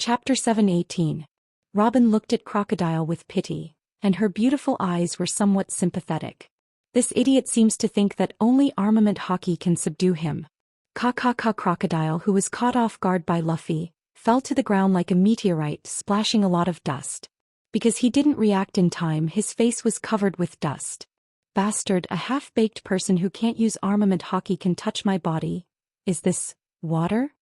Chapter 718. Robin looked at Crocodile with pity, and her beautiful eyes were somewhat sympathetic. This idiot seems to think that only armament hockey can subdue him. Crocodile, who was caught off guard by Luffy, fell to the ground like a meteorite, splashing a lot of dust. Because he didn't react in time, his face was covered with dust. Bastard, a half-baked person who can't use armament hockey can touch my body. Is this water?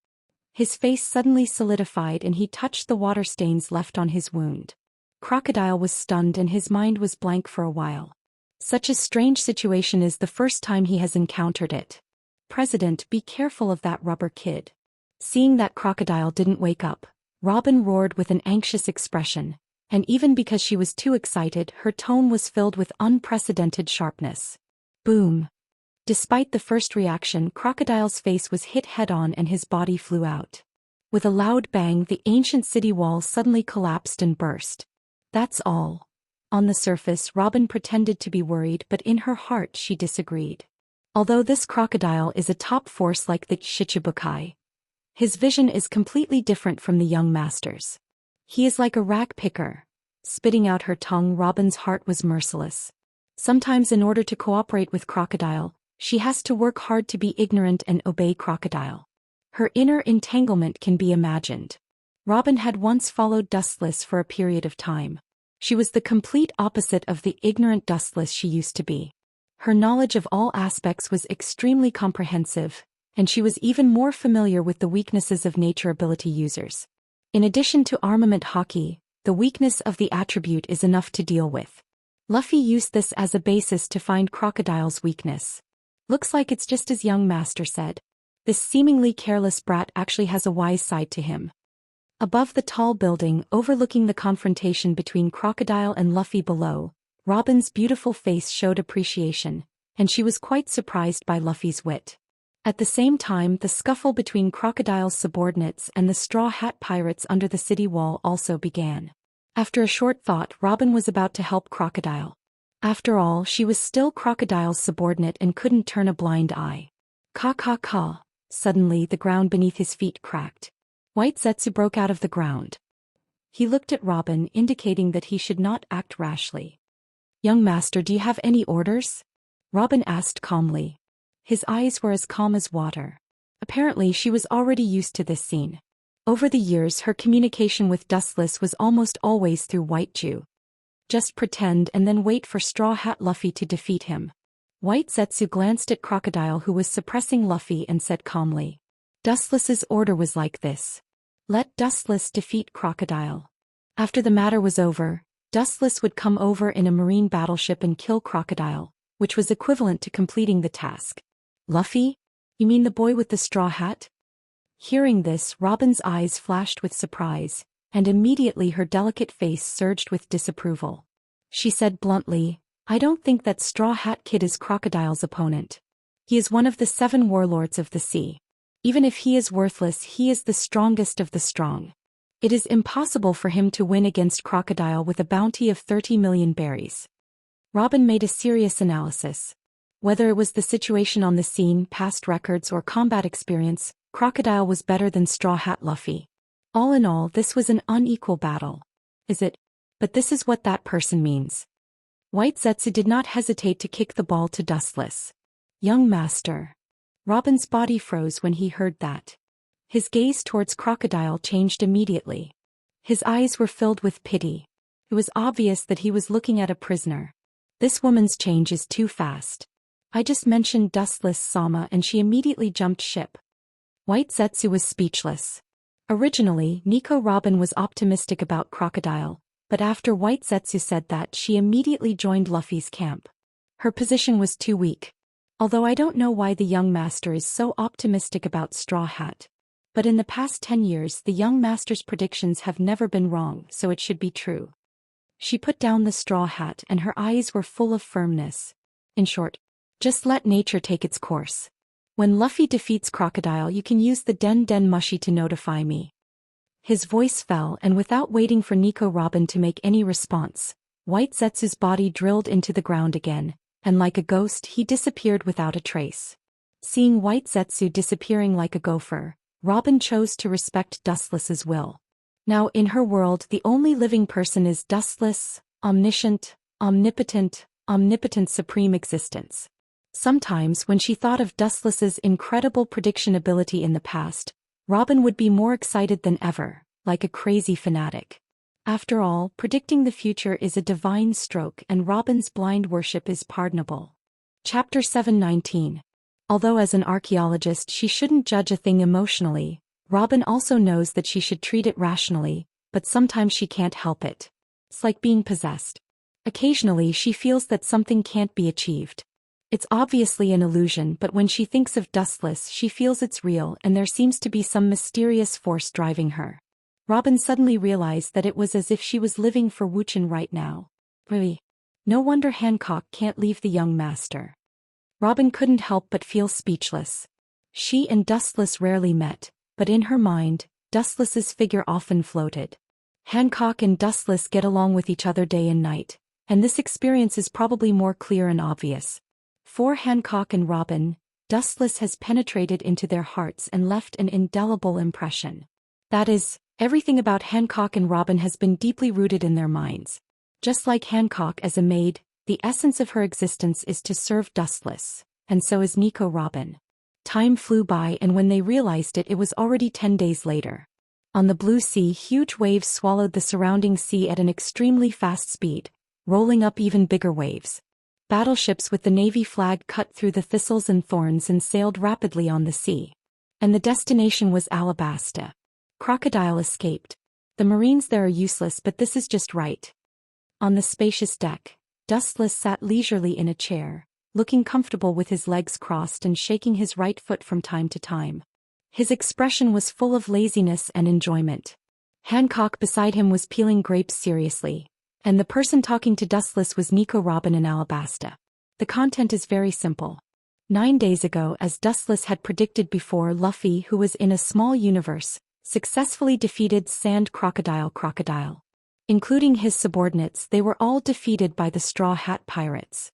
His face suddenly solidified and he touched the water stains left on his wound. Crocodile was stunned and his mind was blank for a while. Such a strange situation is the first time he has encountered it. President, be careful of that rubber kid. Seeing that Crocodile didn't wake up, Robin roared with an anxious expression, and even because she was too excited, her tone was filled with unprecedented sharpness. Boom. Despite the first reaction, Crocodile's face was hit head-on and his body flew out. With a loud bang, the ancient city wall suddenly collapsed and burst. That's all. On the surface, Robin pretended to be worried, but in her heart she disagreed. Although this crocodile is a top force like the Shichibukai, his vision is completely different from the young master's. He is like a rag picker. Spitting out her tongue, Robin's heart was merciless. Sometimes in order to cooperate with Crocodile, she has to work hard to be ignorant and obey Crocodile. Her inner entanglement can be imagined. Robin had once followed Dustless for a period of time. She was the complete opposite of the ignorant Dustless she used to be. Her knowledge of all aspects was extremely comprehensive, and she was even more familiar with the weaknesses of nature ability users. In addition to armament hockey, the weakness of the attribute is enough to deal with. Luffy used this as a basis to find Crocodile's weakness. Looks like it's just as young master said. This seemingly careless brat actually has a wise side to him. Above the tall building, overlooking the confrontation between Crocodile and Luffy below, Robin's beautiful face showed appreciation, and she was quite surprised by Luffy's wit. At the same time, the scuffle between Crocodile's subordinates and the Straw Hat Pirates under the city wall also began. After a short thought, Robin was about to help Crocodile. After all, she was still Crocodile's subordinate and couldn't turn a blind eye. Caw. Suddenly, the ground beneath his feet cracked. White Zetsu broke out of the ground. He looked at Robin, indicating that he should not act rashly. Young master, do you have any orders? Robin asked calmly. His eyes were as calm as water. Apparently, she was already used to this scene. Over the years, her communication with Dustless was almost always through White Jew. Just pretend and then wait for Straw Hat Luffy to defeat him. White Zetsu glanced at Crocodile, who was suppressing Luffy, and said calmly. Dustless's order was like this. Let Dustless defeat Crocodile. After the matter was over, Dustless would come over in a marine battleship and kill Crocodile, which was equivalent to completing the task. Luffy? You mean the boy with the straw hat? Hearing this, Robin's eyes flashed with surprise, and immediately her delicate face surged with disapproval. She said bluntly, I don't think that Straw Hat Kid is Crocodile's opponent. He is one of the 7 warlords of the sea. Even if he is worthless, he is the strongest of the strong. It is impossible for him to win against Crocodile with a bounty of 30 million berries. Robin made a serious analysis. Whether it was the situation on the scene, past records, or combat experience, Crocodile was better than Straw Hat Luffy. All in all, this was an unequal battle. Is it? But this is what that person means. White Zetsu did not hesitate to kick the ball to Dustless. Young master. Robin's body froze when he heard that. His gaze towards Crocodile changed immediately. His eyes were filled with pity. It was obvious that he was looking at a prisoner. This woman's change is too fast. I just mentioned Dustless Sama and she immediately jumped ship. White Zetsu was speechless. Originally, Nico Robin was optimistic about Crocodile, but after White Zetsu said that, she immediately joined Luffy's camp. Her position was too weak. Although I don't know why the young master is so optimistic about Straw Hat. But in the past 10 years, the young master's predictions have never been wrong, so it should be true. She put down the straw hat and her eyes were full of firmness. In short, just let nature take its course. When Luffy defeats Crocodile, you can use the Den Mushi to notify me. His voice fell, and without waiting for Nico Robin to make any response, White Zetsu's body drilled into the ground again, and like a ghost he disappeared without a trace. Seeing White Zetsu disappearing like a gopher, Robin chose to respect Dustless's will. Now in her world the only living person is dustless, omniscient, omnipotent supreme existence. Sometimes when she thought of Dustless's incredible prediction ability in the past, Robin would be more excited than ever, like a crazy fanatic. After all, predicting the future is a divine stroke and Robin's blind worship is pardonable. Chapter 719. Although as an archaeologist she shouldn't judge a thing emotionally, Robin also knows that she should treat it rationally, but sometimes she can't help it. It's like being possessed. Occasionally she feels that something can't be achieved. It's obviously an illusion, but when she thinks of Dustless she feels it's real and there seems to be some mysterious force driving her. Robin suddenly realized that it was as if she was living for Wuxian right now. Really? No wonder Hancock can't leave the young master. Robin couldn't help but feel speechless. She and Dustless rarely met, but in her mind, Dustless's figure often floated. Hancock and Dustless get along with each other day and night, and this experience is probably more clear and obvious. For Hancock and Robin, Dustless has penetrated into their hearts and left an indelible impression. That is, everything about Hancock and Robin has been deeply rooted in their minds. Just like Hancock as a maid, the essence of her existence is to serve Dustless, and so is Nico Robin. Time flew by and when they realized it was already 10 days later. On the blue sea huge waves swallowed the surrounding sea at an extremely fast speed, rolling up even bigger waves. Battleships with the Navy flag cut through the thistles and thorns and sailed rapidly on the sea. And the destination was Alabasta. Crocodile escaped. The Marines there are useless, but this is just right. On the spacious deck, Dustless sat leisurely in a chair, looking comfortable with his legs crossed and shaking his right foot from time to time. His expression was full of laziness and enjoyment. Hancock beside him was peeling grapes seriously. And the person talking to Dustless was Nico Robin in Alabasta. The content is very simple. 9 days ago, as Dustless had predicted before, Luffy, who was in a small universe, successfully defeated Sand Crocodile. Including his subordinates, they were all defeated by the Straw Hat Pirates.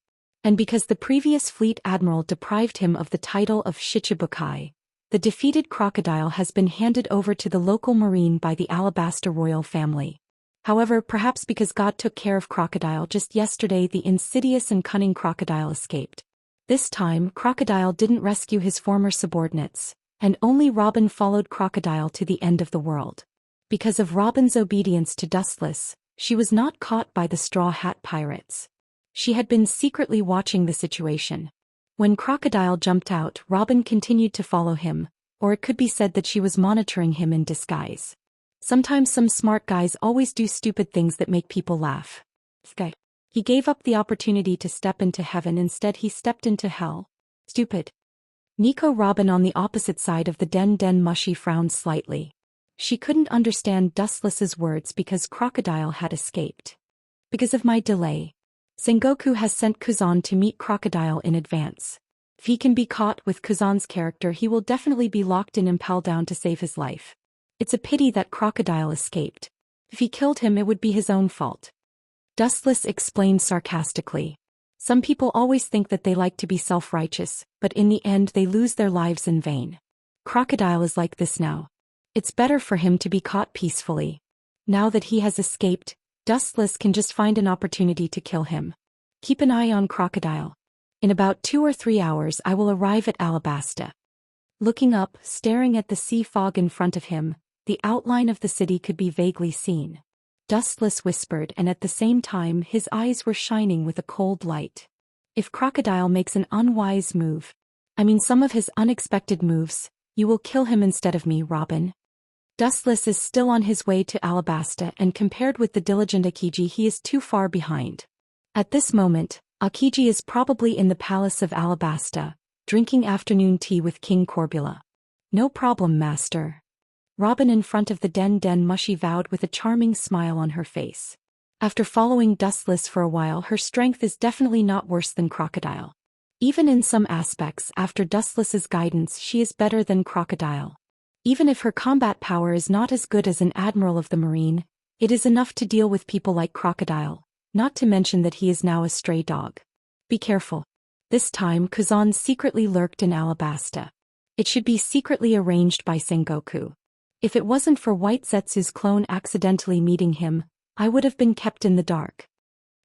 And because the previous fleet admiral deprived him of the title of Shichibukai, the defeated crocodile has been handed over to the local marine by the Alabasta royal family. However, perhaps because God took care of Crocodile just yesterday, the insidious and cunning Crocodile escaped. This time, Crocodile didn't rescue his former subordinates, and only Robin followed Crocodile to the end of the world. Because of Robin's obedience to Dustless, she was not caught by the Straw Hat Pirates. She had been secretly watching the situation. When Crocodile jumped out, Robin continued to follow him, or it could be said that she was monitoring him in disguise. Sometimes some smart guys always do stupid things that make people laugh. He gave up the opportunity to step into heaven, instead he stepped into hell. Stupid. Nico Robin on the opposite side of the den Mushy frowned slightly. She couldn't understand Dustless's words because Crocodile had escaped. Because of my delay. Sengoku has sent Kuzan to meet Crocodile in advance. If he can be caught with Kuzan's character, he will definitely be locked in Impel Down to save his life. It's a pity that Crocodile escaped. If he killed him, it would be his own fault. Dustless explained sarcastically. Some people always think that they like to be self-righteous, but in the end they lose their lives in vain. Crocodile is like this now. It's better for him to be caught peacefully. Now that he has escaped, Dustless can just find an opportunity to kill him. Keep an eye on Crocodile. In about 2 or 3 hours I will arrive at Alabasta. Looking up, staring at the sea fog in front of him, the outline of the city could be vaguely seen. Dustless whispered, and at the same time his eyes were shining with a cold light. If Crocodile makes an unwise move, some of his unexpected moves, you will kill him instead of me, Robin. Dustless is still on his way to Alabasta, and compared with the diligent Akiji he is too far behind. At this moment, Akiji is probably in the palace of Alabasta, drinking afternoon tea with King Corbula. No problem, master. Robin in front of the den Mushy vowed with a charming smile on her face. After following Dustless for a while, her strength is definitely not worse than Crocodile. Even in some aspects, after Dustless's guidance, she is better than Crocodile. Even if her combat power is not as good as an admiral of the marine, it is enough to deal with people like Crocodile, not to mention that he is now a stray dog. Be careful. This time Kuzan secretly lurked in Alabasta. It should be secretly arranged by Sengoku. If it wasn't for White Zetsu's clone accidentally meeting him, I would have been kept in the dark.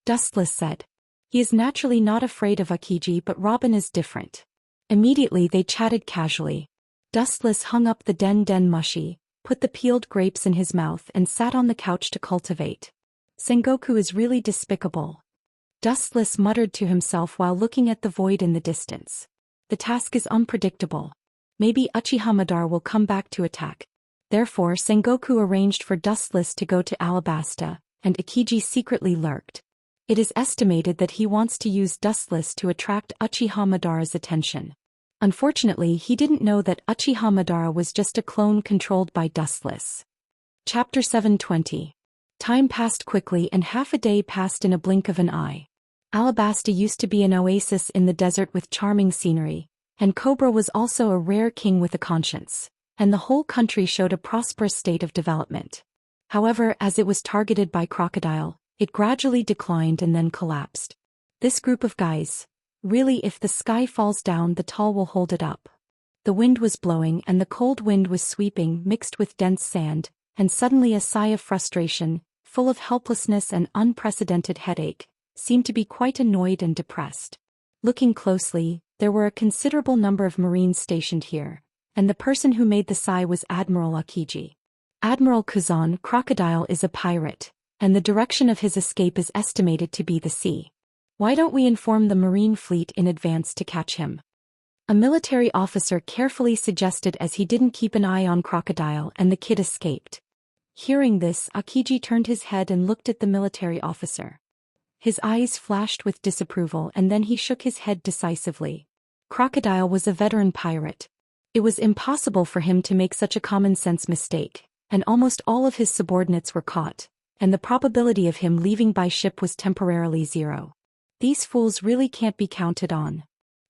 Dustless said. He is naturally not afraid of Akiji, but Robin is different. Immediately they chatted casually. Dustless hung up the den mushi, put the peeled grapes in his mouth and sat on the couch to cultivate. Sengoku is really despicable. Dustless muttered to himself while looking at the void in the distance. The task is unpredictable. Maybe Uchiha Madara will come back to attack. Therefore Sengoku arranged for Dustless to go to Alabasta, and Akiji secretly lurked. It is estimated that he wants to use Dustless to attract Uchiha Madara's attention. Unfortunately, he didn't know that Uchiha Madara was just a clone controlled by Dustless. Chapter 720. Time passed quickly and half a day passed in a blink of an eye. Alabasta used to be an oasis in the desert with charming scenery, and Cobra was also a rare king with a conscience, and the whole country showed a prosperous state of development. However, as it was targeted by Crocodile, it gradually declined and then collapsed. This group of guys, really, if the sky falls down, the tall will hold it up. The wind was blowing and the cold wind was sweeping mixed with dense sand, and suddenly a sigh of frustration, full of helplessness and unprecedented headache, seemed to be quite annoyed and depressed. Looking closely, there were a considerable number of Marines stationed here, and the person who made the sigh was Admiral Akiji. Admiral Kazan Crocodile is a pirate, and the direction of his escape is estimated to be the sea. Why don't we inform the Marine fleet in advance to catch him? A military officer carefully suggested, as he didn't keep an eye on Crocodile and the kid escaped. Hearing this, Akiji turned his head and looked at the military officer. His eyes flashed with disapproval and then he shook his head decisively. Crocodile was a veteran pirate. It was impossible for him to make such a common-sense mistake, and almost all of his subordinates were caught, and the probability of him leaving by ship was temporarily zero. These fools really can't be counted on.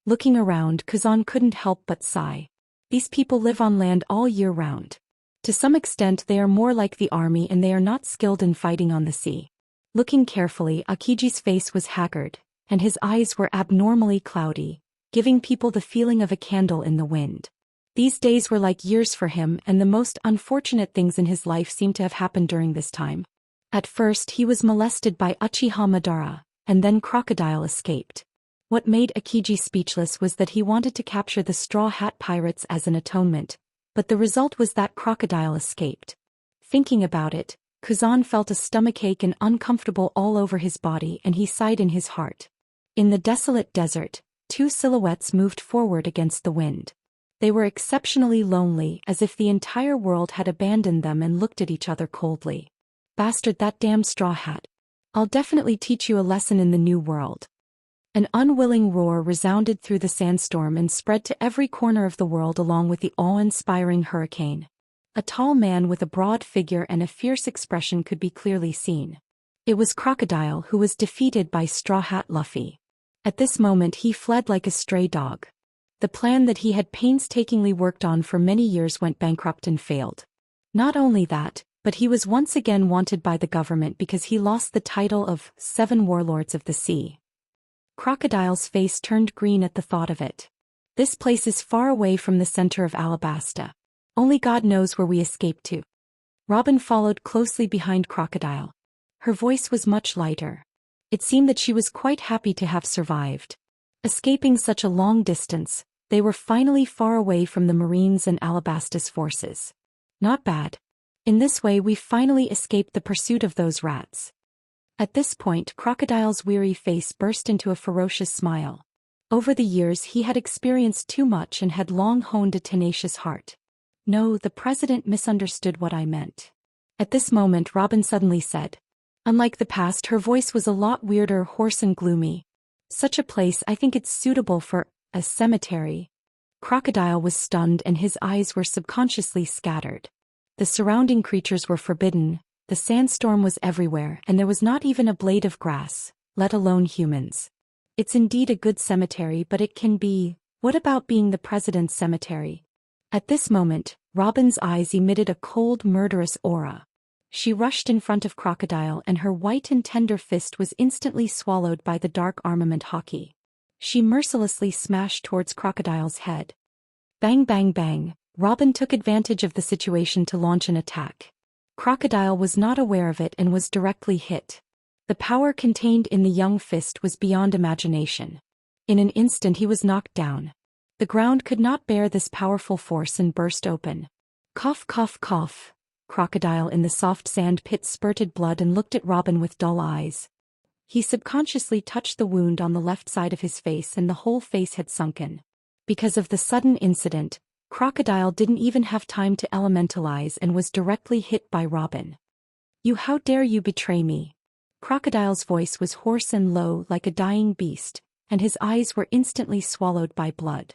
Looking around, Kazan couldn't help but sigh. These people live on land all year round. To some extent they are more like the army and they are not skilled in fighting on the sea. Looking carefully, Akiji's face was haggard, and his eyes were abnormally cloudy, giving people the feeling of a candle in the wind. These days were like years for him, and the most unfortunate things in his life seemed to have happened during this time. At first he was molested by Uchiha Madara, and then Crocodile escaped. What made Akiji speechless was that he wanted to capture the Straw Hat Pirates as an atonement, but the result was that Crocodile escaped. Thinking about it, Kazan felt a stomachache and uncomfortable all over his body, and he sighed in his heart. In the desolate desert, two silhouettes moved forward against the wind. They were exceptionally lonely, as if the entire world had abandoned them and looked at each other coldly. Bastard, that damn Straw Hat. I'll definitely teach you a lesson in the new world. An unwilling roar resounded through the sandstorm and spread to every corner of the world along with the awe-inspiring hurricane. A tall man with a broad figure and a fierce expression could be clearly seen. It was Crocodile, who was defeated by Straw Hat Luffy. At this moment he fled like a stray dog. The plan that he had painstakingly worked on for many years went bankrupt and failed. Not only that, but he was once again wanted by the government because he lost the title of Seven Warlords of the Sea. Crocodile's face turned green at the thought of it. This place is far away from the center of Alabasta. Only God knows where we escaped to. Robin followed closely behind Crocodile. Her voice was much lighter. It seemed that she was quite happy to have survived. Escaping such a long distance, they were finally far away from the Marines and Alabasta's forces. Not bad. In this way we finally escaped the pursuit of those rats. At this point Crocodile's weary face burst into a ferocious smile. Over the years he had experienced too much and had long honed a tenacious heart. No, the president misunderstood what I meant. At this moment Robin suddenly said. Unlike the past, her voice was a lot weirder, hoarse and gloomy. Such a place, I think it's suitable for a cemetery. Crocodile was stunned and his eyes were subconsciously scattered. The surrounding creatures were forbidden, the sandstorm was everywhere, and there was not even a blade of grass, let alone humans. It's indeed a good cemetery, but it can be, what about being the president's cemetery? At this moment, Robin's eyes emitted a cold, murderous aura. She rushed in front of Crocodile and her white and tender fist was instantly swallowed by the dark armament hockey. She mercilessly smashed towards Crocodile's head. Bang bang bang, Robin took advantage of the situation to launch an attack. Crocodile was not aware of it and was directly hit. The power contained in the young fist was beyond imagination. In an instant he was knocked down. The ground could not bear this powerful force and burst open. Cough, cough, cough. Crocodile in the soft sand pit spurted blood and looked at Robin with dull eyes. He subconsciously touched the wound on the left side of his face and the whole face had sunken. Because of the sudden incident, Crocodile didn't even have time to elementalize and was directly hit by Robin. "You, how dare you betray me?" Crocodile's voice was hoarse and low like a dying beast, and his eyes were instantly swallowed by blood.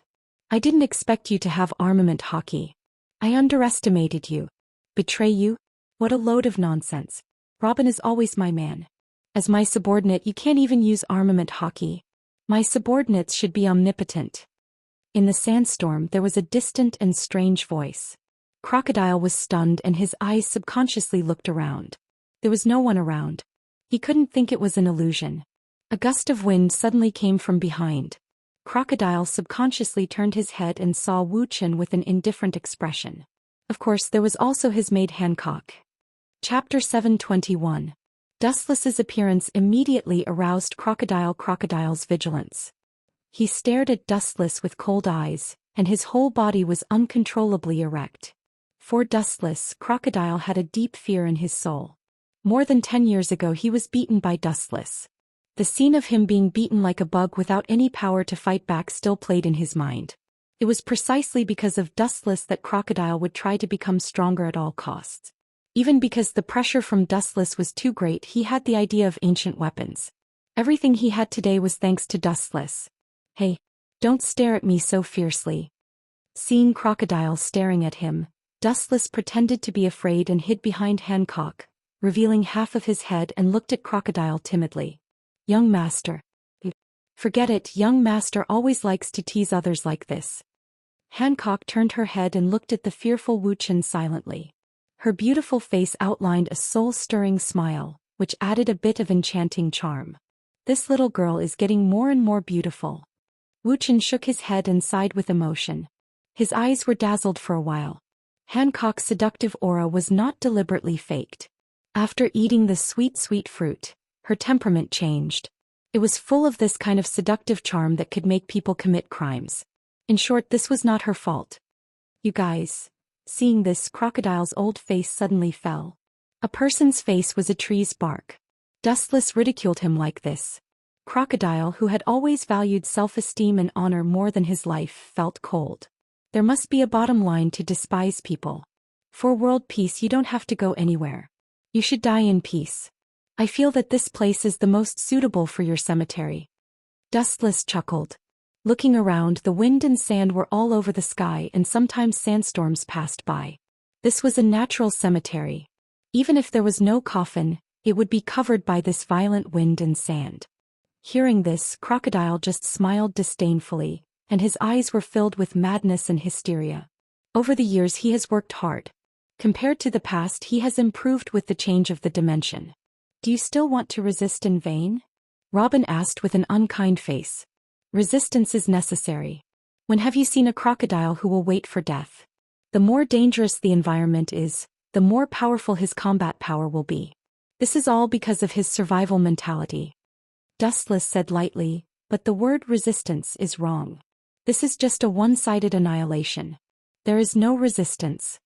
"I didn't expect you to have armament hockey. I underestimated you. Betray you? What a load of nonsense. Robin is always my man. As my subordinate you can't even use armament hockey. My subordinates should be omnipotent." In the sandstorm there was a distant and strange voice. Crocodile was stunned and his eyes subconsciously looked around. There was no one around. He couldn't think it was an illusion. A gust of wind suddenly came from behind. Crocodile subconsciously turned his head and saw Wu Qian with an indifferent expression. Of course there was also his maid Hancock. Chapter 721. Dustless's appearance immediately aroused Crocodile's vigilance. He stared at Dustless with cold eyes, and his whole body was uncontrollably erect. For Dustless, Crocodile had a deep fear in his soul. More than 10 years ago he was beaten by Dustless. The scene of him being beaten like a bug without any power to fight back still played in his mind. It was precisely because of Dustless that Crocodile would try to become stronger at all costs. Even because the pressure from Dustless was too great, he had the idea of ancient weapons. Everything he had today was thanks to Dustless. "Hey, don't stare at me so fiercely." Seeing Crocodile staring at him, Dustless pretended to be afraid and hid behind Hancock, revealing half of his head and looked at Crocodile timidly. "Young master." "Forget it, young master always likes to tease others like this." Hancock turned her head and looked at the fearful Wu Qian silently. Her beautiful face outlined a soul-stirring smile, which added a bit of enchanting charm. "This little girl is getting more and more beautiful." Wu Qian shook his head and sighed with emotion. His eyes were dazzled for a while. Hancock's seductive aura was not deliberately faked. After eating the sweet, sweet fruit, her temperament changed. It was full of this kind of seductive charm that could make people commit crimes. In short, this was not her fault. "You guys." Seeing this, Crocodile's old face suddenly fell. A person's face was a tree's bark. Dustless ridiculed him like this. Crocodile, who had always valued self-esteem and honor more than his life, felt cold. There must be a bottom line to despise people. For world peace you don't have to go anywhere. You should die in peace. I feel that this place is the most suitable for your cemetery. Dustless chuckled. Looking around, the wind and sand were all over the sky and sometimes sandstorms passed by. This was a natural cemetery. Even if there was no coffin, it would be covered by this violent wind and sand. Hearing this, Crocodile just smiled disdainfully, and his eyes were filled with madness and hysteria. Over the years he has worked hard. Compared to the past, he has improved with the change of the dimension. "Do you still want to resist in vain?" Robin asked with an unkind face. "Resistance is necessary. When have you seen a crocodile who will wait for death? The more dangerous the environment is, the more powerful his combat power will be. This is all because of his survival mentality." Dustless said lightly, "But the word resistance is wrong. This is just a one-sided annihilation. There is no resistance.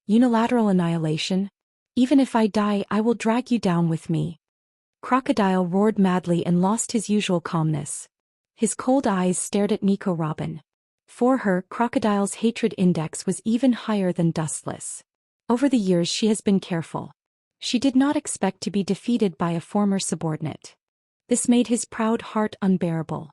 Unilateral annihilation? Even if I die, I will drag you down with me." Crocodile roared madly and lost his usual calmness. His cold eyes stared at Nico Robin. For her, Crocodile's hatred index was even higher than Dustless. Over the years she has been careful. She did not expect to be defeated by a former subordinate. This made his proud heart unbearable.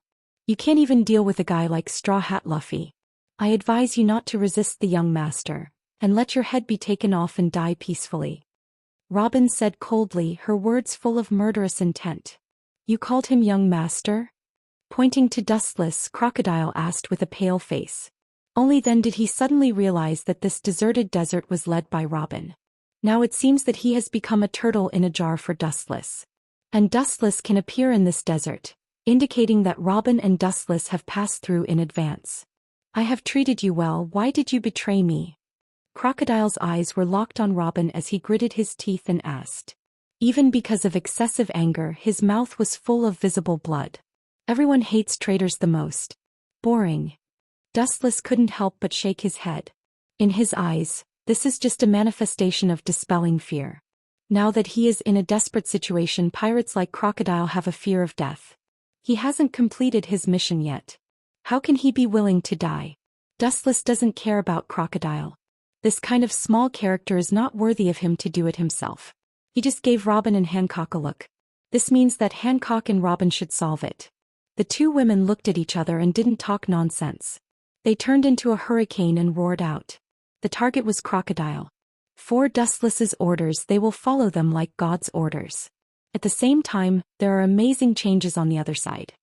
"You can't even deal with a guy like Straw Hat Luffy. I advise you not to resist the young master, and let your head be taken off and die peacefully." Robin said coldly, her words full of murderous intent. "You called him young master?" Pointing to Dustless, Crocodile asked with a pale face. Only then did he suddenly realize that this deserted desert was led by Robin. Now it seems that he has become a turtle in a jar for Dustless. And Dustless can appear in this desert, indicating that Robin and Dustless have passed through in advance. I have treated you well, why did you betray me? Crocodile's eyes were locked on Robin as he gritted his teeth and asked. Even because of excessive anger, his mouth was full of visible blood. Everyone hates traitors the most. Boring. Dustless couldn't help but shake his head. In his eyes, this is just a manifestation of dispelling fear. Now that he is in a desperate situation, pirates like Crocodile have a fear of death. He hasn't completed his mission yet. How can he be willing to die? Dustless doesn't care about Crocodile. This kind of small character is not worthy of him to do it himself. He just gave Robin and Hancock a look. This means that Hancock and Robin should solve it. The two women looked at each other and didn't talk nonsense. They turned into a hurricane and roared out. The target was Crocodile. For Dustless's orders, they will follow them like God's orders. At the same time, there are amazing changes on the other side.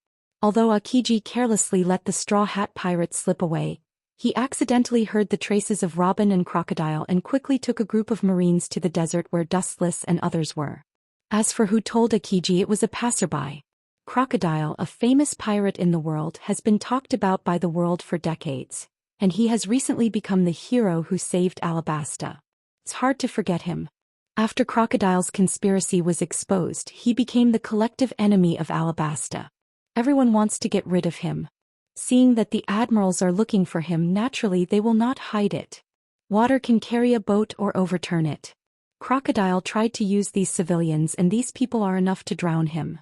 Although Akiji carelessly let the Straw Hat Pirate slip away, he accidentally heard the traces of Robin and Crocodile and quickly took a group of Marines to the desert where Dustless and others were. As for who told Akiji, it was a passerby. Crocodile, a famous pirate in the world, has been talked about by the world for decades, and he has recently become the hero who saved Alabasta. It's hard to forget him. After Crocodile's conspiracy was exposed, he became the collective enemy of Alabasta. Everyone wants to get rid of him. Seeing that the admirals are looking for him, naturally they will not hide it. Water can carry a boat or overturn it. Crocodile tried to use these civilians, and these people are enough to drown him.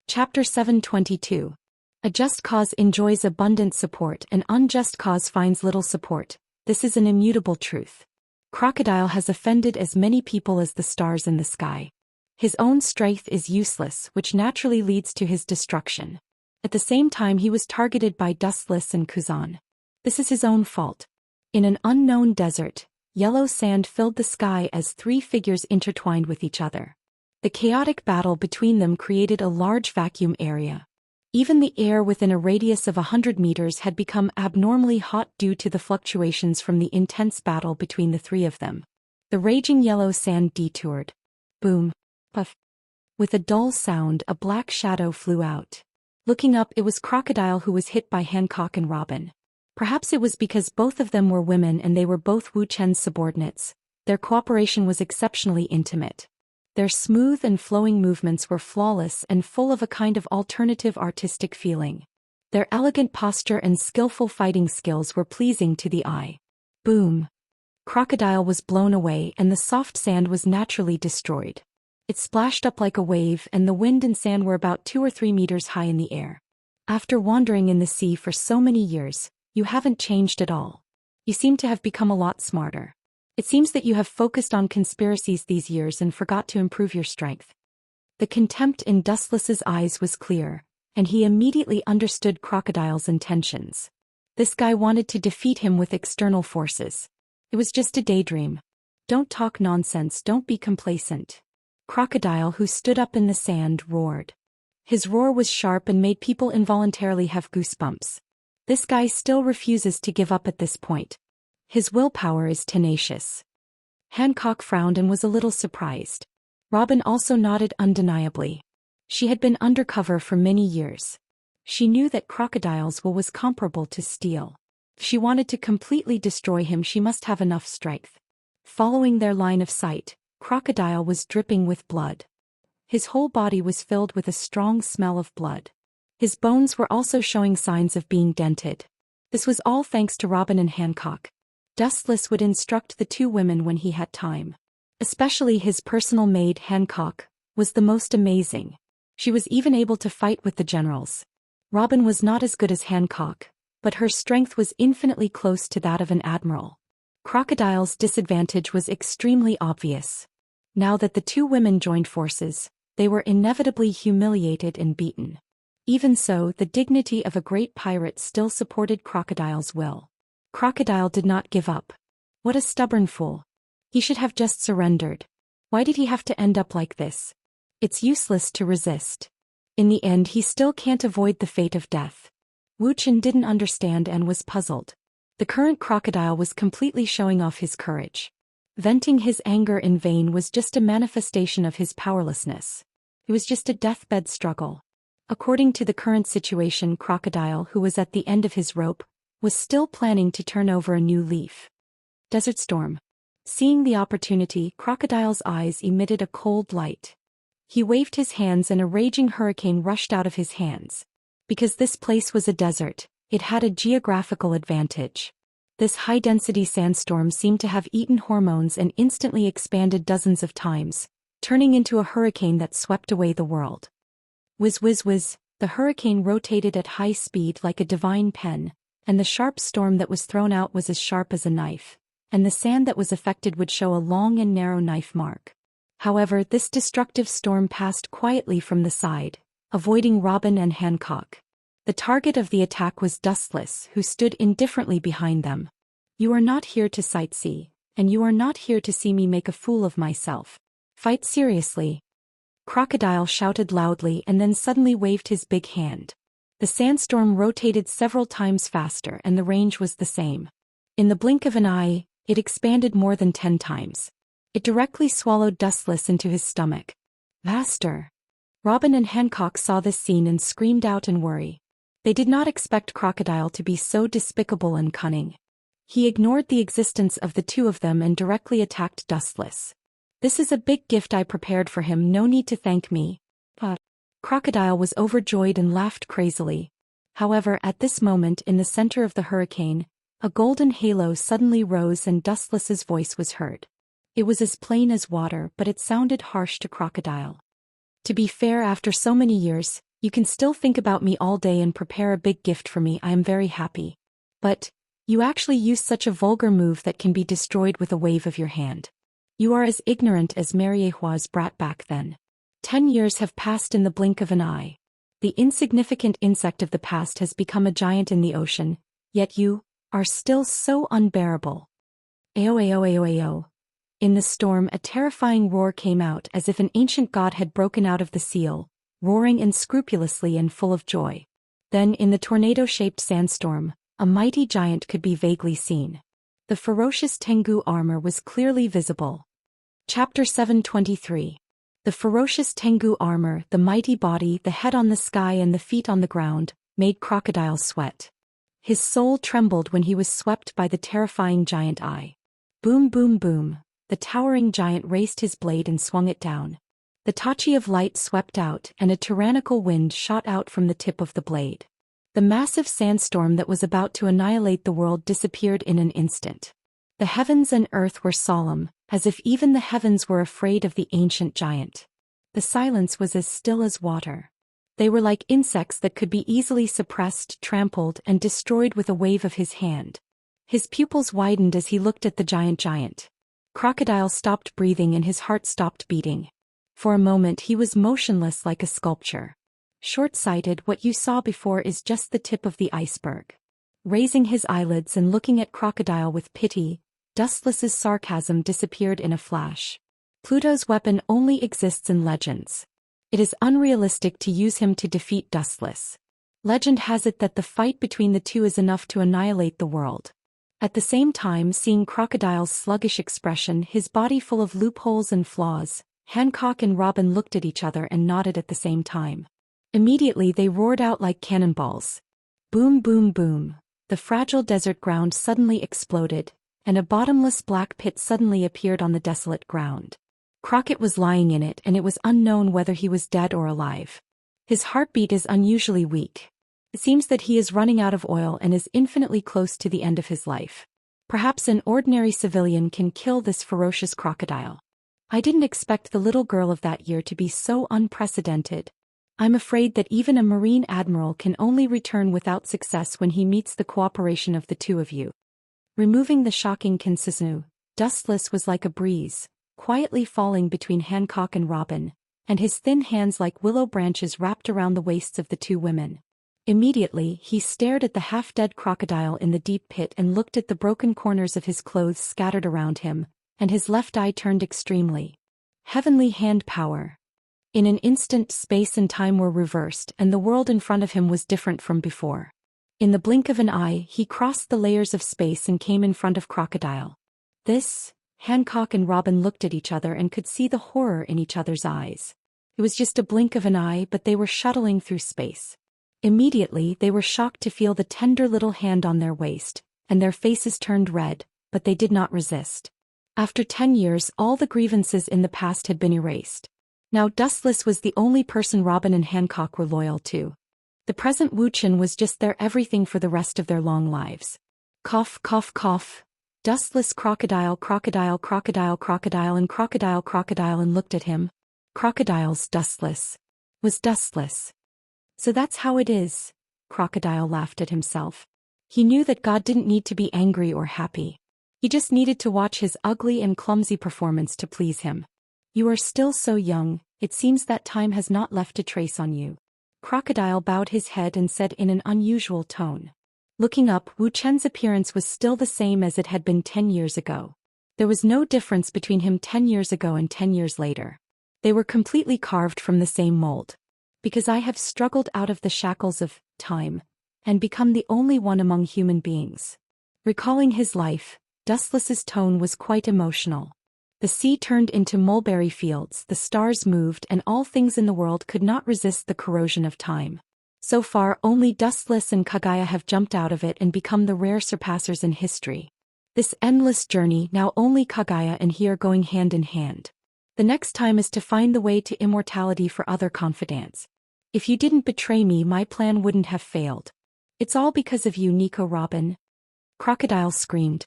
Chapter 722. A just cause enjoys abundant support, an unjust cause finds little support. This is an immutable truth. Crocodile has offended as many people as the stars in the sky. His own strength is useless, which naturally leads to his destruction. At the same time, he was targeted by Dustless and Kuzan. This is his own fault. In an unknown desert, yellow sand filled the sky as three figures intertwined with each other. The chaotic battle between them created a large vacuum area. Even the air within a radius of 100 meters had become abnormally hot due to the fluctuations from the intense battle between the three of them. The raging yellow sand detoured. Boom. Puff. With a dull sound, a black shadow flew out. Looking up, it was Crocodile who was hit by Hancock and Robin. Perhaps it was because both of them were women and they were both Wu Chen's subordinates. Their cooperation was exceptionally intimate. Their smooth and flowing movements were flawless and full of a kind of alternative artistic feeling. Their elegant posture and skillful fighting skills were pleasing to the eye. Boom. Crocodile was blown away and the soft sand was naturally destroyed. It splashed up like a wave, and the wind and sand were about 2 or 3 meters high in the air. After wandering in the sea for so many years, you haven't changed at all. You seem to have become a lot smarter. It seems that you have focused on conspiracies these years and forgot to improve your strength. The contempt in Dustless's eyes was clear, and he immediately understood Crocodile's intentions. This guy wanted to defeat him with external forces. It was just a daydream. Don't talk nonsense, don't be complacent. Crocodile, who stood up in the sand, roared. His roar was sharp and made people involuntarily have goosebumps. This guy still refuses to give up at this point. His willpower is tenacious. Hancock frowned and was a little surprised. Robin also nodded undeniably. She had been undercover for many years. She knew that Crocodile's will was comparable to steel. If she wanted to completely destroy him, she must have enough strength. Following their line of sight, Crocodile was dripping with blood. His whole body was filled with a strong smell of blood. His bones were also showing signs of being dented. This was all thanks to Robin and Hancock. Dustless would instruct the two women when he had time. Especially his personal maid Hancock was the most amazing. She was even able to fight with the generals. Robin was not as good as Hancock, but her strength was infinitely close to that of an admiral. Crocodile's disadvantage was extremely obvious. Now that the two women joined forces, they were inevitably humiliated and beaten. Even so, the dignity of a great pirate still supported Crocodile's will. Crocodile did not give up. What a stubborn fool. He should have just surrendered. Why did he have to end up like this? It's useless to resist. In the end, he still can't avoid the fate of death. Wu Chen didn't understand and was puzzled. The current Crocodile was completely showing off his courage. Venting his anger in vain was just a manifestation of his powerlessness. It was just a deathbed struggle. According to the current situation, Crocodile, who was at the end of his rope, was still planning to turn over a new leaf. Desert storm. Seeing the opportunity, Crocodile's eyes emitted a cold light. He waved his hands and a raging hurricane rushed out of his hands. Because this place was a desert, it had a geographical advantage. This high-density sandstorm seemed to have eaten hormones and instantly expanded dozens of times, turning into a hurricane that swept away the world. Whiz whiz whiz, the hurricane rotated at high speed like a divine pen, and the sharp storm that was thrown out was as sharp as a knife, and the sand that was affected would show a long and narrow knife mark. However, this destructive storm passed quietly from the side, avoiding Robin and Hancock. The target of the attack was Dustless, who stood indifferently behind them. You are not here to sightsee, and you are not here to see me make a fool of myself. Fight seriously. Crocodile shouted loudly and then suddenly waved his big hand. The sandstorm rotated several times faster and the range was the same. In the blink of an eye, it expanded more than 10 times. It directly swallowed Dustless into his stomach. Vaster. Robin and Hancock saw this scene and screamed out in worry. They did not expect Crocodile to be so despicable and cunning. He ignored the existence of the two of them and directly attacked Dustless. This is a big gift I prepared for him, no need to thank me. Crocodile was overjoyed and laughed crazily. However, at this moment in the center of the hurricane, a golden halo suddenly rose and Dustless's voice was heard. It was as plain as water, but it sounded harsh to Crocodile. To be fair, after so many years, you can still think about me all day and prepare a big gift for me. I am very happy. But you actually use such a vulgar move that can be destroyed with a wave of your hand. You are as ignorant as Mariehua's brat back then. 10 years have passed in the blink of an eye. The insignificant insect of the past has become a giant in the ocean, yet you are still so unbearable. Ayo ayo ayo ayo. In the storm, a terrifying roar came out as if an ancient god had broken out of the seal, roaring unscrupulously and full of joy. Then, in the tornado-shaped sandstorm, a mighty giant could be vaguely seen. The ferocious Tengu armor was clearly visible. Chapter 723. The ferocious Tengu armor, the mighty body, the head on the sky and the feet on the ground, made Crocodile sweat. His soul trembled when he was swept by the terrifying giant eye. Boom boom boom, the towering giant raised his blade and swung it down. The tachi of light swept out and a tyrannical wind shot out from the tip of the blade. The massive sandstorm that was about to annihilate the world disappeared in an instant. The heavens and earth were solemn, as if even the heavens were afraid of the ancient giant. The silence was as still as water. They were like insects that could be easily suppressed, trampled, and destroyed with a wave of his hand. His pupils widened as he looked at the giant. Crocodile stopped breathing and his heart stopped beating. For a moment he was motionless like a sculpture. Short-sighted, what you saw before is just the tip of the iceberg. Raising his eyelids and looking at Crocodile with pity, Dustless's sarcasm disappeared in a flash. Pluto's weapon only exists in legends. It is unrealistic to use him to defeat Dustless. Legend has it that the fight between the two is enough to annihilate the world. At the same time, seeing Crocodile's sluggish expression, his body full of loopholes and flaws, Hancock and Robin looked at each other and nodded at the same time. Immediately they roared out like cannonballs. Boom boom boom, the fragile desert ground suddenly exploded, and a bottomless black pit suddenly appeared on the desolate ground. Crockett was lying in it and it was unknown whether he was dead or alive. His heartbeat is unusually weak. It seems that he is running out of oil and is infinitely close to the end of his life. Perhaps an ordinary civilian can kill this ferocious crocodile. I didn't expect the little girl of that year to be so unprecedented. I'm afraid that even a Marine admiral can only return without success when he meets the cooperation of the two of you. Removing the shocking Kinsisnu, Dustless was like a breeze, quietly falling between Hancock and Robin, and his thin hands like willow branches wrapped around the waists of the two women. Immediately, he stared at the half-dead crocodile in the deep pit and looked at the broken corners of his clothes scattered around him, and his left eye turned extremely. Heavenly hand power. In an instant, space and time were reversed and the world in front of him was different from before. In the blink of an eye, he crossed the layers of space and came in front of Crocodile. Hancock and Robin looked at each other and could see the horror in each other's eyes. It was just a blink of an eye, but they were shuttling through space. Immediately they were shocked to feel the tender little hand on their waist, and their faces turned red, but they did not resist. After 10 years all the grievances in the past had been erased. Now Dustless was the only person Robin and Hancock were loyal to. The present Wuxian was just their everything for the rest of their long lives. Cough, cough, cough. Dustless crocodile, crocodile, crocodile, crocodile, and crocodile, crocodile, and looked at him. Crocodile's Dustless. Was Dustless. So that's how it is. Crocodile laughed at himself. He knew that God didn't need to be angry or happy. He just needed to watch his ugly and clumsy performance to please him. You are still so young, it seems that time has not left a trace on you. Crocodile bowed his head and said in an unusual tone. Looking up, Wu Chen's appearance was still the same as it had been 10 years ago. There was no difference between him 10 years ago and 10 years later. They were completely carved from the same mold. Because I have struggled out of the shackles of time, and become the only one among human beings. Recalling his life, Dustless's tone was quite emotional. The sea turned into mulberry fields, the stars moved, and all things in the world could not resist the corrosion of time. So far only Dustless and Kaguya have jumped out of it and become the rare surpassers in history. This endless journey, now only Kaguya and he are going hand in hand. The next time is to find the way to immortality for other confidants. If you didn't betray me, my plan wouldn't have failed. It's all because of you, Nico Robin. Crocodile screamed.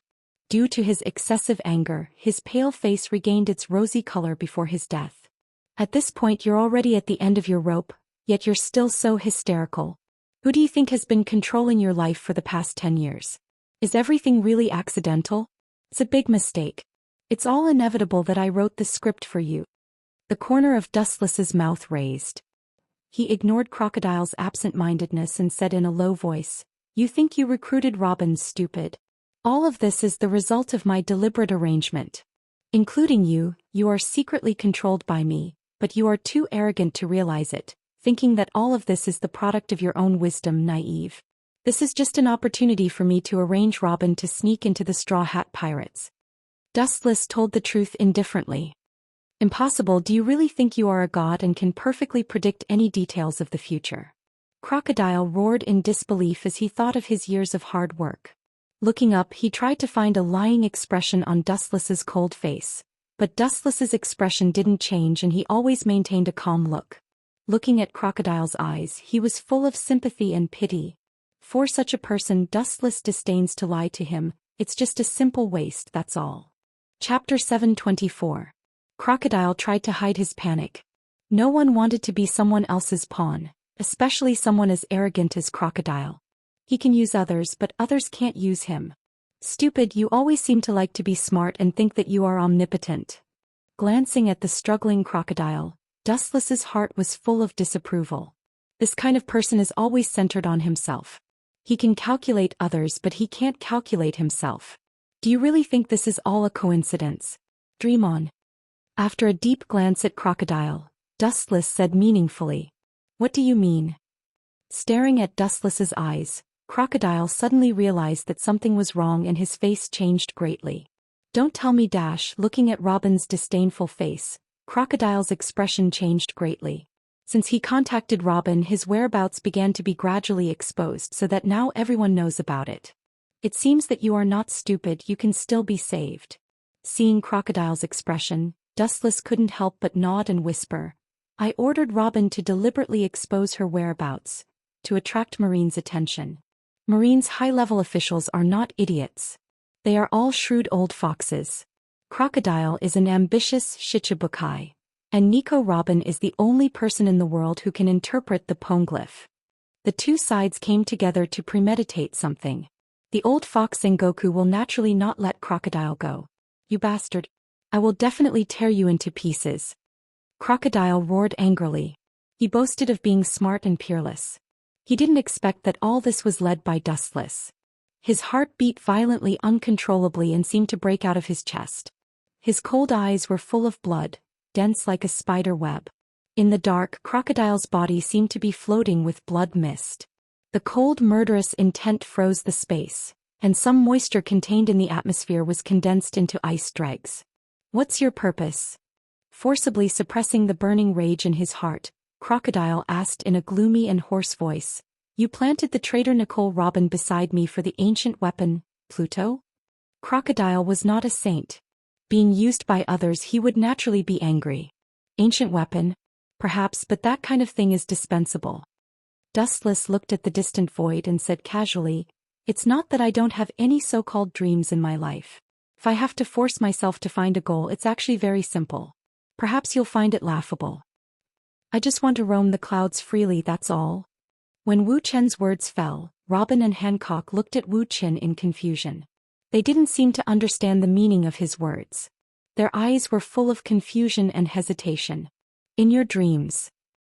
Due to his excessive anger, his pale face regained its rosy color before his death. At this point you're already at the end of your rope, yet you're still so hysterical. Who do you think has been controlling your life for the past 10 years? Is everything really accidental? It's a big mistake. It's all inevitable that I wrote the script for you. The corner of Dustless's mouth raised. He ignored Crocodile's absent-mindedness and said in a low voice, You think you recruited Robin, stupid. All of this is the result of my deliberate arrangement. Including you, you are secretly controlled by me, but you are too arrogant to realize it, thinking that all of this is the product of your own wisdom, naive. This is just an opportunity for me to arrange Robin to sneak into the Straw Hat Pirates. Dustless told the truth indifferently. Impossible. Do you really think you are a god and can perfectly predict any details of the future? Crocodile roared in disbelief as he thought of his years of hard work. Looking up, he tried to find a lying expression on Dustless's cold face, but Dustless's expression didn't change and he always maintained a calm look. Looking at Crocodile's eyes, he was full of sympathy and pity. For such a person, Dustless disdains to lie to him. It's just a simple waste, that's all. Chapter 724. Crocodile tried to hide his panic. No one wanted to be someone else's pawn, especially someone as arrogant as Crocodile. He can use others, but others can't use him. Stupid, you always seem to like to be smart and think that you are omnipotent. Glancing at the struggling Crocodile, Dustless's heart was full of disapproval. This kind of person is always centered on himself. He can calculate others, but he can't calculate himself. Do you really think this is all a coincidence? Dream on. After a deep glance at Crocodile, Dustless said meaningfully, What do you mean? Staring at Dustless's eyes, Crocodile suddenly realized that something was wrong and his face changed greatly. Don't tell me. Looking at Robin's disdainful face, Crocodile's expression changed greatly. Since he contacted Robin, his whereabouts began to be gradually exposed so that now everyone knows about it. It seems that you are not stupid, you can still be saved. Seeing Crocodile's expression, Dustless couldn't help but nod and whisper, I ordered Robin to deliberately expose her whereabouts, to attract Marine's attention. Marine's high-level officials are not idiots. They are all shrewd old foxes. Crocodile is an ambitious Shichibukai, and Nico Robin is the only person in the world who can interpret the poneglyph. The two sides came together to premeditate something. The old fox Sengoku will naturally not let Crocodile go. You bastard. I will definitely tear you into pieces. Crocodile roared angrily. He boasted of being smart and peerless. He didn't expect that all this was led by Dustless. His heart beat violently, uncontrollably, and seemed to break out of his chest. His cold eyes were full of blood, dense like a spider web. In the dark, Crocodile's body seemed to be floating with blood mist. The cold, murderous intent froze the space, and some moisture contained in the atmosphere was condensed into ice dregs. What's your purpose? Forcibly suppressing the burning rage in his heart, Crocodile asked in a gloomy and hoarse voice. You planted the traitor Nicole Robin beside me for the ancient weapon, Pluto? Crocodile was not a saint. Being used by others, he would naturally be angry. Ancient weapon? Perhaps, but that kind of thing is dispensable. Dustless looked at the distant void and said casually, "It's not that I don't have any so-called dreams in my life. If I have to force myself to find a goal, it's actually very simple. Perhaps you'll find it laughable. I just want to roam the clouds freely, that's all." When Wu Chen's words fell, Robin and Hancock looked at Wu Chen in confusion. They didn't seem to understand the meaning of his words. Their eyes were full of confusion and hesitation. "In your dreams?"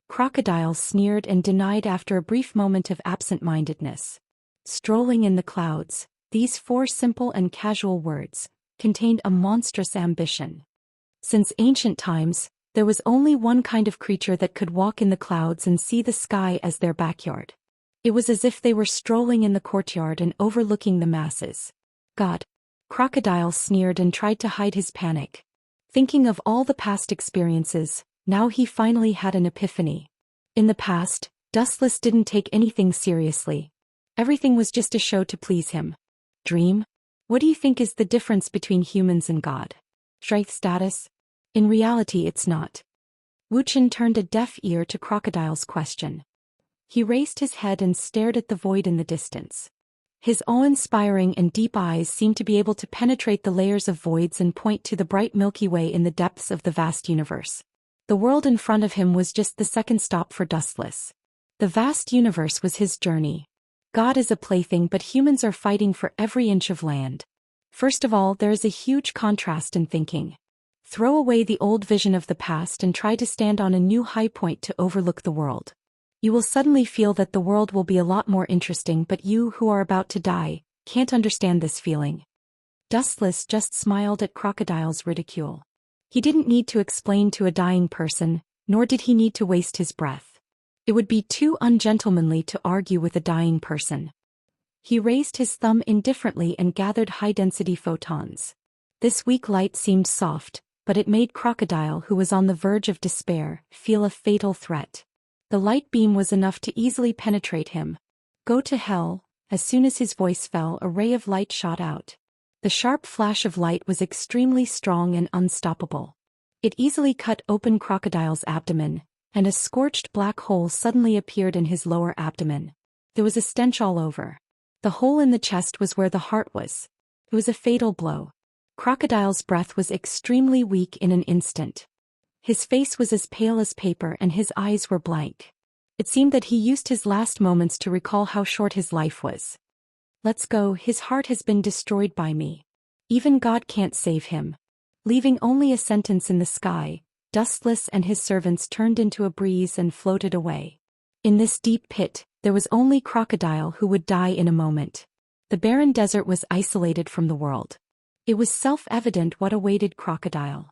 Crocodile sneered and denied after a brief moment of absent-mindedness. Strolling in the clouds, these 4 simple and casual words contained a monstrous ambition. Since ancient times, there was only one kind of creature that could walk in the clouds and see the sky as their backyard. It was as if they were strolling in the courtyard and overlooking the masses. God. Crocodile sneered and tried to hide his panic. Thinking of all the past experiences, now he finally had an epiphany. In the past, Dustless didn't take anything seriously. Everything was just a show to please him. Dream? What do you think is the difference between humans and God? Strength status? In reality, it's not. Wu Chen turned a deaf ear to Crocodile's question. He raised his head and stared at the void in the distance. His awe-inspiring and deep eyes seemed to be able to penetrate the layers of voids and point to the bright Milky Way in the depths of the vast universe. The world in front of him was just the second stop for Dustless. The vast universe was his journey. God is a plaything, but humans are fighting for every inch of land. First of all, there is a huge contrast in thinking. Throw away the old vision of the past and try to stand on a new high point to overlook the world. You will suddenly feel that the world will be a lot more interesting, but you, who are about to die, can't understand this feeling. Dustless just smiled at Crocodile's ridicule. He didn't need to explain to a dying person, nor did he need to waste his breath. It would be too ungentlemanly to argue with a dying person. He raised his thumb indifferently and gathered high-density photons. This weak light seemed soft, but it made Crocodile, who was on the verge of despair, feel a fatal threat. The light beam was enough to easily penetrate him. Go to hell. As soon as his voice fell, a ray of light shot out. The sharp flash of light was extremely strong and unstoppable. It easily cut open Crocodile's abdomen, and a scorched black hole suddenly appeared in his lower abdomen. There was a stench all over. The hole in the chest was where the heart was. It was a fatal blow. Crocodile's breath was extremely weak in an instant. His face was as pale as paper and his eyes were blank. It seemed that he used his last moments to recall how short his life was. Let's go, his heart has been destroyed by me. Even God can't save him. Leaving only a sentence in the sky, Dustless and his servants turned into a breeze and floated away. In this deep pit, there was only Crocodile who would die in a moment. The barren desert was isolated from the world. It was self-evident what awaited Crocodile.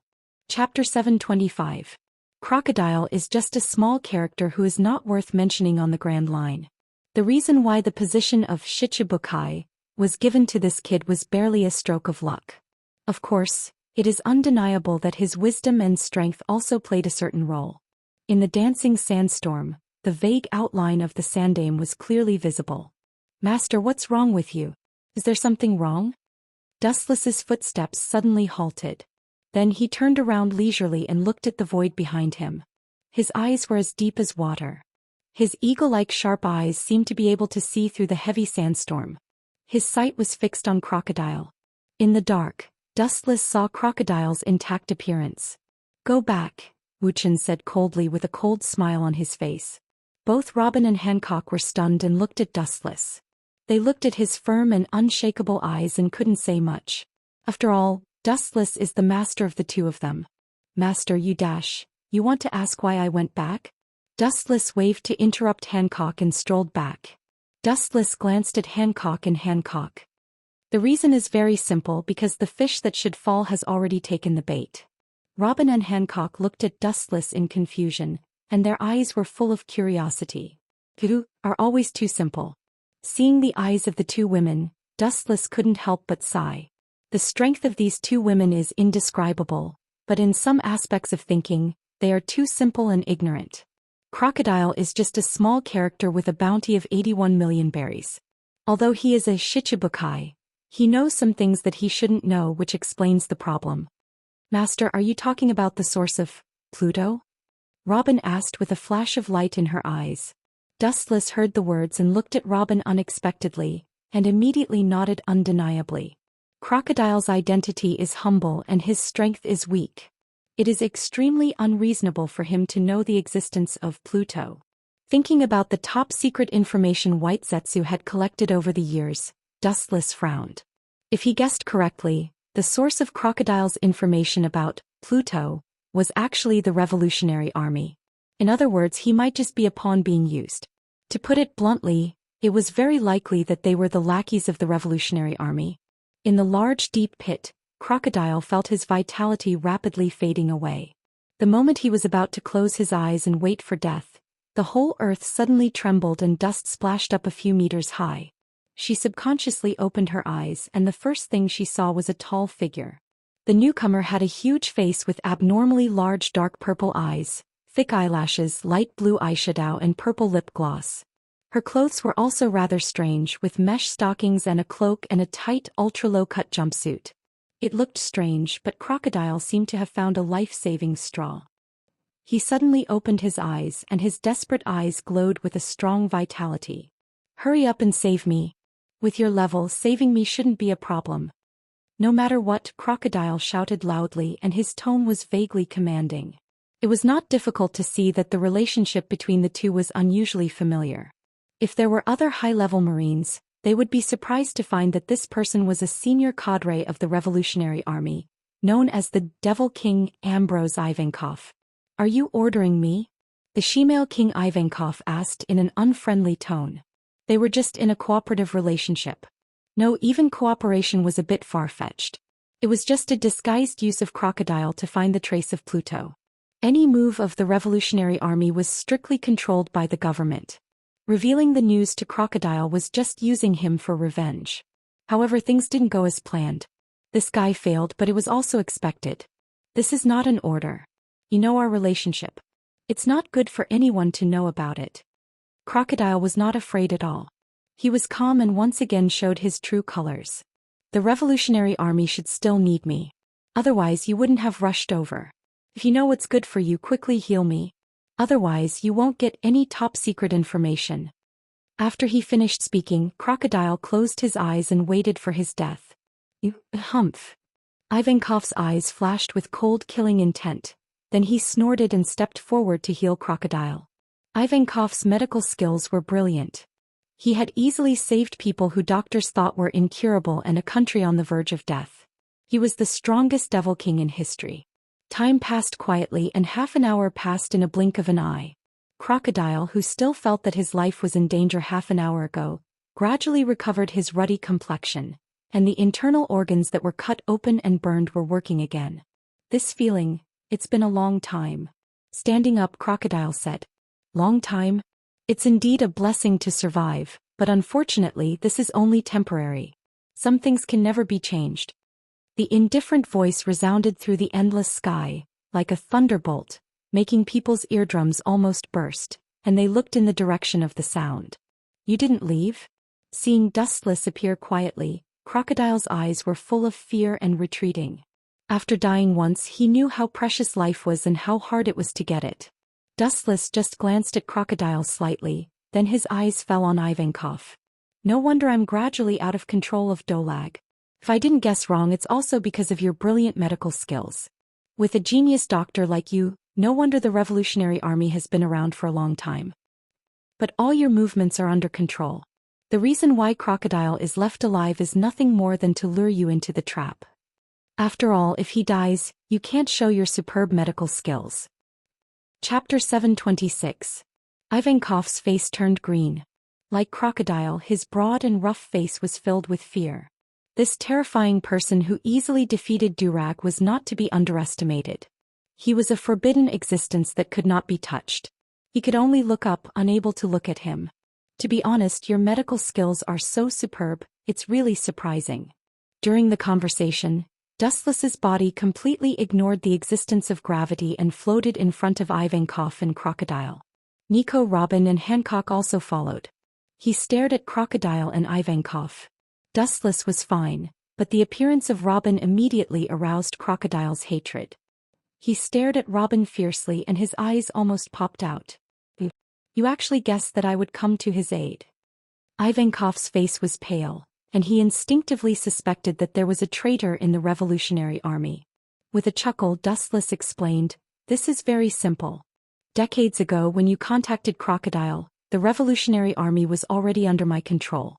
Chapter 725. Crocodile is just a small character who is not worth mentioning on the Grand Line. The reason why the position of Shichibukai was given to this kid was barely a stroke of luck. Of course, it is undeniable that his wisdom and strength also played a certain role. In the dancing sandstorm, the vague outline of the sanddame was clearly visible. "Master, what's wrong with you? Is there something wrong?" Dustless's footsteps suddenly halted. Then he turned around leisurely and looked at the void behind him. His eyes were as deep as water. His eagle-like sharp eyes seemed to be able to see through the heavy sandstorm. His sight was fixed on Crocodile. In the dark, Dustless saw Crocodile's intact appearance. "Go back," Wu Chen said coldly with a cold smile on his face. Both Robin and Hancock were stunned and looked at Dustless. They looked at his firm and unshakable eyes and couldn't say much. After all, Dustless is the master of the two of them. "Master, you want to ask why I went back?" Dustless waved to interrupt Hancock and strolled back. Dustless glanced at Hancock and Hancock. "The reason is very simple, because the fish that should fall has already taken the bait." Robin and Hancock looked at Dustless in confusion, and their eyes were full of curiosity. "You are always too simple." Seeing the eyes of the two women, Dustless couldn't help but sigh. The strength of these two women is indescribable, but in some aspects of thinking, they are too simple and ignorant. Crocodile is just a small character with a bounty of 81 million berries. Although he is a Shichibukai, he knows some things that he shouldn't know, which explains the problem. Master, are you talking about the source of Pluto? Robin asked with a flash of light in her eyes. Dustless heard the words and looked at Robin unexpectedly, and immediately nodded undeniably. Crocodile's identity is humble and his strength is weak. It is extremely unreasonable for him to know the existence of Pluto. Thinking about the top-secret information White Zetsu had collected over the years, Dustless frowned. If he guessed correctly, the source of Crocodile's information about Pluto was actually the Revolutionary Army. In other words, he might just be a pawn being used. To put it bluntly, it was very likely that they were the lackeys of the Revolutionary Army. In the large deep pit, Crocodile felt his vitality rapidly fading away. The moment he was about to close his eyes and wait for death, the whole earth suddenly trembled and dust splashed up a few meters high. She subconsciously opened her eyes, and the first thing she saw was a tall figure. The newcomer had a huge face with abnormally large dark purple eyes, thick eyelashes, light blue eyeshadow and purple lip gloss. Her clothes were also rather strange, with mesh stockings and a cloak and a tight, ultra-low-cut jumpsuit. It looked strange, but Crocodile seemed to have found a life-saving straw. He suddenly opened his eyes, and his desperate eyes glowed with a strong vitality. "Hurry up and save me. With your level, saving me shouldn't be a problem." "No matter what," Crocodile shouted loudly, and his tone was vaguely commanding. It was not difficult to see that the relationship between the two was unusually familiar. If there were other high-level Marines, they would be surprised to find that this person was a senior cadre of the Revolutionary Army, known as the Devil King Ambrose Ivankov. "Are you ordering me?" the Shemale King Ivankov asked in an unfriendly tone. They were just in a cooperative relationship. No, even cooperation was a bit far-fetched. It was just a disguised use of Crocodile to find the trace of Pluto. Any move of the Revolutionary Army was strictly controlled by the government. Revealing the news to Crocodile was just using him for revenge. However, things didn't go as planned. This guy failed, but it was also expected. "This is not an order. You know our relationship. It's not good for anyone to know about it." Crocodile was not afraid at all. He was calm and once again showed his true colors. "The Revolutionary Army should still need me. Otherwise you wouldn't have rushed over. If you know what's good for you, quickly heal me. Otherwise you won't get any top-secret information." After he finished speaking, Crocodile closed his eyes and waited for his death. Humph. Ivankov's eyes flashed with cold, killing intent. Then he snorted and stepped forward to heal Crocodile. Ivankov's medical skills were brilliant. He had easily saved people who doctors thought were incurable and a country on the verge of death. He was the strongest Devil King in history. Time passed quietly and half an hour passed in a blink of an eye. Crocodile, who still felt that his life was in danger half an hour ago, gradually recovered his ruddy complexion, and the internal organs that were cut open and burned were working again. This feeling, "It's been a long time." Standing up, Crocodile said. "Long time? It's indeed a blessing to survive, but unfortunately this is only temporary. Some things can never be changed." The indifferent voice resounded through the endless sky, like a thunderbolt, making people's eardrums almost burst, and they looked in the direction of the sound. "You didn't leave?" Seeing Dustless appear quietly, Crocodile's eyes were full of fear and retreating. After dying once, he knew how precious life was and how hard it was to get it. Dustless just glanced at Crocodile slightly, then his eyes fell on Ivankov. "No wonder I'm gradually out of control of Dolag. If I didn't guess wrong, it's also because of your brilliant medical skills. With a genius doctor like you, no wonder the Revolutionary Army has been around for a long time. But all your movements are under control. The reason why Crocodile is left alive is nothing more than to lure you into the trap. After all, if he dies, you can't show your superb medical skills." Chapter 726. Ivankov's face turned green. Like Crocodile, his broad and rough face was filled with fear. This terrifying person who easily defeated Durag was not to be underestimated. He was a forbidden existence that could not be touched. He could only look up, unable to look at him. "To be honest, your medical skills are so superb, it's really surprising." During the conversation, Dustless's body completely ignored the existence of gravity and floated in front of Ivankov and Crocodile. Nico, Robin and Hancock also followed. He stared at Crocodile and Ivankov. Dustless was fine, but the appearance of Robin immediately aroused Crocodile's hatred. He stared at Robin fiercely and his eyes almost popped out. You actually guessed that I would come to his aid. Ivankov's face was pale, and he instinctively suspected that there was a traitor in the Revolutionary Army. With a chuckle, Dustless explained, "This is very simple. Decades ago when you contacted Crocodile, the Revolutionary Army was already under my control.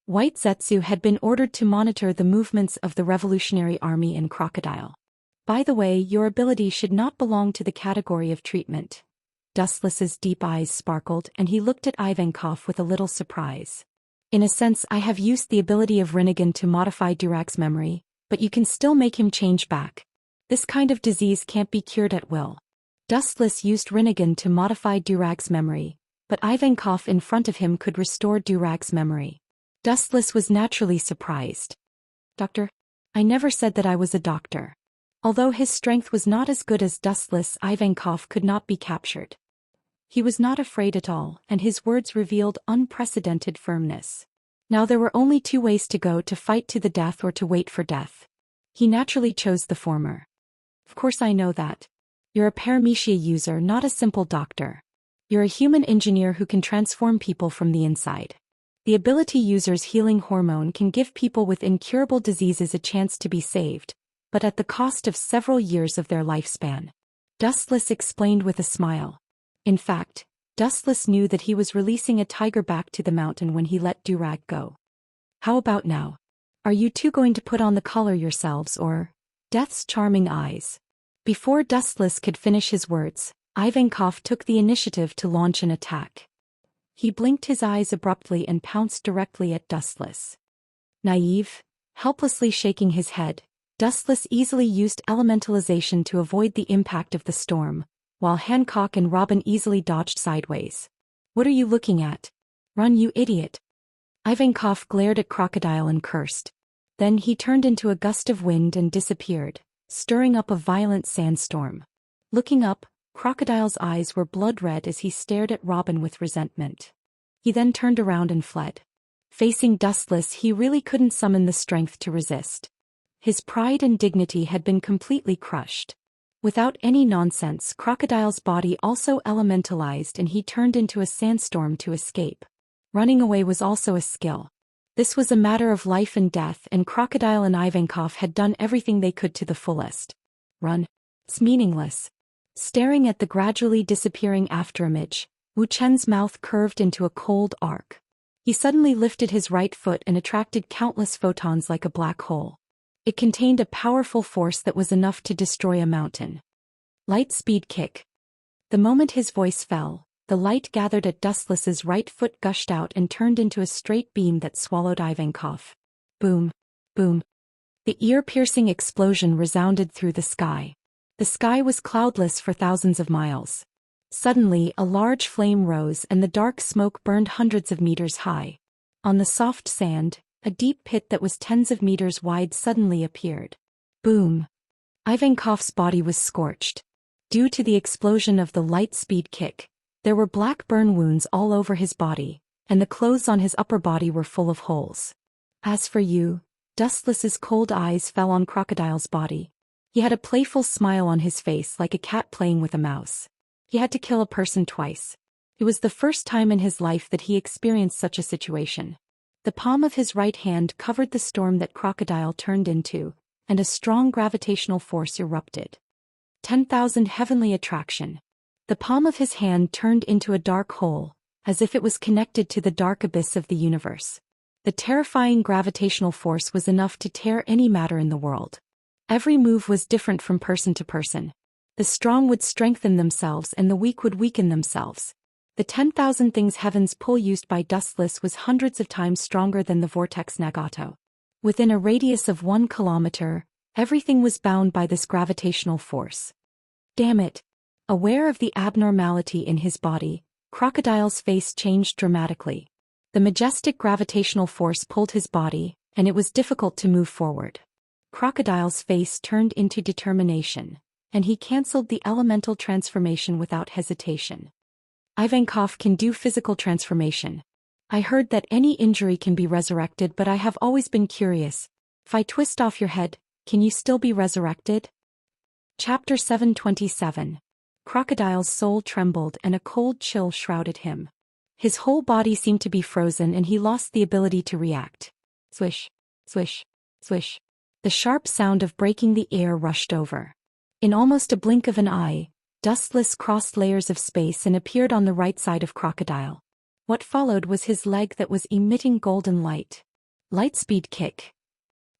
White Zetsu had been ordered to monitor the movements of the Revolutionary Army and Crocodile. By the way, your ability should not belong to the category of treatment." Dustless's deep eyes sparkled and he looked at Ivankov with a little surprise. "In a sense, I have used the ability of Rinnegan to modify Durag's memory, but you can still make him change back. This kind of disease can't be cured at will." Dustless used Rinnegan to modify Durag's memory, but Ivankov in front of him could restore Durag's memory. Dustless was naturally surprised. "Doctor? I never said that I was a doctor." Although his strength was not as good as Dustless, Ivankov could not be captured. He was not afraid at all, and his words revealed unprecedented firmness. Now there were only two ways to go: to fight to the death or to wait for death. He naturally chose the former. "Of course I know that. You're a paramecia user, not a simple doctor. You're a human engineer who can transform people from the inside. The ability user's healing hormone can give people with incurable diseases a chance to be saved, but at the cost of several years of their lifespan." Dustless explained with a smile. In fact, Dustless knew that he was releasing a tiger back to the mountain when he let Durag go. "How about now? Are you two going to put on the collar yourselves or?" Death's charming eyes. Before Dustless could finish his words, Ivankov took the initiative to launch an attack. He blinked his eyes abruptly and pounced directly at Dustless. Naive, helplessly shaking his head, Dustless easily used elementalization to avoid the impact of the storm, while Hancock and Robin easily dodged sideways. "What are you looking at? Run, you idiot!" Ivankov glared at Crocodile and cursed. Then he turned into a gust of wind and disappeared, stirring up a violent sandstorm. Looking up, Crocodile's eyes were blood red as he stared at Robin with resentment. He then turned around and fled. Facing Dustless, he really couldn't summon the strength to resist. His pride and dignity had been completely crushed. Without any nonsense, Crocodile's body also elementalized and he turned into a sandstorm to escape. Running away was also a skill. This was a matter of life and death, and Crocodile and Ivankov had done everything they could to the fullest. Run. It's meaningless. Staring at the gradually disappearing afterimage, Wu Chen's mouth curved into a cold arc. He suddenly lifted his right foot and attracted countless photons like a black hole. It contained a powerful force that was enough to destroy a mountain. Light speed kick. The moment his voice fell, the light gathered at Dustless's right foot gushed out and turned into a straight beam that swallowed Ivankov. Boom. Boom. The ear-piercing explosion resounded through the sky. The sky was cloudless for thousands of miles. Suddenly, a large flame rose and the dark smoke burned hundreds of meters high. On the soft sand, a deep pit that was tens of meters wide suddenly appeared. Boom. Ivankov's body was scorched. Due to the explosion of the light speed kick, there were black burn wounds all over his body, and the clothes on his upper body were full of holes. As for you, Dustless's cold eyes fell on Crocodile's body. He had a playful smile on his face like a cat playing with a mouse. He had to kill a person twice. It was the first time in his life that he experienced such a situation. The palm of his right hand covered the storm that Crocodile turned into, and a strong gravitational force erupted. 10,000 heavenly attraction. The palm of his hand turned into a dark hole, as if it was connected to the dark abyss of the universe. The terrifying gravitational force was enough to tear any matter in the world. Every move was different from person to person. The strong would strengthen themselves and the weak would weaken themselves. The 10,000 things heaven's pull used by Dustless was hundreds of times stronger than the vortex Nagato. Within a radius of 1 kilometer, everything was bound by this gravitational force. Damn it! Aware of the abnormality in his body, Crocodile's face changed dramatically. The majestic gravitational force pulled his body, and it was difficult to move forward. Crocodile's face turned into determination, and he cancelled the elemental transformation without hesitation. Ivankov can do physical transformation. I heard that any injury can be resurrected, but I have always been curious. If I twist off your head, can you still be resurrected? Chapter 727. Crocodile's soul trembled and a cold chill shrouded him. His whole body seemed to be frozen and he lost the ability to react. Swish, swish, swish. The sharp sound of breaking the air rushed over. In almost a blink of an eye, Dustless crossed layers of space and appeared on the right side of Crocodile. What followed was his leg that was emitting golden light. Lightspeed kick.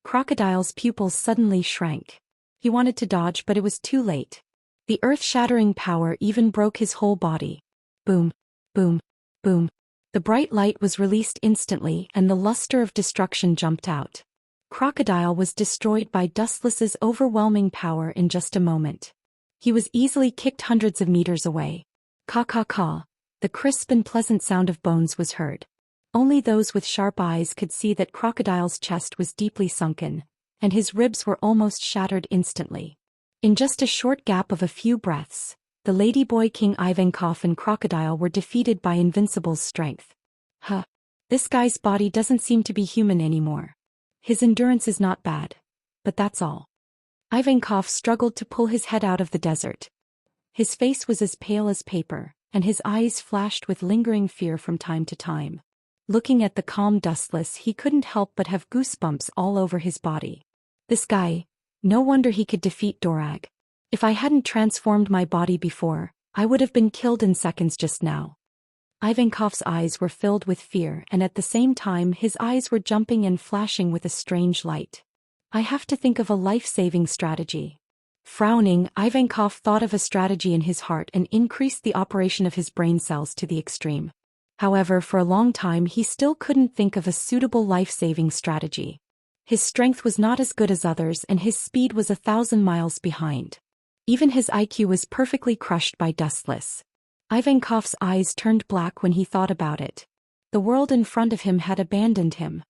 Crocodile's pupils suddenly shrank. He wanted to dodge, but it was too late. The earth-shattering power even broke his whole body. Boom, boom, boom. The bright light was released instantly and the luster of destruction jumped out. Crocodile was destroyed by Dustless's overwhelming power in just a moment. He was easily kicked hundreds of meters away. Caw-caw-caw. The crisp and pleasant sound of bones was heard. Only those with sharp eyes could see that Crocodile's chest was deeply sunken, and his ribs were almost shattered instantly. In just a short gap of a few breaths, the Ladyboy King Ivankov and Crocodile were defeated by Invincible's strength. Huh. This guy's body doesn't seem to be human anymore. His endurance is not bad, but that's all. Ivankov struggled to pull his head out of the desert. His face was as pale as paper, and his eyes flashed with lingering fear from time to time. Looking at the calm Dustless, he couldn't help but have goosebumps all over his body. This guy, no wonder he could defeat Dorag. If I hadn't transformed my body before, I would have been killed in seconds just now. Ivankov's eyes were filled with fear, and at the same time his eyes were jumping and flashing with a strange light. I have to think of a life-saving strategy. Frowning, Ivankov thought of a strategy in his heart and increased the operation of his brain cells to the extreme. However, for a long time he still couldn't think of a suitable life-saving strategy. His strength was not as good as others and his speed was 1,000 miles behind. Even his IQ was perfectly crushed by Dustless. Ivankov's eyes turned black when he thought about it. The world in front of him had abandoned him.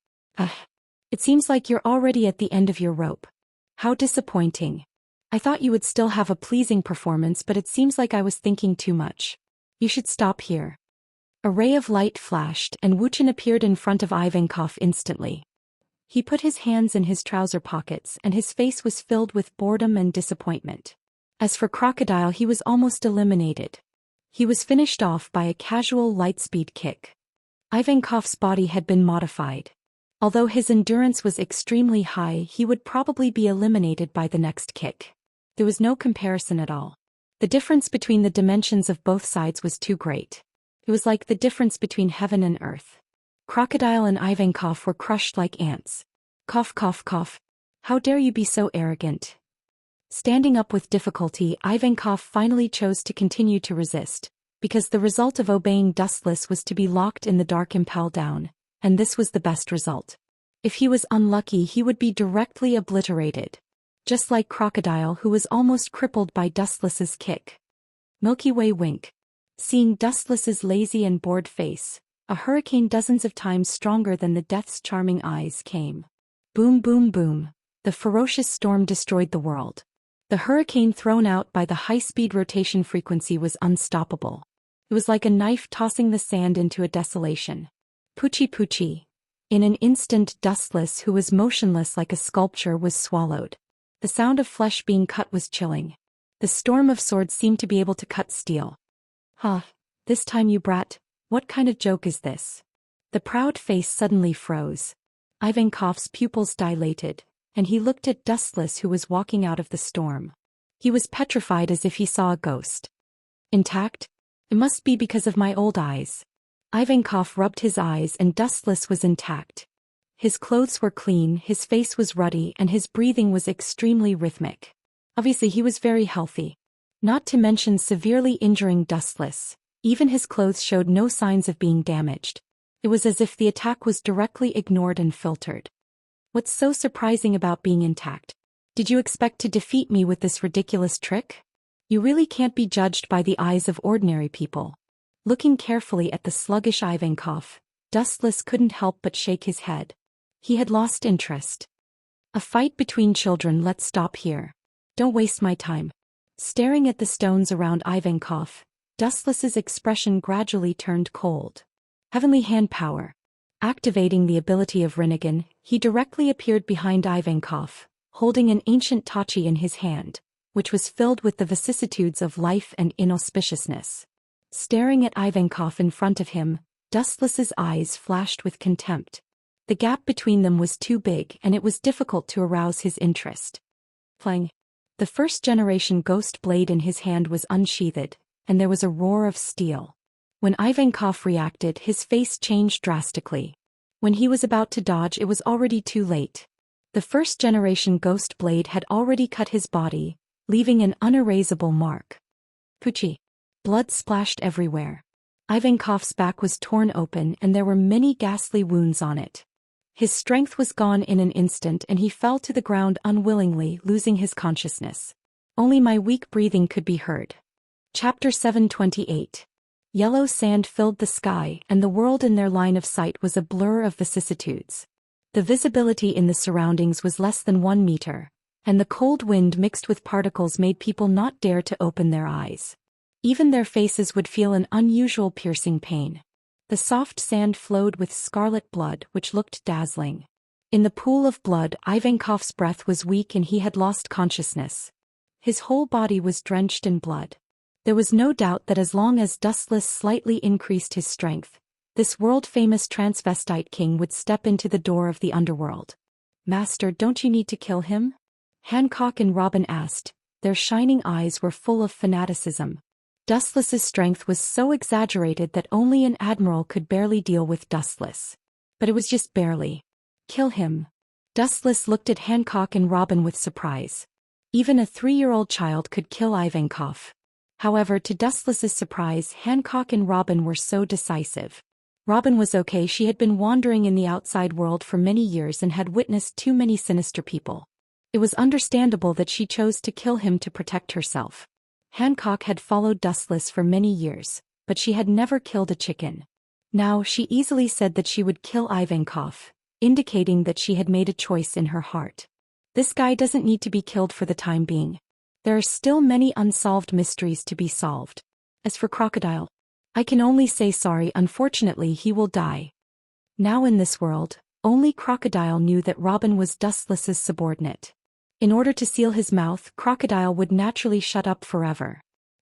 It seems like you're already at the end of your rope. How disappointing. I thought you would still have a pleasing performance, but it seems like I was thinking too much. You should stop here. A ray of light flashed and Wuxian appeared in front of Ivankov instantly. He put his hands in his trouser pockets and his face was filled with boredom and disappointment. As for Crocodile, he was almost eliminated. He was finished off by a casual lightspeed kick. Ivankov's body had been modified. Although his endurance was extremely high, he would probably be eliminated by the next kick. There was no comparison at all. The difference between the dimensions of both sides was too great. It was like the difference between heaven and earth. Crocodile and Ivankov were crushed like ants. Cough, cough, cough. How dare you be so arrogant? Standing up with difficulty, Ivankov finally chose to continue to resist, because the result of obeying Dustless was to be locked in the dark impel down, and this was the best result. If he was unlucky, he would be directly obliterated. Just like Crocodile, who was almost crippled by Dustless's kick. Milky Way wink. Seeing Dustless's lazy and bored face, a hurricane dozens of times stronger than the Death's charming eyes came. Boom, boom, boom. The ferocious storm destroyed the world. The hurricane thrown out by the high-speed rotation frequency was unstoppable. It was like a knife tossing the sand into a desolation. Poochie poochie. In an instant, Dustless, who was motionless like a sculpture, was swallowed. The sound of flesh being cut was chilling. The storm of swords seemed to be able to cut steel. This time, you brat, what kind of joke is this? The proud face suddenly froze. Ivankov's pupils dilated, and he looked at Dustless, who was walking out of the storm. He was petrified as if he saw a ghost. Intact? It must be because of my old eyes. Ivankov rubbed his eyes and Dustless was intact. His clothes were clean, his face was ruddy, and his breathing was extremely rhythmic. Obviously he was very healthy. Not to mention severely injuring Dustless. Even his clothes showed no signs of being damaged. It was as if the attack was directly ignored and filtered. What's so surprising about being intact? Did you expect to defeat me with this ridiculous trick? You really can't be judged by the eyes of ordinary people. Looking carefully at the sluggish Ivankov, Dustless couldn't help but shake his head. He had lost interest. A fight between children, let's stop here. Don't waste my time. Staring at the stones around Ivankov, Dustless's expression gradually turned cold. Heavenly hand power. Activating the ability of Rinnegan, he directly appeared behind Ivankov, holding an ancient tachi in his hand, which was filled with the vicissitudes of life and inauspiciousness. Staring at Ivankov in front of him, Dustless's eyes flashed with contempt. The gap between them was too big and it was difficult to arouse his interest. Clang. The first-generation ghost blade in his hand was unsheathed, and there was a roar of steel. When Ivankov reacted, his face changed drastically. When he was about to dodge, it was already too late. The first-generation ghost blade had already cut his body, leaving an unerasable mark. Pucci. Blood splashed everywhere. Ivankov's back was torn open and there were many ghastly wounds on it. His strength was gone in an instant and he fell to the ground unwillingly, losing his consciousness. Only my weak breathing could be heard. Chapter 728. Yellow sand filled the sky and the world in their line of sight was a blur of vicissitudes. The visibility in the surroundings was less than 1 meter, and the cold wind mixed with particles made people not dare to open their eyes. Even their faces would feel an unusual piercing pain. The soft sand flowed with scarlet blood which looked dazzling. In the pool of blood, Ivankov's breath was weak and he had lost consciousness. His whole body was drenched in blood. There was no doubt that as long as Dustless slightly increased his strength, this world-famous transvestite king would step into the door of the underworld. "Master, don't you need to kill him?" Hancock and Robin asked. Their shining eyes were full of fanaticism. Dustless's strength was so exaggerated that only an admiral could barely deal with Dustless. But it was just barely. "Kill him." Dustless looked at Hancock and Robin with surprise. Even a 3-year-old child could kill Ivankov. However, to Dustless's surprise, Hancock and Robin were so decisive. Robin was okay. She had been wandering in the outside world for many years and had witnessed too many sinister people. It was understandable that she chose to kill him to protect herself. Hancock had followed Dustless for many years, but she had never killed a chicken. Now she easily said that she would kill Ivankov, indicating that she had made a choice in her heart. This guy doesn't need to be killed for the time being. There are still many unsolved mysteries to be solved. As for Crocodile, I can only say sorry, unfortunately he will die. Now in this world, only Crocodile knew that Robin was Dustless's subordinate. In order to seal his mouth, Crocodile would naturally shut up forever.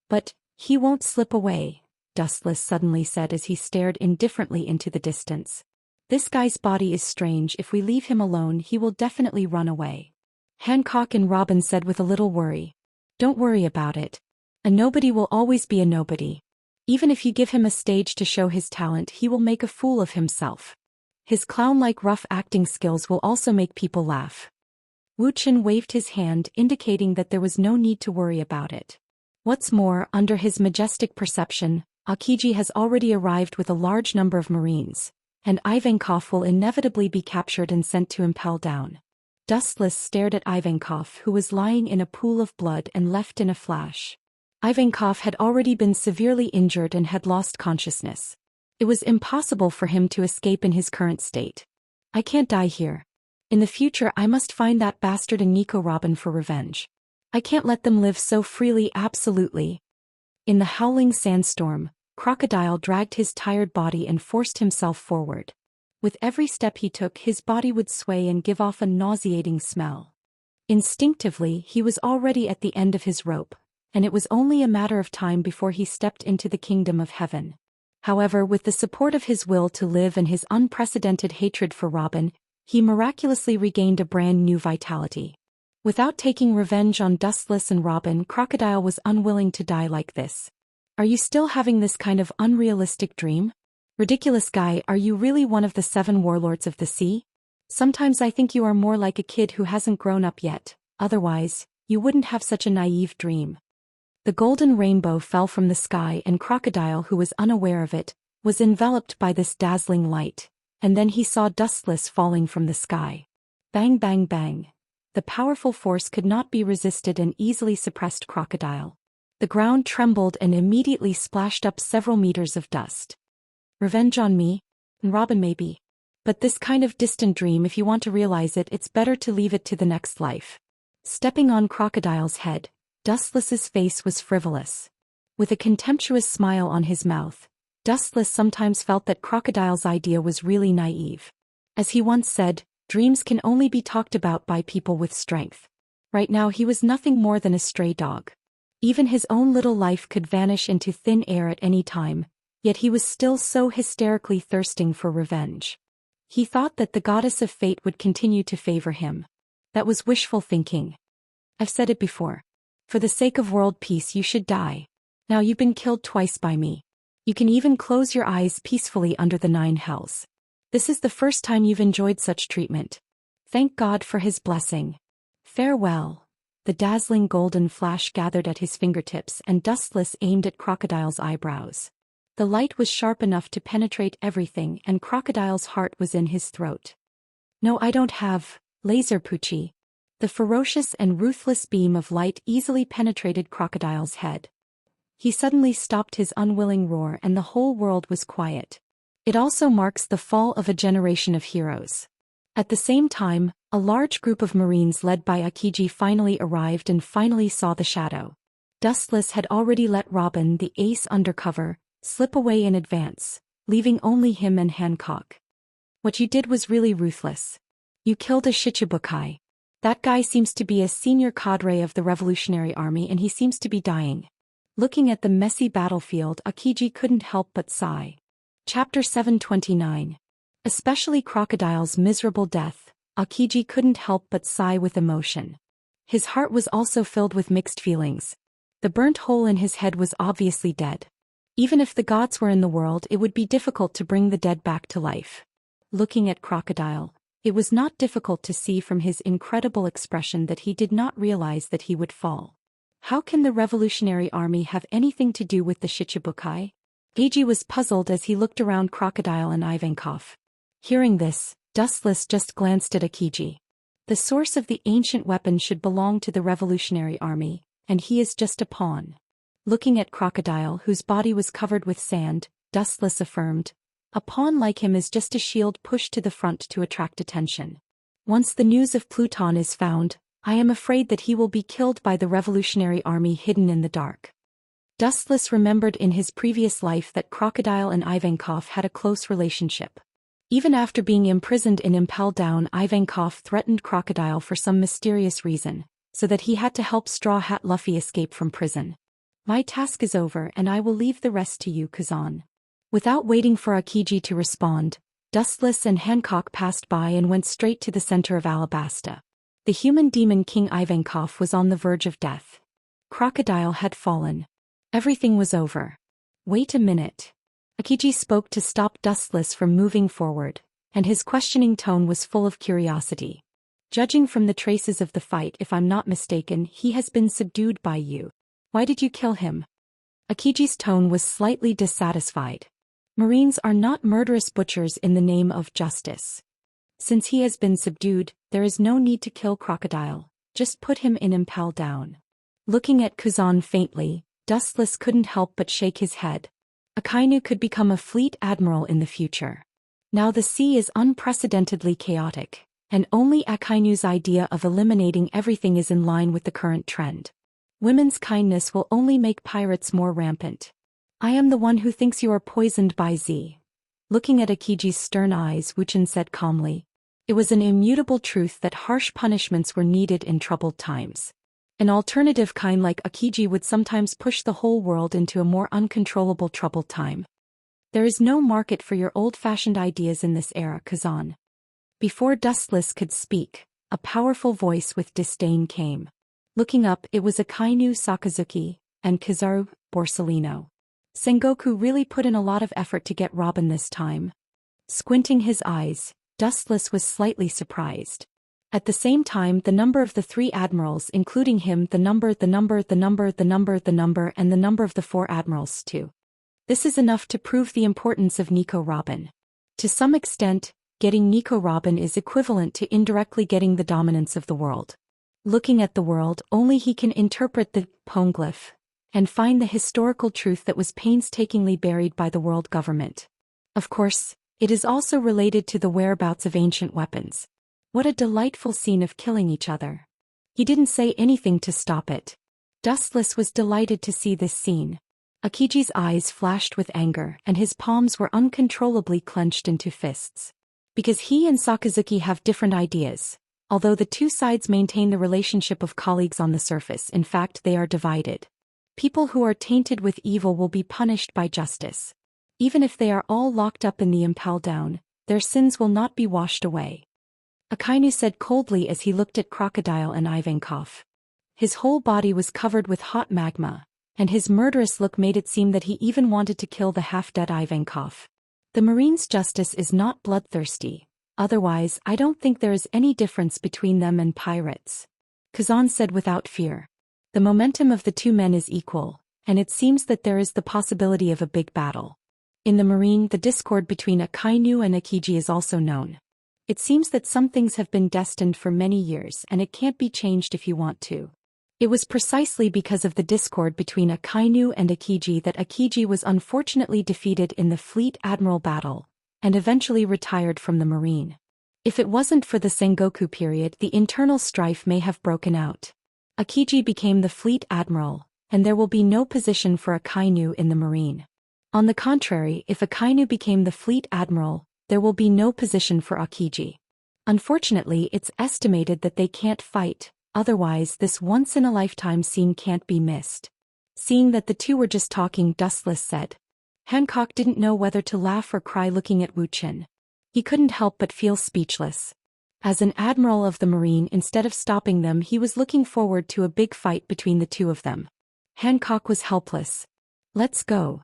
But he won't slip away, Dustless suddenly said as he stared indifferently into the distance. This guy's body is strange. If we leave him alone, he will definitely run away. Hancock and Robin said with a little worry. Don't worry about it. A nobody will always be a nobody. Even if you give him a stage to show his talent, he will make a fool of himself. His clown-like rough acting skills will also make people laugh. Wuxia waved his hand, indicating that there was no need to worry about it. What's more, under his majestic perception, Aokiji has already arrived with a large number of marines, and Ivankov will inevitably be captured and sent to Impel Down. Dustless stared at Ivankov, who was lying in a pool of blood and left in a flash. Ivankov had already been severely injured and had lost consciousness. It was impossible for him to escape in his current state. I can't die here. In the future I must find that bastard and Nico Robin for revenge. I can't let them live so freely, absolutely. In the howling sandstorm, Crocodile dragged his tired body and forced himself forward. With every step he took, his body would sway and give off a nauseating smell. Instinctively, he was already at the end of his rope, and it was only a matter of time before he stepped into the kingdom of heaven. However, with the support of his will to live and his unprecedented hatred for Robin, he miraculously regained a brand new vitality. Without taking revenge on Dustless and Robin, Crocodile was unwilling to die like this. Are you still having this kind of unrealistic dream? Ridiculous guy, are you really one of the 7 warlords of the sea? Sometimes I think you are more like a kid who hasn't grown up yet, otherwise, you wouldn't have such a naive dream. The golden rainbow fell from the sky and Crocodile, who was unaware of it, was enveloped by this dazzling light, and then he saw Dustless falling from the sky. Bang bang bang. The powerful force could not be resisted and easily suppressed Crocodile. The ground trembled and immediately splashed up several meters of dust. Revenge on me? And Robin maybe. But this kind of distant dream, if you want to realize it, it's better to leave it to the next life. Stepping on Crocodile's head, Dustless's face was frivolous. With a contemptuous smile on his mouth, Dustless sometimes felt that Crocodile's idea was really naive. As he once said, dreams can only be talked about by people with strength. Right now he was nothing more than a stray dog. Even his own little life could vanish into thin air at any time, yet he was still so hysterically thirsting for revenge. He thought that the goddess of fate would continue to favor him. That was wishful thinking. I've said it before. For the sake of world peace you should die. Now you've been killed twice by me. You can even close your eyes peacefully under the 9 hells. This is the first time you've enjoyed such treatment. Thank God for his blessing. Farewell. The dazzling golden flash gathered at his fingertips and Dustless aimed at Crocodile's eyebrows. The light was sharp enough to penetrate everything and Crocodile's heart was in his throat. No, I don't have laser Poochie. The ferocious and ruthless beam of light easily penetrated Crocodile's head. He suddenly stopped his unwilling roar and the whole world was quiet. It also marks the fall of a generation of heroes. At the same time, a large group of Marines led by Akiji finally arrived and finally saw the shadow. Dustless had already let Robin, the ace undercover, slip away in advance, leaving only him and Hancock. What you did was really ruthless. You killed a Shichibukai. That guy seems to be a senior cadre of the Revolutionary Army and he seems to be dying. Looking at the messy battlefield, Akiji couldn't help but sigh. Chapter 729. Especially Crocodile's miserable death, Akiji couldn't help but sigh with emotion. His heart was also filled with mixed feelings. The burnt hole in his head was obviously dead. Even if the gods were in the world, it would be difficult to bring the dead back to life. Looking at Crocodile, it was not difficult to see from his incredible expression that he did not realize that he would fall. How can the Revolutionary Army have anything to do with the Shichibukai? Eiji was puzzled as he looked around Crocodile and Ivankov. Hearing this, Dustless just glanced at Akiji. The source of the ancient weapon should belong to the Revolutionary Army, and he is just a pawn. Looking at Crocodile, whose body was covered with sand, Dustless affirmed, a pawn like him is just a shield pushed to the front to attract attention. Once the news of Pluton is found, I am afraid that he will be killed by the Revolutionary Army hidden in the dark. Dustless remembered in his previous life that Crocodile and Ivankov had a close relationship. Even after being imprisoned in Impel Down, Ivankov threatened Crocodile for some mysterious reason, so that he had to help Straw Hat Luffy escape from prison. My task is over and I will leave the rest to you, Kazan. Without waiting for Akiji to respond, Dustless and Hancock passed by and went straight to the center of Alabasta. The human demon King Ivankov was on the verge of death. Crocodile had fallen. Everything was over. Wait a minute. Akiji spoke to stop Dustless from moving forward, and his questioning tone was full of curiosity. Judging from the traces of the fight, if I'm not mistaken, he has been subdued by you. Why did you kill him? Akiji's tone was slightly dissatisfied. Marines are not murderous butchers in the name of justice. Since he has been subdued, there is no need to kill Crocodile, just put him in Impel Down. Looking at Kazan faintly, Dustless couldn't help but shake his head. Akainu could become a fleet admiral in the future. Now the sea is unprecedentedly chaotic, and only Akainu's idea of eliminating everything is in line with the current trend. Women's kindness will only make pirates more rampant. I am the one who thinks you are poisoned by Z. Looking at Akiji's stern eyes, Wuchen said calmly. It was an immutable truth that harsh punishments were needed in troubled times. An alternative kind like Akiji would sometimes push the whole world into a more uncontrollable troubled time. There is no market for your old-fashioned ideas in this era, Kazan. Before Dustless could speak, a powerful voice with disdain came. Looking up, it was Akainu Sakazuki and Kizaru Borsellino. Sengoku really put in a lot of effort to get Robin this time. Squinting his eyes, Dustless was slightly surprised. At the same time, the number of the 3 admirals, including him, the number, and the number of the 4 admirals too. This is enough to prove the importance of Nico Robin. To some extent, getting Nico Robin is equivalent to indirectly getting the dominance of the world. Looking at the world, only he can interpret the poneglyph and find the historical truth that was painstakingly buried by the world government. Of course, it is also related to the whereabouts of ancient weapons. What a delightful scene of killing each other. He didn't say anything to stop it. Dustless was delighted to see this scene. Akiji's eyes flashed with anger and his palms were uncontrollably clenched into fists. Because he and Sakazuki have different ideas. Although the two sides maintain the relationship of colleagues on the surface, in fact they are divided. People who are tainted with evil will be punished by justice. Even if they are all locked up in the Impel Down, their sins will not be washed away. Akainu said coldly as he looked at Crocodile and Ivankov. His whole body was covered with hot magma, and his murderous look made it seem that he even wanted to kill the half-dead Ivankov. The Marine's justice is not bloodthirsty, otherwise I don't think there is any difference between them and pirates. Kazan said without fear. The momentum of the two men is equal, and it seems that there is the possibility of a big battle. In the Marine, the discord between Akainu and Akiji is also known. It seems that some things have been destined for many years and it can't be changed if you want to. It was precisely because of the discord between Akainu and Akiji that Akiji was unfortunately defeated in the Fleet Admiral battle, and eventually retired from the Marine. If it wasn't for the Sengoku period, the internal strife may have broken out. Akiji became the Fleet Admiral, and there will be no position for Akainu in the Marine. On the contrary, if Akainu became the Fleet Admiral, there will be no position for Akiji. Unfortunately, it's estimated that they can't fight, otherwise this once-in-a-lifetime scene can't be missed. Seeing that the two were just talking, Dustless said. Hancock didn't know whether to laugh or cry looking at Wuxia. He couldn't help but feel speechless. As an admiral of the Marine, instead of stopping them, he was looking forward to a big fight between the two of them. Hancock was helpless. Let's go.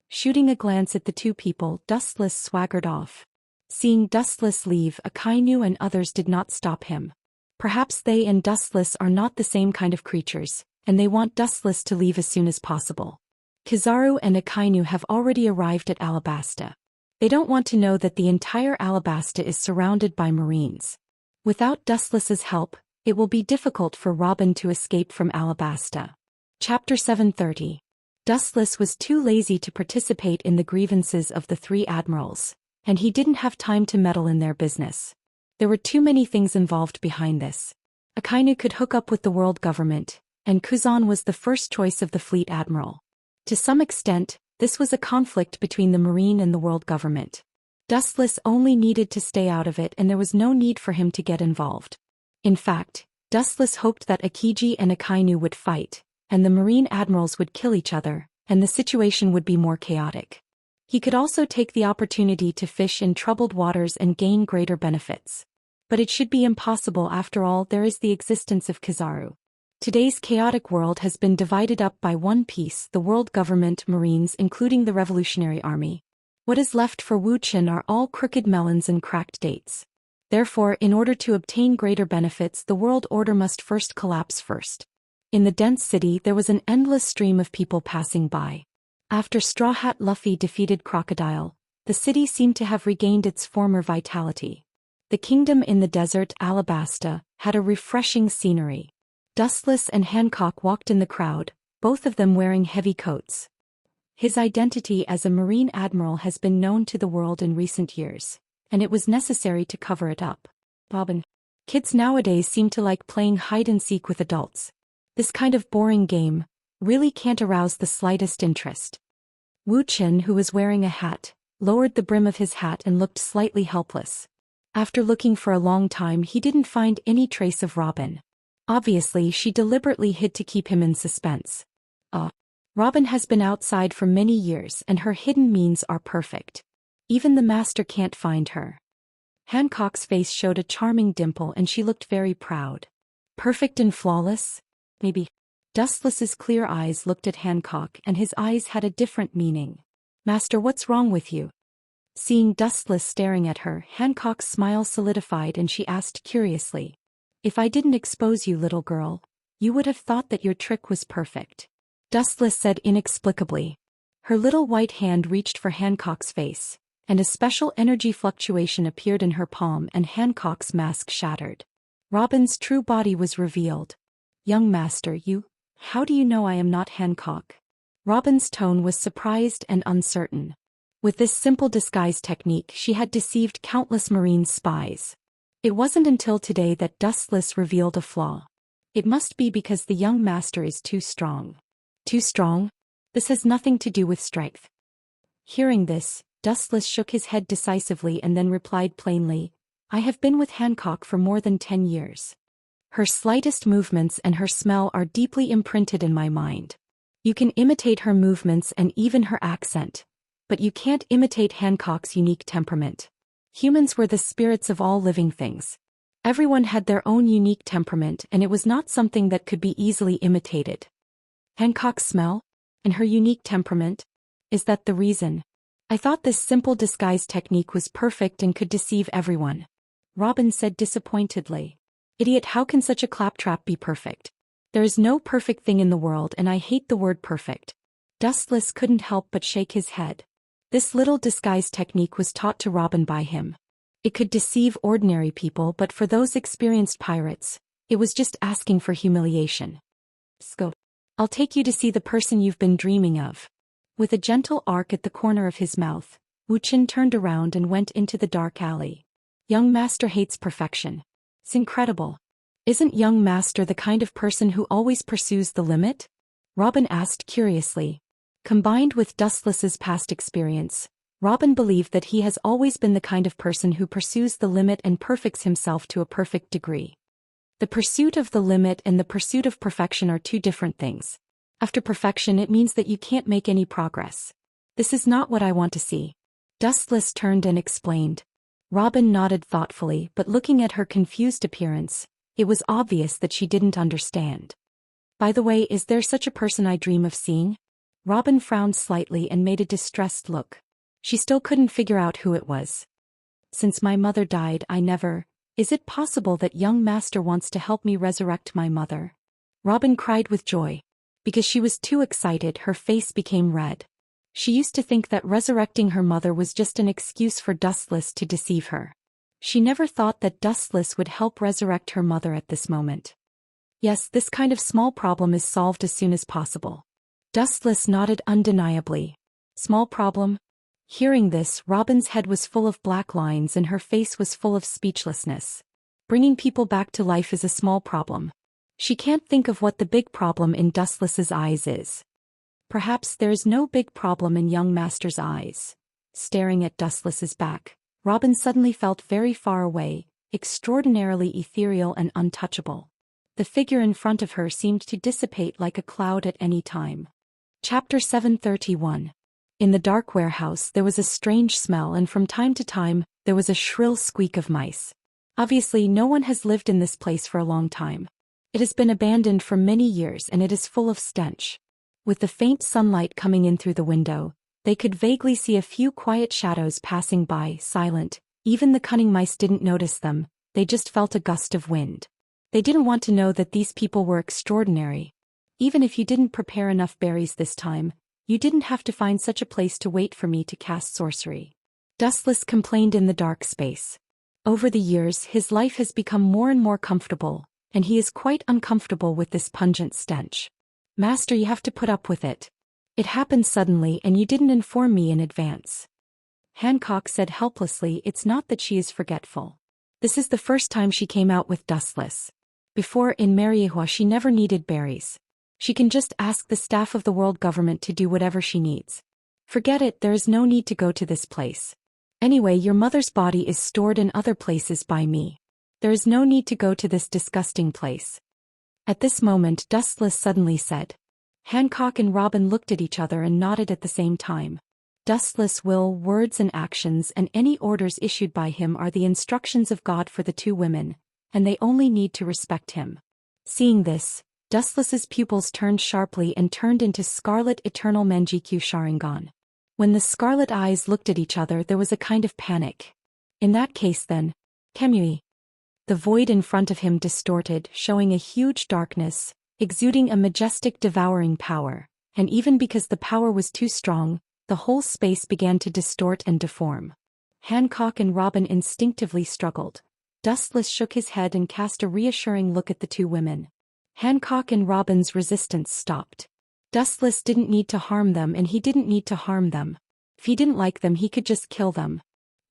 Shooting a glance at the two people, Dustless swaggered off. Seeing Dustless leave, Akainu and others did not stop him. Perhaps they and Dustless are not the same kind of creatures, and they want Dustless to leave as soon as possible. Kizaru and Akainu have already arrived at Alabasta. They don't want to know that the entire Alabasta is surrounded by Marines. Without Dustless's help, it will be difficult for Robin to escape from Alabasta. Chapter 730. Dustless was too lazy to participate in the grievances of the three admirals, and he didn't have time to meddle in their business. There were too many things involved behind this. Akainu could hook up with the world government, and Kuzan was the first choice of the fleet admiral. To some extent, this was a conflict between the Marine and the world government. Dustless only needed to stay out of it and there was no need for him to get involved. In fact, Dustless hoped that Akiji and Akainu would fight, and the Marine admirals would kill each other, and the situation would be more chaotic. He could also take the opportunity to fish in troubled waters and gain greater benefits. But it should be impossible. After all, there is the existence of Kizaru. Today's chaotic world has been divided up by one piece, the world government, Marines including the Revolutionary Army. What is left for Wuxia are all crooked melons and cracked dates. Therefore, in order to obtain greater benefits, the world order must first collapse first. In the dense city there was an endless stream of people passing by. After Straw Hat Luffy defeated Crocodile, the city seemed to have regained its former vitality. The kingdom in the desert, Alabasta, had a refreshing scenery. Dustless and Hancock walked in the crowd, both of them wearing heavy coats. His identity as a Marine admiral has been known to the world in recent years, and it was necessary to cover it up. Bobbin. Kids nowadays seem to like playing hide-and-seek with adults. This kind of boring game really can't arouse the slightest interest. Wuxia, who was wearing a hat, lowered the brim of his hat and looked slightly helpless. After looking for a long time, he didn't find any trace of Robin. Obviously, she deliberately hid to keep him in suspense. Robin has been outside for many years and her hidden means are perfect. Even the master can't find her. Hancock's face showed a charming dimple and she looked very proud. Perfect and flawless? Maybe. Dustless's clear eyes looked at Hancock and his eyes had a different meaning. Master, what's wrong with you? Seeing Dustless staring at her, Hancock's smile solidified and she asked curiously. If I didn't expose you, little girl, you would have thought that your trick was perfect. Dustless said inexplicably. Her little white hand reached for Hancock's face, and a special energy fluctuation appeared in her palm and Hancock's mask shattered. Robin's true body was revealed. Young master, how do you know I am not Hancock? Robin's tone was surprised and uncertain. With this simple disguise technique, she had deceived countless Marine spies. It wasn't until today that Dustless revealed a flaw. It must be because the young master is too strong. Too strong? This has nothing to do with strength. Hearing this, Dustless shook his head decisively and then replied plainly, I have been with Hancock for more than 10 years. Her slightest movements and her smell are deeply imprinted in my mind. You can imitate her movements and even her accent, but you can't imitate Hancock's unique temperament. Humans were the spirits of all living things. Everyone had their own unique temperament and it was not something that could be easily imitated. Hancock's smell? And her unique temperament? Is that the reason? I thought this simple disguise technique was perfect and could deceive everyone. Robin said disappointedly. Idiot, how can such a claptrap be perfect? There is no perfect thing in the world and I hate the word perfect. Dustless couldn't help but shake his head. This little disguise technique was taught to Robin by him. It could deceive ordinary people, but for those experienced pirates, it was just asking for humiliation. Scope. I'll take you to see the person you've been dreaming of. With a gentle arc at the corner of his mouth, Wuxian turned around and went into the dark alley. Young Master hates perfection. It's incredible. Isn't young Master the kind of person who always pursues the limit? Robin asked curiously. Combined with Dustless's past experience, Robin believed that he has always been the kind of person who pursues the limit and perfects himself to a perfect degree. The pursuit of the limit and the pursuit of perfection are two different things. After perfection, it means that you can't make any progress. This is not what I want to see. Dustless turned and explained. Robin nodded thoughtfully, but looking at her confused appearance, it was obvious that she didn't understand. By the way, is there such a person I dream of seeing? Robin frowned slightly and made a distressed look. She still couldn't figure out who it was. Since my mother died, I never... Is it possible that young Master wants to help me resurrect my mother? Robin cried with joy. Because she was too excited, her face became red. She used to think that resurrecting her mother was just an excuse for Dustless to deceive her. She never thought that Dustless would help resurrect her mother at this moment. Yes, this kind of small problem is solved as soon as possible. Dustless nodded undeniably. Small problem? Hearing this, Robin's head was full of black lines and her face was full of speechlessness. Bringing people back to life is a small problem. She can't think of what the big problem in Dustless's eyes is. Perhaps there is no big problem in young Master's eyes. Staring at Dustless's back, Robin suddenly felt very far away, extraordinarily ethereal and untouchable. The figure in front of her seemed to dissipate like a cloud at any time. Chapter 731. In the dark warehouse there was a strange smell and from time to time, there was a shrill squeak of mice. Obviously no one has lived in this place for a long time. It has been abandoned for many years and it is full of stench. With the faint sunlight coming in through the window, they could vaguely see a few quiet shadows passing by, silent. Even the cunning mice didn't notice them, they just felt a gust of wind. They didn't want to know that these people were extraordinary. Even if you didn't prepare enough berries this time, you didn't have to find such a place to wait for me to cast sorcery. Dustless complained in the dark space. Over the years his life has become more and more comfortable, and he is quite uncomfortable with this pungent stench. Master, you have to put up with it. It happened suddenly and you didn't inform me in advance. Hancock said helplessly. It's not that she is forgetful. This is the first time she came out with Dustless. Before in Mariehua she never needed berries. She can just ask the staff of the world government to do whatever she needs. Forget it, there is no need to go to this place. Anyway, your mother's body is stored in other places by me. There is no need to go to this disgusting place. At this moment Dustless suddenly said. Hancock and Robin looked at each other and nodded at the same time. Dustless' will, words and actions and any orders issued by him are the instructions of God for the two women, and they only need to respect him. Seeing this, Dustless's pupils turned sharply and turned into scarlet eternal Menjikyu Sharingan. When the scarlet eyes looked at each other there was a kind of panic. In that case then, Kemui. The void in front of him distorted, showing a huge darkness, exuding a majestic devouring power, and even because the power was too strong, the whole space began to distort and deform. Hancock and Robin instinctively struggled. Dustless shook his head and cast a reassuring look at the two women. Hancock and Robin's resistance stopped. Dustless didn't need to harm them and he didn't need to harm them. If he didn't like them he could just kill them.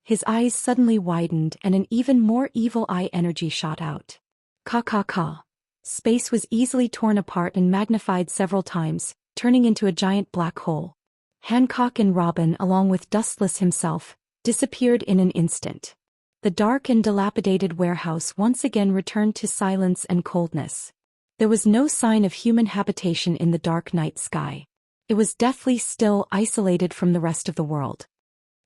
His eyes suddenly widened and an even more evil eye energy shot out. Ka ka ka. Space was easily torn apart and magnified several times. turning into a giant black hole. Hancock and Robin, along with Dustless himself, disappeared in an instant. The dark and dilapidated warehouse once again returned to silence and coldness. There was no sign of human habitation in the dark night sky. It was deathly still, isolated from the rest of the world.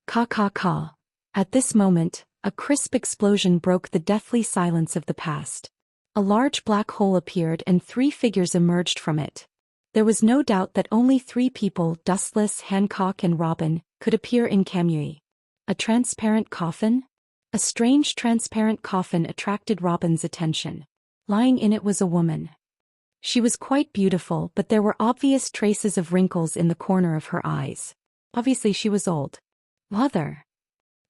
Ka. At this moment, a crisp explosion broke the deathly silence of the past. A large black hole appeared and 3 figures emerged from it. There was no doubt that only 3 people, Dustless, Hancock and Robin, could appear in Kamui. A transparent coffin? A strange transparent coffin attracted Robin's attention. Lying in it was a woman. She was quite beautiful, but there were obvious traces of wrinkles in the corner of her eyes. Obviously she was old. Mother.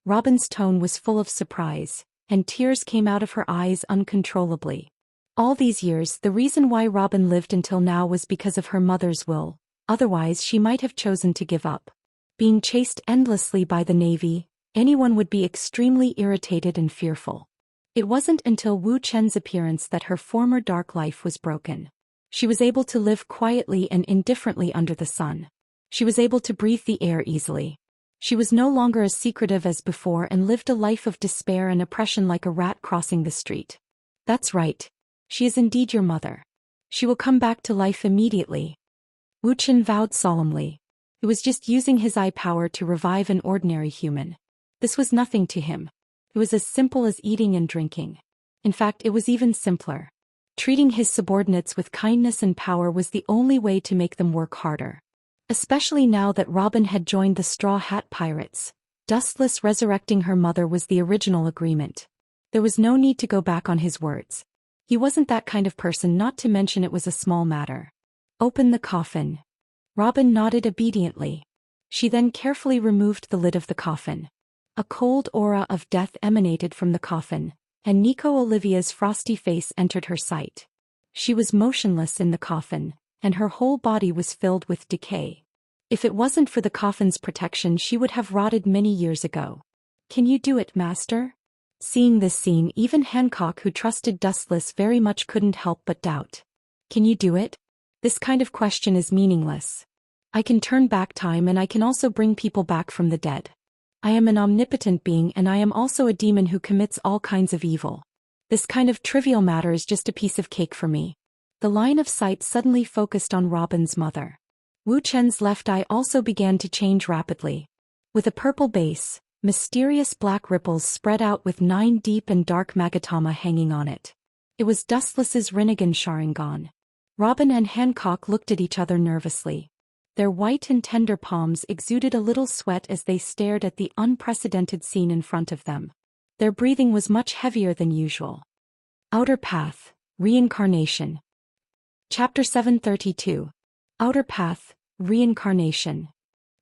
Robin's tone was full of surprise, and tears came out of her eyes uncontrollably. All these years, the reason why Robin lived until now was because of her mother's will, otherwise she might have chosen to give up. Being chased endlessly by the Navy, anyone would be extremely irritated and fearful. It wasn't until Wu Chen's appearance that her former dark life was broken. She was able to live quietly and indifferently under the sun. She was able to breathe the air easily. She was no longer as secretive as before and lived a life of despair and oppression like a rat crossing the street. That's right. She is indeed your mother. She will come back to life immediately. Wu Chen vowed solemnly. It was just using his eye power to revive an ordinary human. This was nothing to him. It was as simple as eating and drinking. In fact, it was even simpler. Treating his subordinates with kindness and power was the only way to make them work harder. Especially now that Robin had joined the Straw Hat Pirates, Dustless resurrecting her mother was the original agreement. There was no need to go back on his words. He wasn't that kind of person, not to mention it was a small matter. Open the coffin. Robin nodded obediently. She then carefully removed the lid of the coffin. A cold aura of death emanated from the coffin, and Nico Olivia's frosty face entered her sight. She was motionless in the coffin, and her whole body was filled with decay. If it wasn't for the coffin's protection, she would have rotted many years ago. Can you do it, master? Seeing this scene, even Hancock, who trusted Dustless very much, couldn't help but doubt. Can you do it? This kind of question is meaningless. I can turn back time and I can also bring people back from the dead. I am an omnipotent being and I am also a demon who commits all kinds of evil. This kind of trivial matter is just a piece of cake for me. The line of sight suddenly focused on Robin's mother. Wu Chen's left eye also began to change rapidly. With a purple base, mysterious black ripples spread out with 9 deep and dark magatama hanging on it. It was Dustless's Rinnegan Sharingan. Robin and Hancock looked at each other nervously. Their white and tender palms exuded a little sweat as they stared at the unprecedented scene in front of them. Their breathing was much heavier than usual. Outer Path, Reincarnation. Chapter 732. Outer Path, Reincarnation.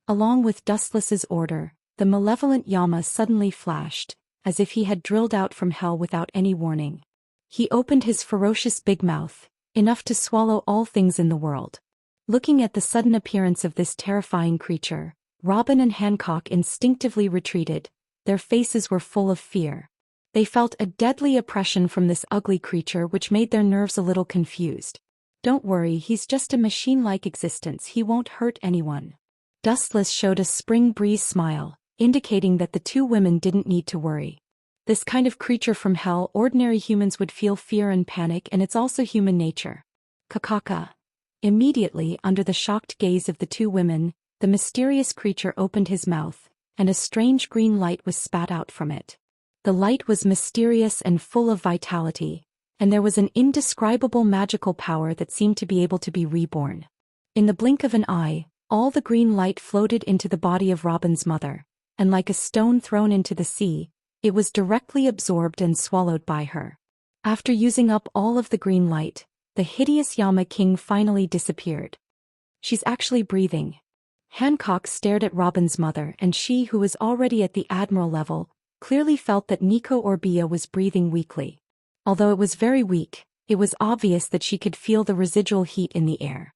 Along with Dustless's order, the malevolent Yama suddenly flashed, as if he had drilled out from hell without any warning. He opened his ferocious big mouth, enough to swallow all things in the world. Looking at the sudden appearance of this terrifying creature, Robin and Hancock instinctively retreated. Their faces were full of fear. They felt a deadly oppression from this ugly creature which made their nerves a little confused. Don't worry, he's just a machine-like existence, he won't hurt anyone. Dustless showed a spring breeze smile, indicating that the 2 women didn't need to worry. This kind of creature from hell, ordinary humans would feel fear and panic, and it's also human nature. Kakaka. Immediately, under the shocked gaze of the 2 women, the mysterious creature opened his mouth, and a strange green light was spat out from it. The light was mysterious and full of vitality, and there was an indescribable magical power that seemed to be able to be reborn. In the blink of an eye, all the green light floated into the body of Robin's mother, and like a stone thrown into the sea, it was directly absorbed and swallowed by her. After using up all of the green light, the hideous Yama King finally disappeared. She's actually breathing. Hancock stared at Robin's mother, and she, who was already at the admiral level, clearly felt that Nico Orbia was breathing weakly. Although it was very weak, it was obvious that she could feel the residual heat in the air.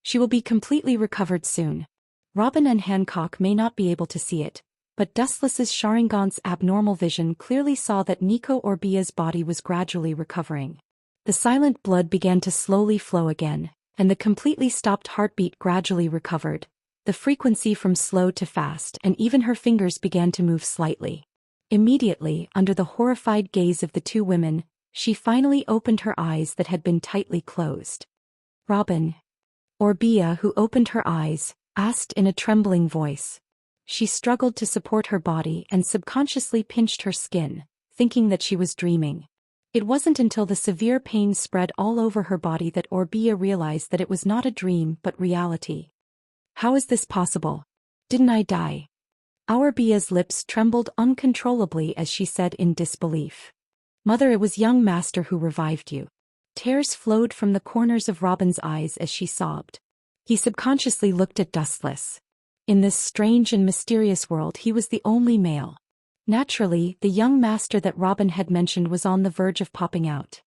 She will be completely recovered soon. Robin and Hancock may not be able to see it, but Dustless's Sharingan's abnormal vision clearly saw that Nico Orbia's body was gradually recovering. The silent blood began to slowly flow again, and the completely stopped heartbeat gradually recovered, the frequency from slow to fast, and even her fingers began to move slightly. Immediately, under the horrified gaze of the two women, she finally opened her eyes that had been tightly closed. "Robin?" Orbia, who opened her eyes, asked in a trembling voice. She struggled to support her body and subconsciously pinched her skin, thinking that she was dreaming. It wasn't until the severe pain spread all over her body that Orbia realized that it was not a dream but reality. "How is this possible? Didn't I die?" Orbia's lips trembled uncontrollably as she said in disbelief. "Mother, it was young master who revived you." Tears flowed from the corners of Robin's eyes as she sobbed. He subconsciously looked at Dustless. In this strange and mysterious world he was the only male. Naturally, the young master that Robin had mentioned was on the verge of popping out.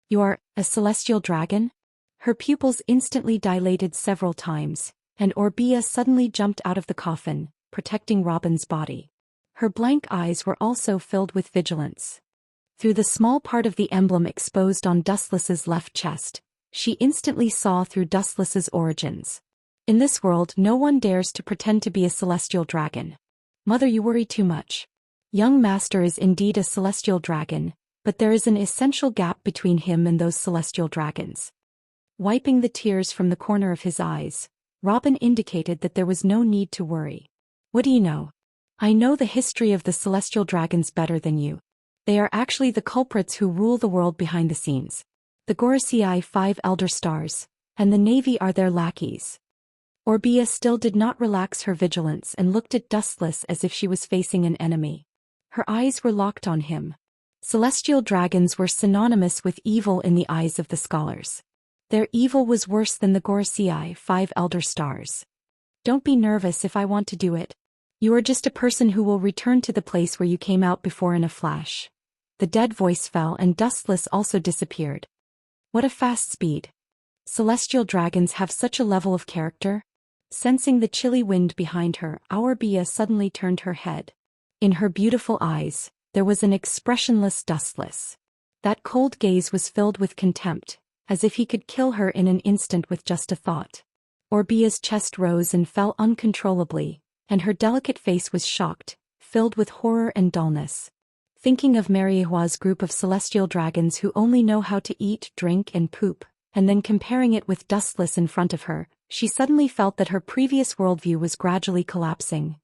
"You are a celestial dragon?" Her pupils instantly dilated several times, and Orbia suddenly jumped out of the coffin, protecting Robin's body. Her blank eyes were also filled with vigilance. Through the small part of the emblem exposed on Dustless's left chest, she instantly saw through Dustless's origins. In this world no one dares to pretend to be a celestial dragon. "Mother, you worry too much. Young master is indeed a celestial dragon, but there is an essential gap between him and those celestial dragons." Wiping the tears from the corner of his eyes, Robin indicated that there was no need to worry. "What do you know?" "I know the history of the celestial dragons better than you. They are actually the culprits who rule the world behind the scenes. The Gorosei 5 elder stars, and the Navy are their lackeys." Orbia still did not relax her vigilance and looked at Dustless as if she was facing an enemy. Her eyes were locked on him. Celestial dragons were synonymous with evil in the eyes of the scholars. Their evil was worse than the Gorosei 5 elder stars. "Don't be nervous if I want to do it. You are just a person who will return to the place where you came out before in a flash." The dead voice fell and Dustless also disappeared. What a fast speed. Celestial dragons have such a level of character. Sensing the chilly wind behind her, Orbia suddenly turned her head. In her beautiful eyes, there was an expressionless Dustless. That cold gaze was filled with contempt, as if he could kill her in an instant with just a thought. Orbia's chest rose and fell uncontrollably, and her delicate face was shocked, filled with horror and dullness. Thinking of Mariehua's group of celestial dragons who only know how to eat, drink, and poop, and then comparing it with Dustless in front of her, she suddenly felt that her previous worldview was gradually collapsing.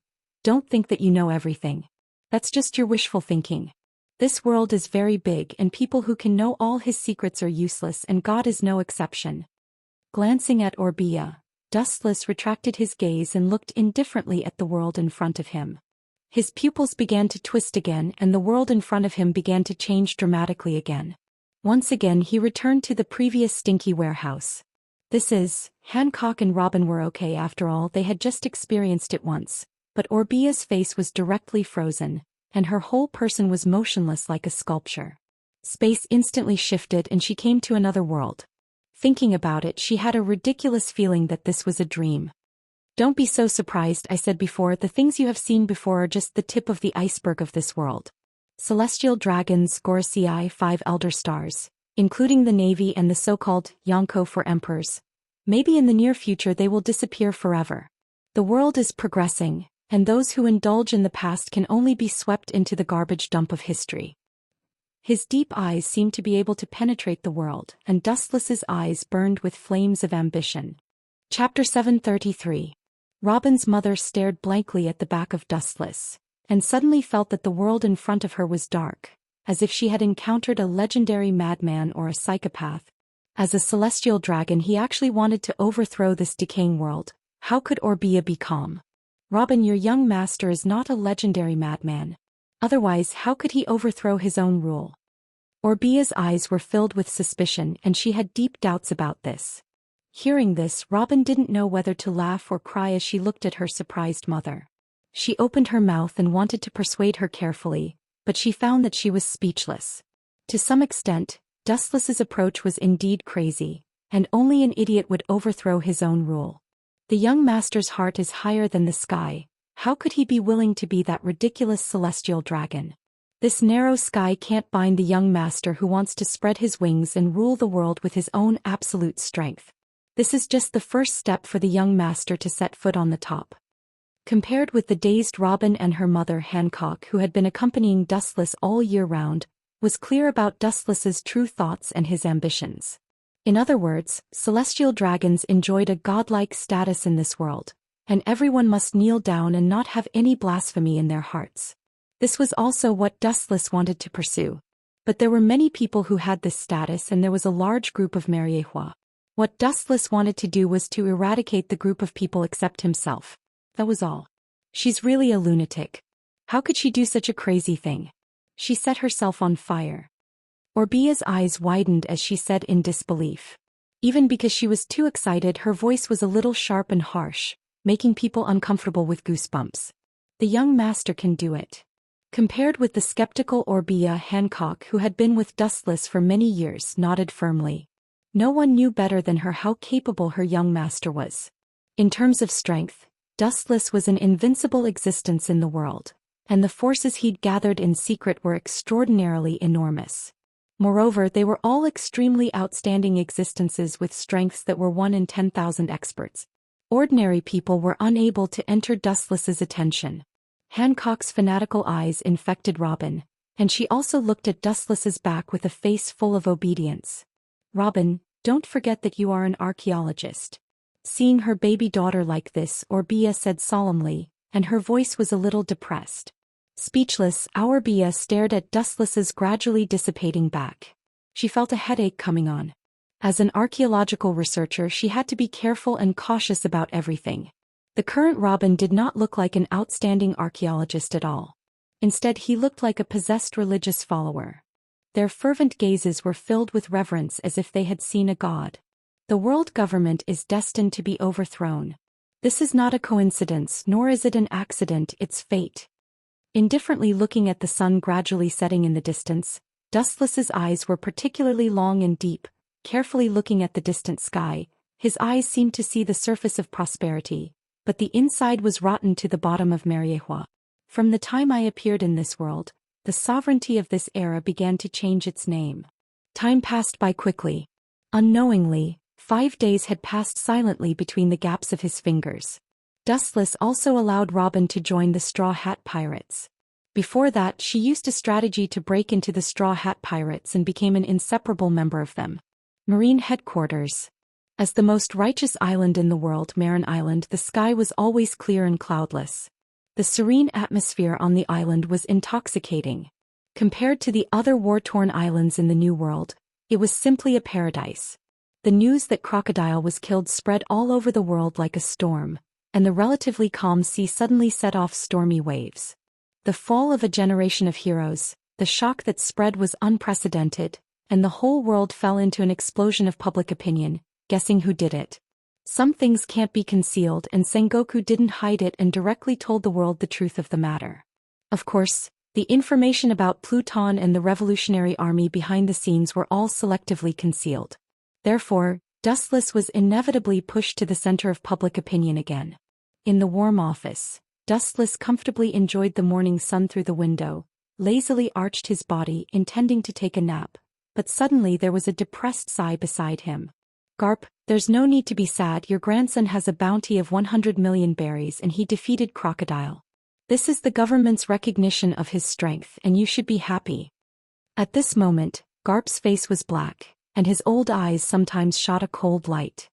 "Don't think that you know everything. That's just your wishful thinking. This world is very big and people who can know all his secrets are useless, and God is no exception." Glancing at Orbia, Dustless retracted his gaze and looked indifferently at the world in front of him. His pupils began to twist again and the world in front of him began to change dramatically again. Once again he returned to the previous stinky warehouse. Hancock and Robin were okay after all, they had just experienced it once, but Orbia's face was directly frozen, and her whole person was motionless like a sculpture. Space instantly shifted and she came to another world. Thinking about it, she had a ridiculous feeling that this was a dream. "Don't be so surprised," I said before, "the things you have seen before are just the tip of the iceberg of this world. Celestial dragons, Gorosei 5 elder stars, including the Navy and the so-called Yonko for emperors. Maybe in the near future they will disappear forever. The world is progressing, and those who indulge in the past can only be swept into the garbage dump of history." His deep eyes seemed to be able to penetrate the world, and Dustless's eyes burned with flames of ambition. Chapter 733. Robin's mother stared blankly at the back of Dustless, and suddenly felt that the world in front of her was dark, as if she had encountered a legendary madman or a psychopath. As a celestial dragon he actually wanted to overthrow this decaying world. How could Orbia be calm? "Robin, your young master is not a legendary madman. Otherwise, how could he overthrow his own rule?" Orbia's eyes were filled with suspicion and she had deep doubts about this. Hearing this, Robin didn't know whether to laugh or cry as she looked at her surprised mother. She opened her mouth and wanted to persuade her carefully, but she found that she was speechless. To some extent, Dustless's approach was indeed crazy, and only an idiot would overthrow his own rule. The young master's heart is higher than the sky. How could he be willing to be that ridiculous celestial dragon? This narrow sky can't bind the young master who wants to spread his wings and rule the world with his own absolute strength. This is just the first step for the young master to set foot on the top. Compared with the dazed Robin, and her mother Hancock, who had been accompanying Dustless all year round, was clear about Dustless's true thoughts and his ambitions. In other words, celestial dragons enjoyed a godlike status in this world, and everyone must kneel down and not have any blasphemy in their hearts. This was also what Dustless wanted to pursue. But there were many people who had this status, and there was a large group of Mariehua. What Dustless wanted to do was to eradicate the group of people except himself. That was all. She's really a lunatic. How could she do such a crazy thing? She set herself on fire. Orbia's eyes widened as she said in disbelief. Even because she was too excited, her voice was a little sharp and harsh, making people uncomfortable with goosebumps. The young master can do it. Compared with the skeptical Orbia, Hancock, who had been with Dustless for many years, nodded firmly. No one knew better than her how capable her young master was. In terms of strength, Dustless was an invincible existence in the world, and the forces he'd gathered in secret were extraordinarily enormous. Moreover, they were all extremely outstanding existences with strengths that were 1 in 10,000 experts. Ordinary people were unable to enter Dustless's attention. Hancock's fanatical eyes infected Robin, and she also looked at Dustless's back with a face full of obedience. Robin, don't forget that you are an archaeologist. Seeing her baby daughter like this, Orbia said solemnly, and her voice was a little depressed. Speechless, Orbia stared at Dustless's gradually dissipating back. She felt a headache coming on. As an archaeological researcher, she had to be careful and cautious about everything. The current Robin did not look like an outstanding archaeologist at all. Instead, he looked like a possessed religious follower. Their fervent gazes were filled with reverence as if they had seen a god. The world government is destined to be overthrown. This is not a coincidence, nor is it an accident, it's fate. Indifferently looking at the sun gradually setting in the distance, Dustless's eyes were particularly long and deep. Carefully looking at the distant sky, his eyes seemed to see the surface of prosperity, but the inside was rotten to the bottom of Mariehua. From the time I appeared in this world, the sovereignty of this era began to change its name. Time passed by quickly. Unknowingly, 5 days had passed silently between the gaps of his fingers. Dustless also allowed Robin to join the Straw Hat Pirates. Before that, she used a strategy to break into the Straw Hat Pirates and became an inseparable member of them. Marine Headquarters. As the most righteous island in the world, Marin Island, the sky was always clear and cloudless. The serene atmosphere on the island was intoxicating. Compared to the other war-torn islands in the New World, it was simply a paradise. The news that Crocodile was killed spread all over the world like a storm, and the relatively calm sea suddenly set off stormy waves. The fall of a generation of heroes, the shock that spread was unprecedented, and the whole world fell into an explosion of public opinion, guessing who did it. Some things can't be concealed, and Sengoku didn't hide it and directly told the world the truth of the matter. Of course, the information about Pluton and the Revolutionary Army behind the scenes were all selectively concealed. Therefore, Dustless was inevitably pushed to the center of public opinion again. In the warm office, Dustless comfortably enjoyed the morning sun through the window, lazily arched his body, intending to take a nap, but suddenly there was a depressed sigh beside him. Garp, there's no need to be sad, your grandson has a bounty of 100 million berries and he defeated Crocodile. This is the government's recognition of his strength, and you should be happy. At this moment, Garp's face was black, and his old eyes sometimes shot a cold light.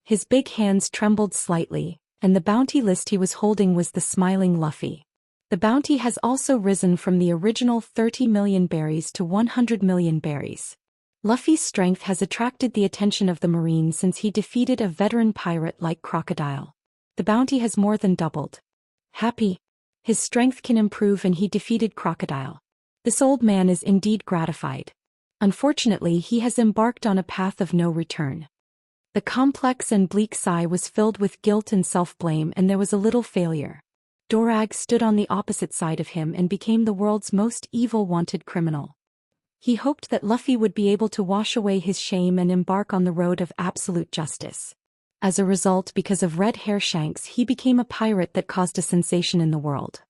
His big hands trembled slightly, and the bounty list he was holding was the smiling Luffy. The bounty has also risen from the original 30 million berries to 100 million berries. Luffy's strength has attracted the attention of the Marines since he defeated a veteran pirate like Crocodile. The bounty has more than doubled. Happy. His strength can improve and he defeated Crocodile. This old man is indeed gratified. Unfortunately, he has embarked on a path of no return. The complex and bleak sigh was filled with guilt and self-blame, and there was a little failure. Dorag stood on the opposite side of him and became the world's most evil wanted criminal. He hoped that Luffy would be able to wash away his shame and embark on the road of absolute justice. As a result, because of Red Hair Shanks, he became a pirate that caused a sensation in the world.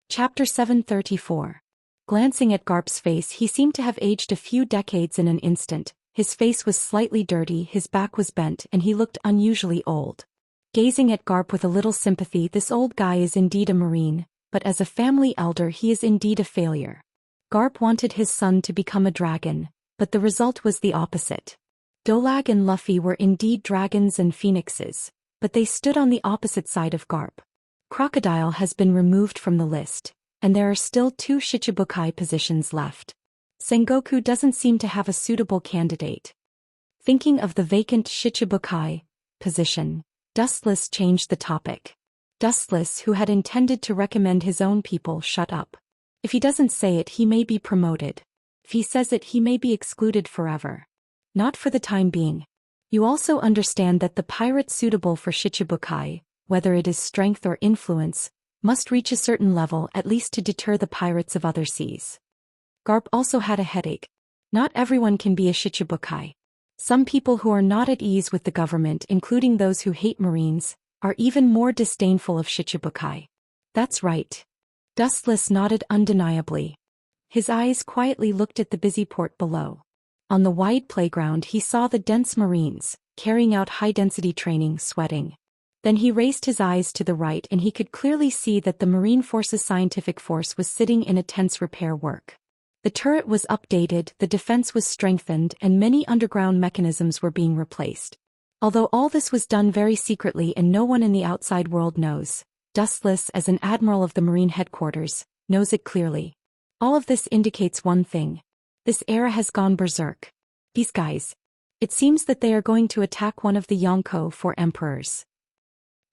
Chapter 734. Glancing at Garp's face, he seemed to have aged a few decades in an instant, His face was slightly dirty, his back was bent, and he looked unusually old. Gazing at Garp with a little sympathy, this old guy is indeed a marine, but as a family elder he is indeed a failure. Garp wanted his son to become a dragon, but the result was the opposite. Dolag and Luffy were indeed dragons and phoenixes, but they stood on the opposite side of Garp. Crocodile has been removed from the list, and there are still 2 Shichibukai positions left. Sengoku doesn't seem to have a suitable candidate. Thinking of the vacant Shichibukai position, Dustless changed the topic. Dustless, who had intended to recommend his own people, shut up. If he doesn't say it, he may be promoted. If he says it, he may be excluded forever. Not for the time being. You also understand that the pirate suitable for Shichibukai, whether it is strength or influence, must reach a certain level at least to deter the pirates of other seas. Garp also had a headache. Not everyone can be a Shichibukai. Some people who are not at ease with the government, including those who hate Marines, are even more disdainful of Shichibukai. That's right. Dustless nodded undeniably. His eyes quietly looked at the busy port below. On the wide playground he saw the dense Marines, carrying out high-density training, sweating. Then he raised his eyes to the right and he could clearly see that the Marine Force's scientific force was sitting in a tense repair work. The turret was updated, the defense was strengthened, and many underground mechanisms were being replaced. Although all this was done very secretly and no one in the outside world knows, Dustless, as an admiral of the Marine headquarters, knows it clearly. All of this indicates one thing. This era has gone berserk. These guys. It seems that they are going to attack one of the Yonko 4 emperors.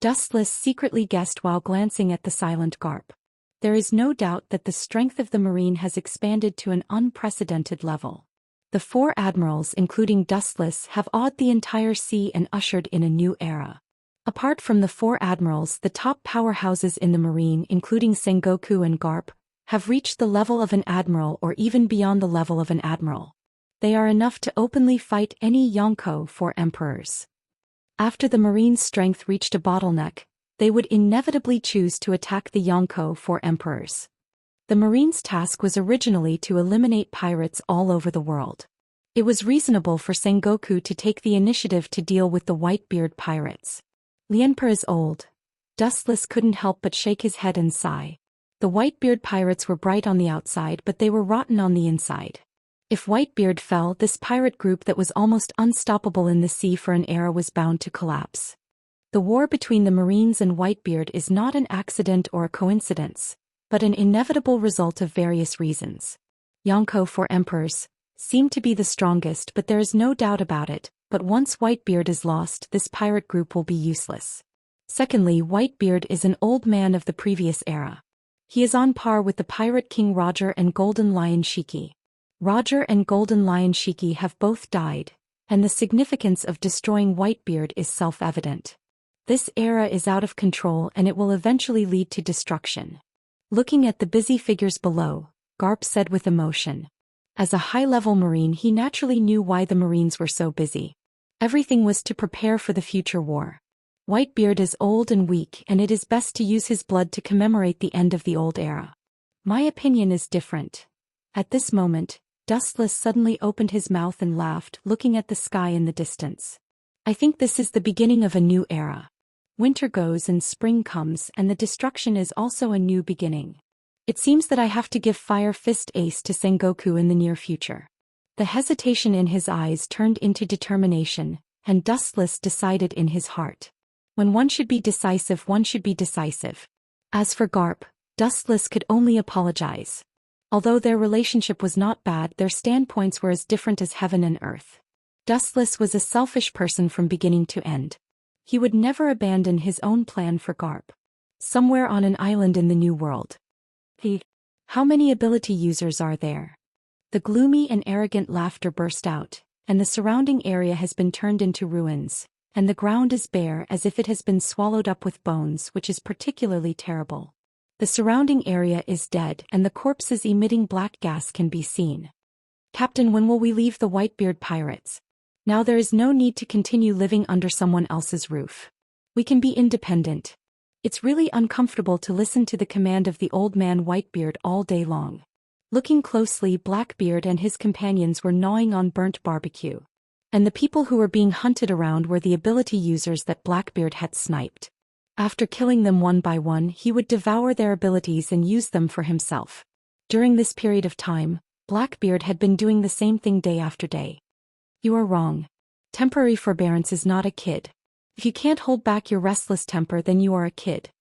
Dustless secretly guessed while glancing at the silent Garp. There is no doubt that the strength of the Marine has expanded to an unprecedented level. The 4 admirals, including Dustless, have awed the entire sea and ushered in a new era. Apart from the 4 admirals, the top powerhouses in the Marine, including Sengoku and Garp, have reached the level of an admiral or even beyond the level of an admiral. They are enough to openly fight any Yonko 4 emperors. After the Marine's strength reached a bottleneck, they would inevitably choose to attack the Yonko 4 emperors. The Marines' task was originally to eliminate pirates all over the world. It was reasonable for Sengoku to take the initiative to deal with the Whitebeard pirates. Lienper is old. Dustless couldn't help but shake his head and sigh. The Whitebeard pirates were bright on the outside, but they were rotten on the inside. If Whitebeard fell, this pirate group that was almost unstoppable in the sea for an era was bound to collapse. The war between the Marines and Whitebeard is not an accident or a coincidence, but an inevitable result of various reasons. Yonko 4 emperors seem to be the strongest, but there is no doubt about it, but once Whitebeard is lost, this pirate group will be useless. Secondly, Whitebeard is an old man of the previous era. He is on par with the pirate king Roger and Golden Lion Shiki. Roger and Golden Lion Shiki have both died, and the significance of destroying Whitebeard is self-evident. This era is out of control and it will eventually lead to destruction. Looking at the busy figures below, Garp said with emotion. As a high-level Marine, he naturally knew why the Marines were so busy. Everything was to prepare for the future war. Whitebeard is old and weak, and it is best to use his blood to commemorate the end of the old era. My opinion is different. At this moment, Dustless suddenly opened his mouth and laughed, looking at the sky in the distance. I think this is the beginning of a new era. Winter goes and spring comes, and the destruction is also a new beginning. It seems that I have to give Fire Fist Ace to Sengoku in the near future. The hesitation in his eyes turned into determination, and Dustless decided in his heart. When one should be decisive, one should be decisive. As for Garp, Dustless could only apologize. Although their relationship was not bad, their standpoints were as different as heaven and earth. Dustless was a selfish person from beginning to end. He would never abandon his own plan for Garp. Somewhere on an island in the New World. How many ability users are there? The gloomy and arrogant laughter burst out, and the surrounding area has been turned into ruins, and the ground is bare as if it has been swallowed up with bones, which is particularly terrible. The surrounding area is dead and the corpses emitting black gas can be seen. Captain, when will we leave the Whitebeard pirates? Now there is no need to continue living under someone else's roof. We can be independent. It's really uncomfortable to listen to the command of the old man Whitebeard all day long. Looking closely, Blackbeard and his companions were gnawing on burnt barbecue. And the people who were being hunted around were the ability users that Blackbeard had sniped. After killing them one by one, he would devour their abilities and use them for himself. During this period of time, Blackbeard had been doing the same thing day after day. You are wrong. Temporary forbearance is not a kid. If you can't hold back your restless temper, then you are a kid.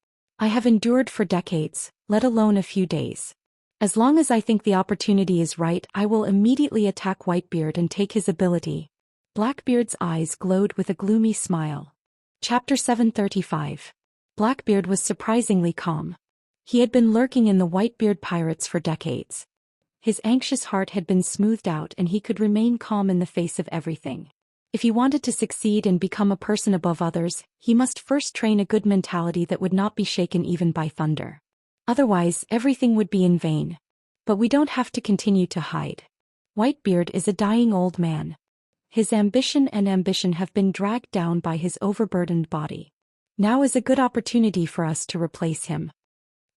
I have endured for decades, let alone a few days. As long as I think the opportunity is right, I will immediately attack Whitebeard and take his ability. Blackbeard's eyes glowed with a gloomy smile. Chapter 735. Blackbeard was surprisingly calm. He had been lurking in the Whitebeard pirates for decades. His anxious heart had been smoothed out and he could remain calm in the face of everything. If he wanted to succeed and become a person above others, he must first train a good mentality that would not be shaken even by thunder. Otherwise, everything would be in vain. But we don't have to continue to hide. Whitebeard is a dying old man. His ambition have been dragged down by his overburdened body. Now is a good opportunity for us to replace him.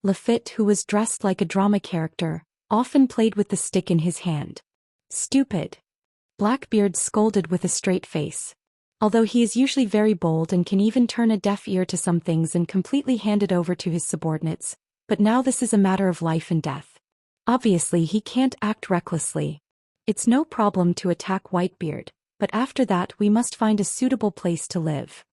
Lafitte, who was dressed like a drama character, often played with the stick in his hand. Stupid. Blackbeard scolded with a straight face. Although he is usually very bold and can even turn a deaf ear to some things and completely hand it over to his subordinates, but now this is a matter of life and death. Obviously he can't act recklessly. It's no problem to attack Whitebeard, but after that we must find a suitable place to live.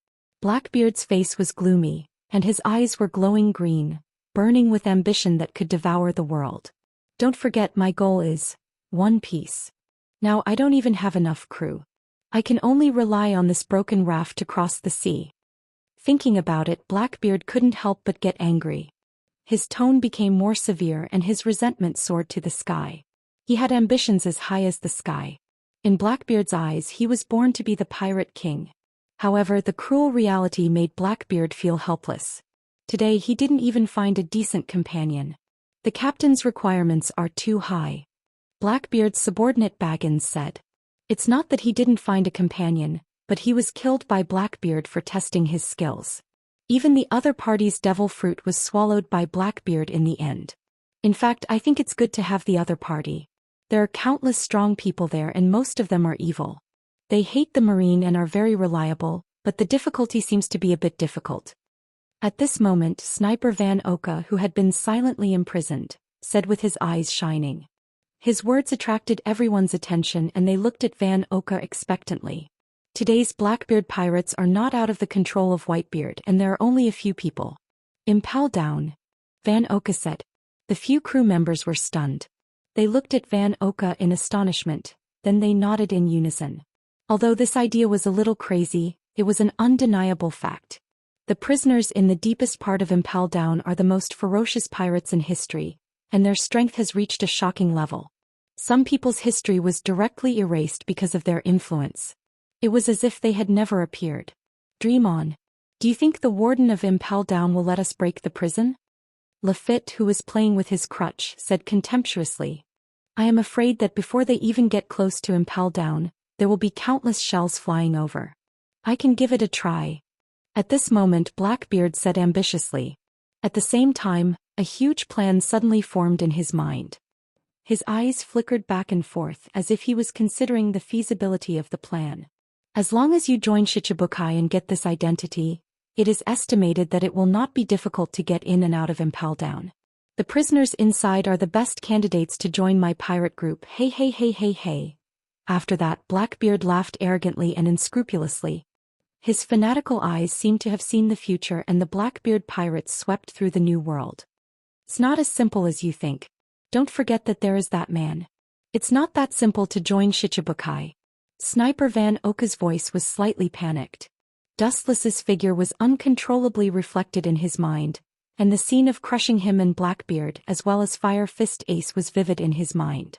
Blackbeard's face was gloomy, and his eyes were glowing green, burning with ambition that could devour the world. Don't forget, my goal is One Piece. Now I don't even have enough crew. I can only rely on this broken raft to cross the sea. Thinking about it, Blackbeard couldn't help but get angry. His tone became more severe and his resentment soared to the sky. He had ambitions as high as the sky. In Blackbeard's eyes, he was born to be the pirate king. However, the cruel reality made Blackbeard feel helpless. Today he didn't even find a decent companion. The captain's requirements are too high. Blackbeard's subordinate Baggins said. It's not that he didn't find a companion, but he was killed by Blackbeard for testing his skills. Even the other party's devil fruit was swallowed by Blackbeard in the end. In fact, I think it's good to have the other party. There are countless strong people there and most of them are evil. They hate the marine and are very reliable, but the difficulty seems to be a bit difficult. At this moment, Sniper Van Oka, who had been silently imprisoned, said with his eyes shining. His words attracted everyone's attention and they looked at Van Oka expectantly. Today's Blackbeard pirates are not out of the control of Whitebeard and there are only a few people. Impel down, Van Oka said. The few crew members were stunned. They looked at Van Oka in astonishment, then they nodded in unison. Although this idea was a little crazy, it was an undeniable fact. The prisoners in the deepest part of Impel Down are the most ferocious pirates in history, and their strength has reached a shocking level. Some people's history was directly erased because of their influence. It was as if they had never appeared. Dream on. Do you think the warden of Impel Down will let us break the prison? Lafitte, who was playing with his crutch, said contemptuously. I am afraid that before they even get close to Impel Down, there will be countless shells flying over. I can give it a try. At this moment, Blackbeard said ambitiously. At the same time, a huge plan suddenly formed in his mind. His eyes flickered back and forth as if he was considering the feasibility of the plan. As long as you join Shichibukai and get this identity, it is estimated that it will not be difficult to get in and out of Impel Down. The prisoners inside are the best candidates to join my pirate group. Hey hey hey hey hey. After that, Blackbeard laughed arrogantly and unscrupulously. His fanatical eyes seemed to have seen the future and the Blackbeard pirates swept through the new world. It's not as simple as you think. Don't forget that there is that man. It's not that simple to join Shichibukai. Sniper Van Oka's voice was slightly panicked. Dustless's figure was uncontrollably reflected in his mind, and the scene of crushing him and Blackbeard as well as Fire Fist Ace was vivid in his mind.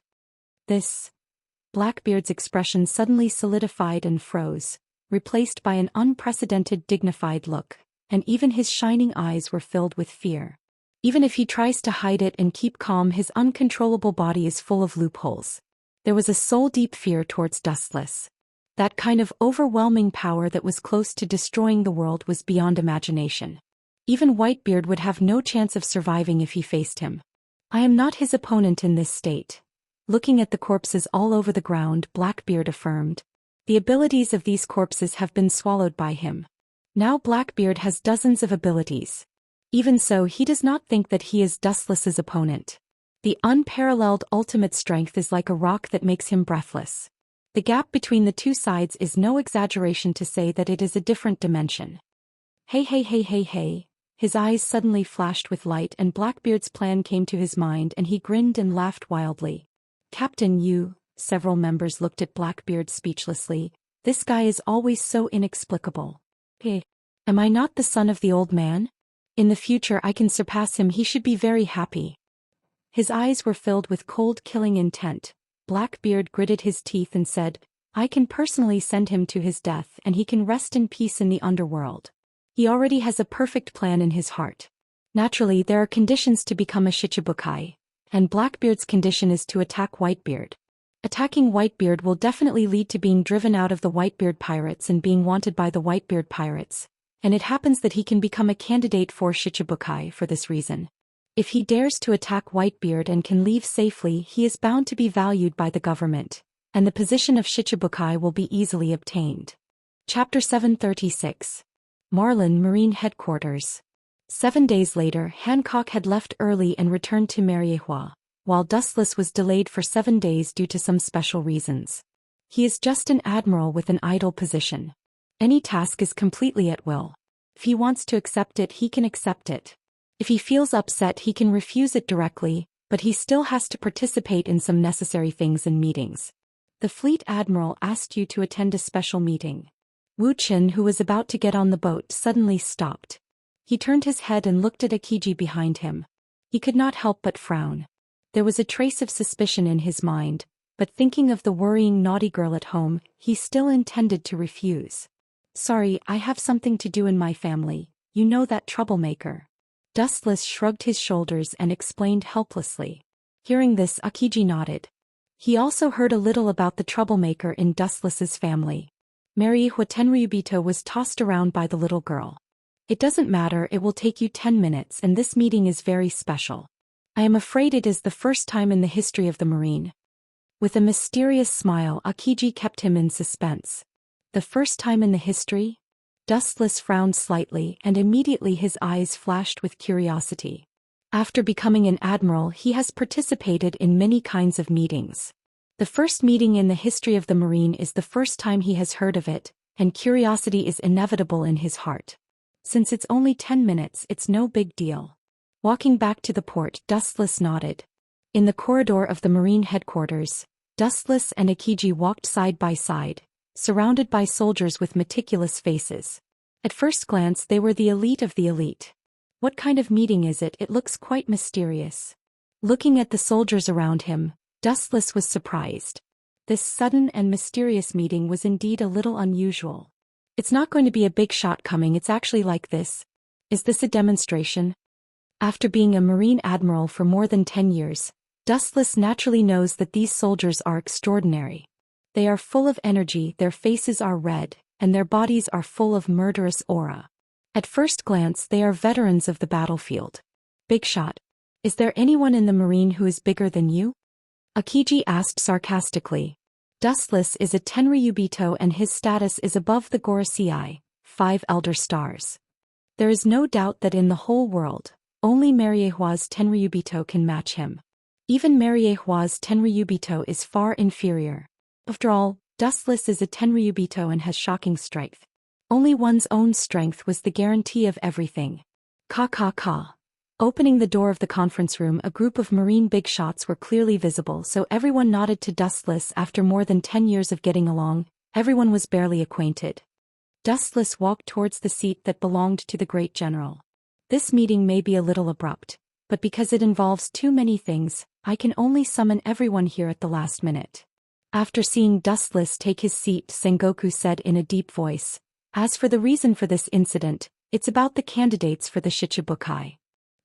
Blackbeard's expression suddenly solidified and froze, replaced by an unprecedented dignified look, and even his shining eyes were filled with fear. Even if he tries to hide it and keep calm, his uncontrollable body is full of loopholes. There was a soul-deep fear towards Dustless. That kind of overwhelming power that was close to destroying the world was beyond imagination. Even Whitebeard would have no chance of surviving if he faced him. I am not his opponent in this state. Looking at the corpses all over the ground, Blackbeard affirmed. The abilities of these corpses have been swallowed by him. Now Blackbeard has dozens of abilities. Even so, he does not think that he is Dustless's opponent. The unparalleled ultimate strength is like a rock that makes him breathless. The gap between the two sides is no exaggeration to say that it is a different dimension. Hey hey hey hey hey. His eyes suddenly flashed with light and Blackbeard's plan came to his mind and he grinned and laughed wildly. Captain, you, several members looked at Blackbeard speechlessly. This guy is always so inexplicable. Hey, am I not the son of the old man? In the future I can surpass him, he should be very happy. His eyes were filled with cold killing intent. Blackbeard gritted his teeth and said, I can personally send him to his death and he can rest in peace in the underworld. He already has a perfect plan in his heart. Naturally, there are conditions to become a Shichibukai, and Blackbeard's condition is to attack Whitebeard. Attacking Whitebeard will definitely lead to being driven out of the Whitebeard pirates and being wanted by the Whitebeard pirates, and it happens that he can become a candidate for Shichibukai for this reason. If he dares to attack Whitebeard and can leave safely, he is bound to be valued by the government, and the position of Shichibukai will be easily obtained. Chapter 736. Marlin Marine Headquarters. 7 days later, Hancock had left early and returned to Mariehua, while Dustless was delayed for 7 days due to some special reasons. He is just an admiral with an idle position. Any task is completely at will. If he wants to accept it, he can accept it. If he feels upset, he can refuse it directly, but he still has to participate in some necessary things and meetings. The fleet admiral asked you to attend a special meeting. Wuxia, who was about to get on the boat, suddenly stopped. He turned his head and looked at Akiji behind him. He could not help but frown. There was a trace of suspicion in his mind, but thinking of the worrying naughty girl at home, he still intended to refuse. Sorry, I have something to do in my family, you know that troublemaker. Dustless shrugged his shoulders and explained helplessly. Hearing this, Akiji nodded. He also heard a little about the troublemaker in Dustless's family. Mariehua Tenryubito was tossed around by the little girl. It doesn't matter, it will take you 10 minutes and this meeting is very special. I am afraid it is the first time in the history of the Marine. With a mysterious smile, Akiji kept him in suspense. The first time in the history? Dustless frowned slightly and immediately his eyes flashed with curiosity. After becoming an admiral, he has participated in many kinds of meetings. The first meeting in the history of the Marine is the first time he has heard of it, and curiosity is inevitable in his heart. Since it's only 10 minutes, it's no big deal. Walking back to the port, Dustless nodded. In the corridor of the Marine headquarters, Dustless and Akiji walked side by side, surrounded by soldiers with meticulous faces. At first glance, they were the elite of the elite. What kind of meeting is it? It looks quite mysterious. Looking at the soldiers around him, Dustless was surprised. This sudden and mysterious meeting was indeed a little unusual. It's not going to be a big shot coming, it's actually like this. Is this a demonstration? After being a Marine admiral for more than 10 years, Dustless naturally knows that these soldiers are extraordinary. They are full of energy, their faces are red, and their bodies are full of murderous aura. At first glance, they are veterans of the battlefield. Big shot. Is there anyone in the Marine who is bigger than you? Akiji asked sarcastically. Dustless is a Tenryubito and his status is above the Gorosei, 5 elder stars. There is no doubt that in the whole world, only Mariehua's Tenryubito can match him. Even Mariehua's Tenryubito is far inferior. After all, Dustless is a Tenryubito and has shocking strength. Only one's own strength was the guarantee of everything. Ka. Opening the door of the conference room, a group of Marine big shots were clearly visible, so everyone nodded to Dustless. After more than 10 years of getting along, everyone was barely acquainted. Dustless walked towards the seat that belonged to the great general. This meeting may be a little abrupt, but because it involves too many things, I can only summon everyone here at the last minute. After seeing Dustless take his seat, Sengoku said in a deep voice, as for the reason for this incident, it's about the candidates for the Shichibukai.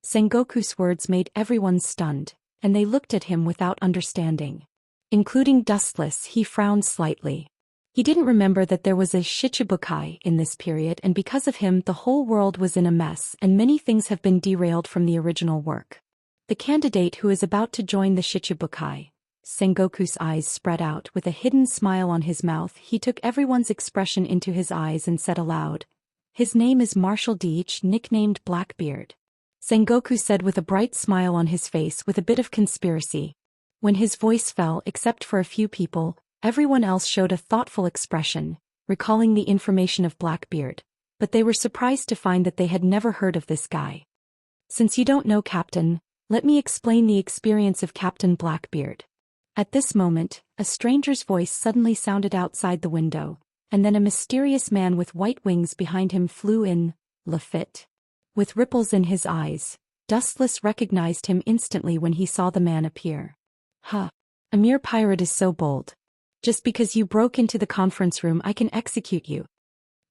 Sengoku's words made everyone stunned, and they looked at him without understanding. Including Dustless, he frowned slightly. He didn't remember that there was a Shichibukai in this period, and because of him the whole world was in a mess and many things have been derailed from the original work. The candidate who is about to join the Shichibukai. Sengoku's eyes spread out with a hidden smile on his mouth. He took everyone's expression into his eyes and said aloud, "His name is Marshal Deitch, nicknamed Blackbeard." Sengoku said with a bright smile on his face with a bit of conspiracy. When his voice fell, except for a few people, everyone else showed a thoughtful expression, recalling the information of Blackbeard, but they were surprised to find that they had never heard of this guy. "Since you don't know Captain, let me explain the experience of Captain Blackbeard." At this moment, a stranger's voice suddenly sounded outside the window, and then a mysterious man with white wings behind him flew in. Lafitte. With ripples in his eyes, Dustless recognized him instantly when he saw the man appear. "Huh. A mere pirate is so bold. Just because you broke into the conference room I can execute you."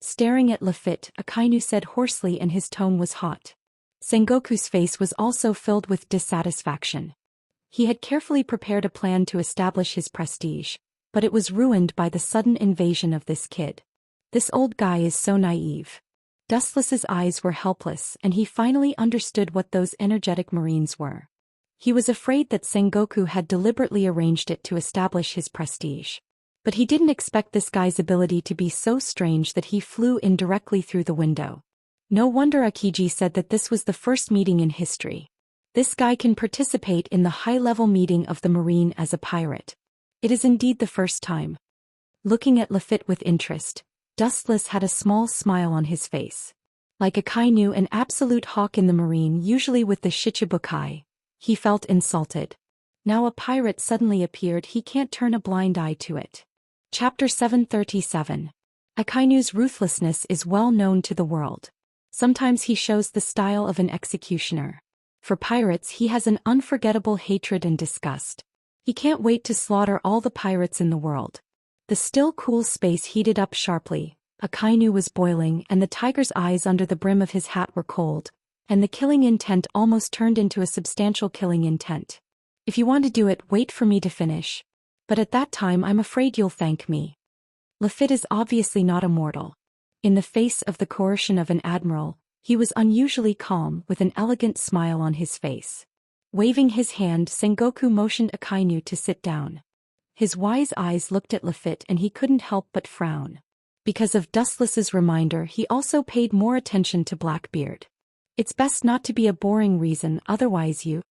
Staring at Lafitte, Akainu said hoarsely, and his tone was hot. Sengoku's face was also filled with dissatisfaction. He had carefully prepared a plan to establish his prestige, but it was ruined by the sudden invasion of this kid. This old guy is so naive. Dustless's eyes were helpless, and he finally understood what those energetic marines were. He was afraid that Sengoku had deliberately arranged it to establish his prestige. But he didn't expect this guy's ability to be so strange that he flew in directly through the window. No wonder Akiji said that this was the first meeting in history. This guy can participate in the high-level meeting of the Marine as a pirate. It is indeed the first time. Looking at Lafitte with interest, Dustless had a small smile on his face. Like Akainu, an absolute hawk in the Marine, usually with the Shichibukai, he felt insulted. Now a pirate suddenly appeared, he can't turn a blind eye to it. Chapter 737. Akainu's ruthlessness is well known to the world. Sometimes he shows the style of an executioner. For pirates he has an unforgettable hatred and disgust. He can't wait to slaughter all the pirates in the world. The still cool space heated up sharply, Akainu was boiling, and the tiger's eyes under the brim of his hat were cold, and the killing intent almost turned into a substantial killing intent. "If you want to do it, wait for me to finish. But at that time I'm afraid you'll thank me." Lafitte is obviously not immortal. In the face of the coercion of an admiral, he was unusually calm, with an elegant smile on his face. Waving his hand, Sengoku motioned Akainu to sit down. His wise eyes looked at Lafitte and he couldn't help but frown. Because of Dustless's reminder, he also paid more attention to Blackbeard. "It's best not to be a boring reason, otherwise you..."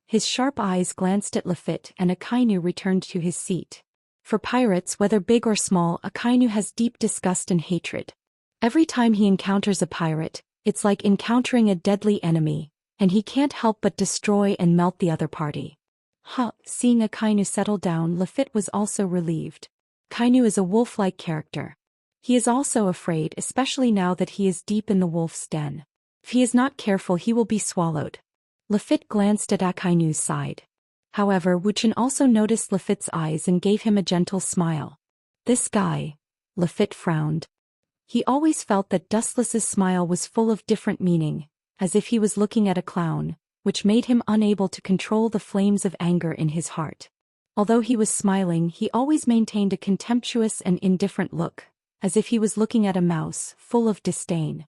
His sharp eyes glanced at Lafitte, and Akainu returned to his seat. For pirates, whether big or small, Akainu has deep disgust and hatred. Every time he encounters a pirate, it's like encountering a deadly enemy, and he can't help but destroy and melt the other party. Seeing Akainu settle down, Lafitte was also relieved. Akainu is a wolf-like character. He is also afraid, especially now that he is deep in the wolf's den. If he is not careful, he will be swallowed. Lafitte glanced at Akainu's side. However, Wuxia also noticed Lafitte's eyes and gave him a gentle smile. "This guy..." Lafitte frowned. He always felt that Dustless's smile was full of different meaning, as if he was looking at a clown, which made him unable to control the flames of anger in his heart. Although he was smiling, he always maintained a contemptuous and indifferent look, as if he was looking at a mouse, full of disdain.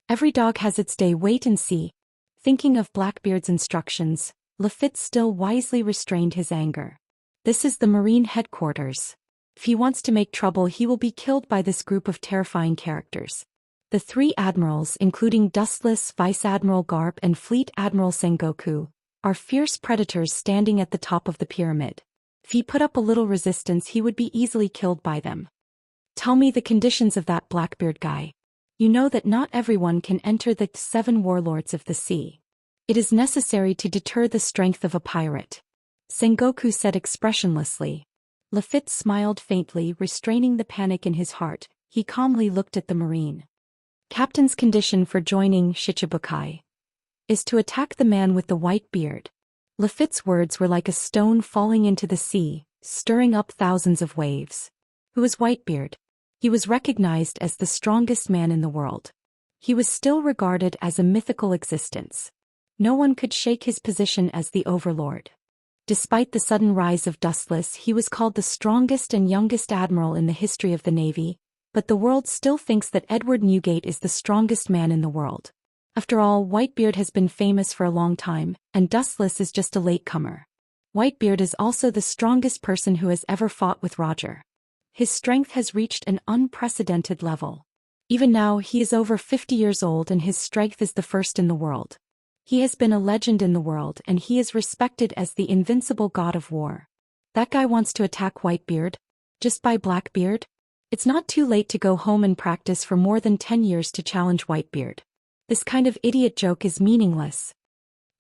Every dog has its day, wait and see. Thinking of Blackbeard's instructions, Lafitte still wisely restrained his anger. This is the Marine headquarters. If he wants to make trouble, he will be killed by this group of terrifying characters. The three admirals, including Dustless, Vice Admiral Garp, and Fleet Admiral Sengoku, are fierce predators standing at the top of the pyramid. If he put up a little resistance, he would be easily killed by them. "Tell me the conditions of that Blackbeard guy. You know that not everyone can enter the 7 warlords of the sea. It is necessary to deter the strength of a pirate," Sengoku said expressionlessly. Lafitte smiled faintly, restraining the panic in his heart. He calmly looked at the Marine. "Captain's condition for joining Shichibukai is to attack the man with the white beard." Lafitte's words were like a stone falling into the sea, stirring up thousands of waves. Who was Whitebeard? He was recognized as the strongest man in the world. He was still regarded as a mythical existence. No one could shake his position as the overlord. Despite the sudden rise of Dustless, he was called the strongest and youngest admiral in the history of the Navy, but the world still thinks that Edward Newgate is the strongest man in the world. After all, Whitebeard has been famous for a long time, and Dustless is just a latecomer. Whitebeard is also the strongest person who has ever fought with Roger. His strength has reached an unprecedented level. Even now, he is over 50 years old and his strength is the first in the world. He has been a legend in the world and he is respected as the invincible god of war. That guy wants to attack Whitebeard? Just by Blackbeard? It's not too late to go home and practice for more than 10 years to challenge Whitebeard. This kind of idiot joke is meaningless.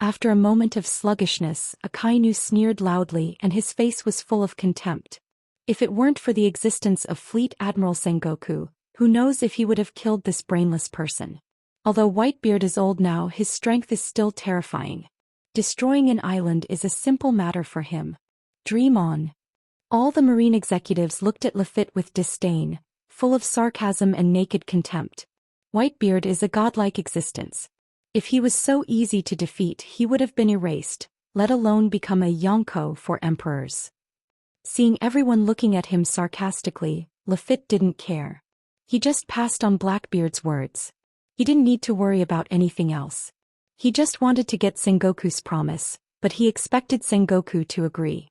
After a moment of sluggishness, Akainu sneered loudly and his face was full of contempt. If it weren't for the existence of Fleet Admiral Sengoku, who knows if he would have killed this brainless person. Although Whitebeard is old now, his strength is still terrifying. Destroying an island is a simple matter for him. Dream on. All the Marine executives looked at Lafitte with disdain, full of sarcasm and naked contempt. Whitebeard is a godlike existence. If he was so easy to defeat, he would have been erased, let alone become a Yonko for emperors. Seeing everyone looking at him sarcastically, Lafitte didn't care. He just passed on Blackbeard's words. He didn't need to worry about anything else. He just wanted to get Sengoku's promise, but he expected Sengoku to agree.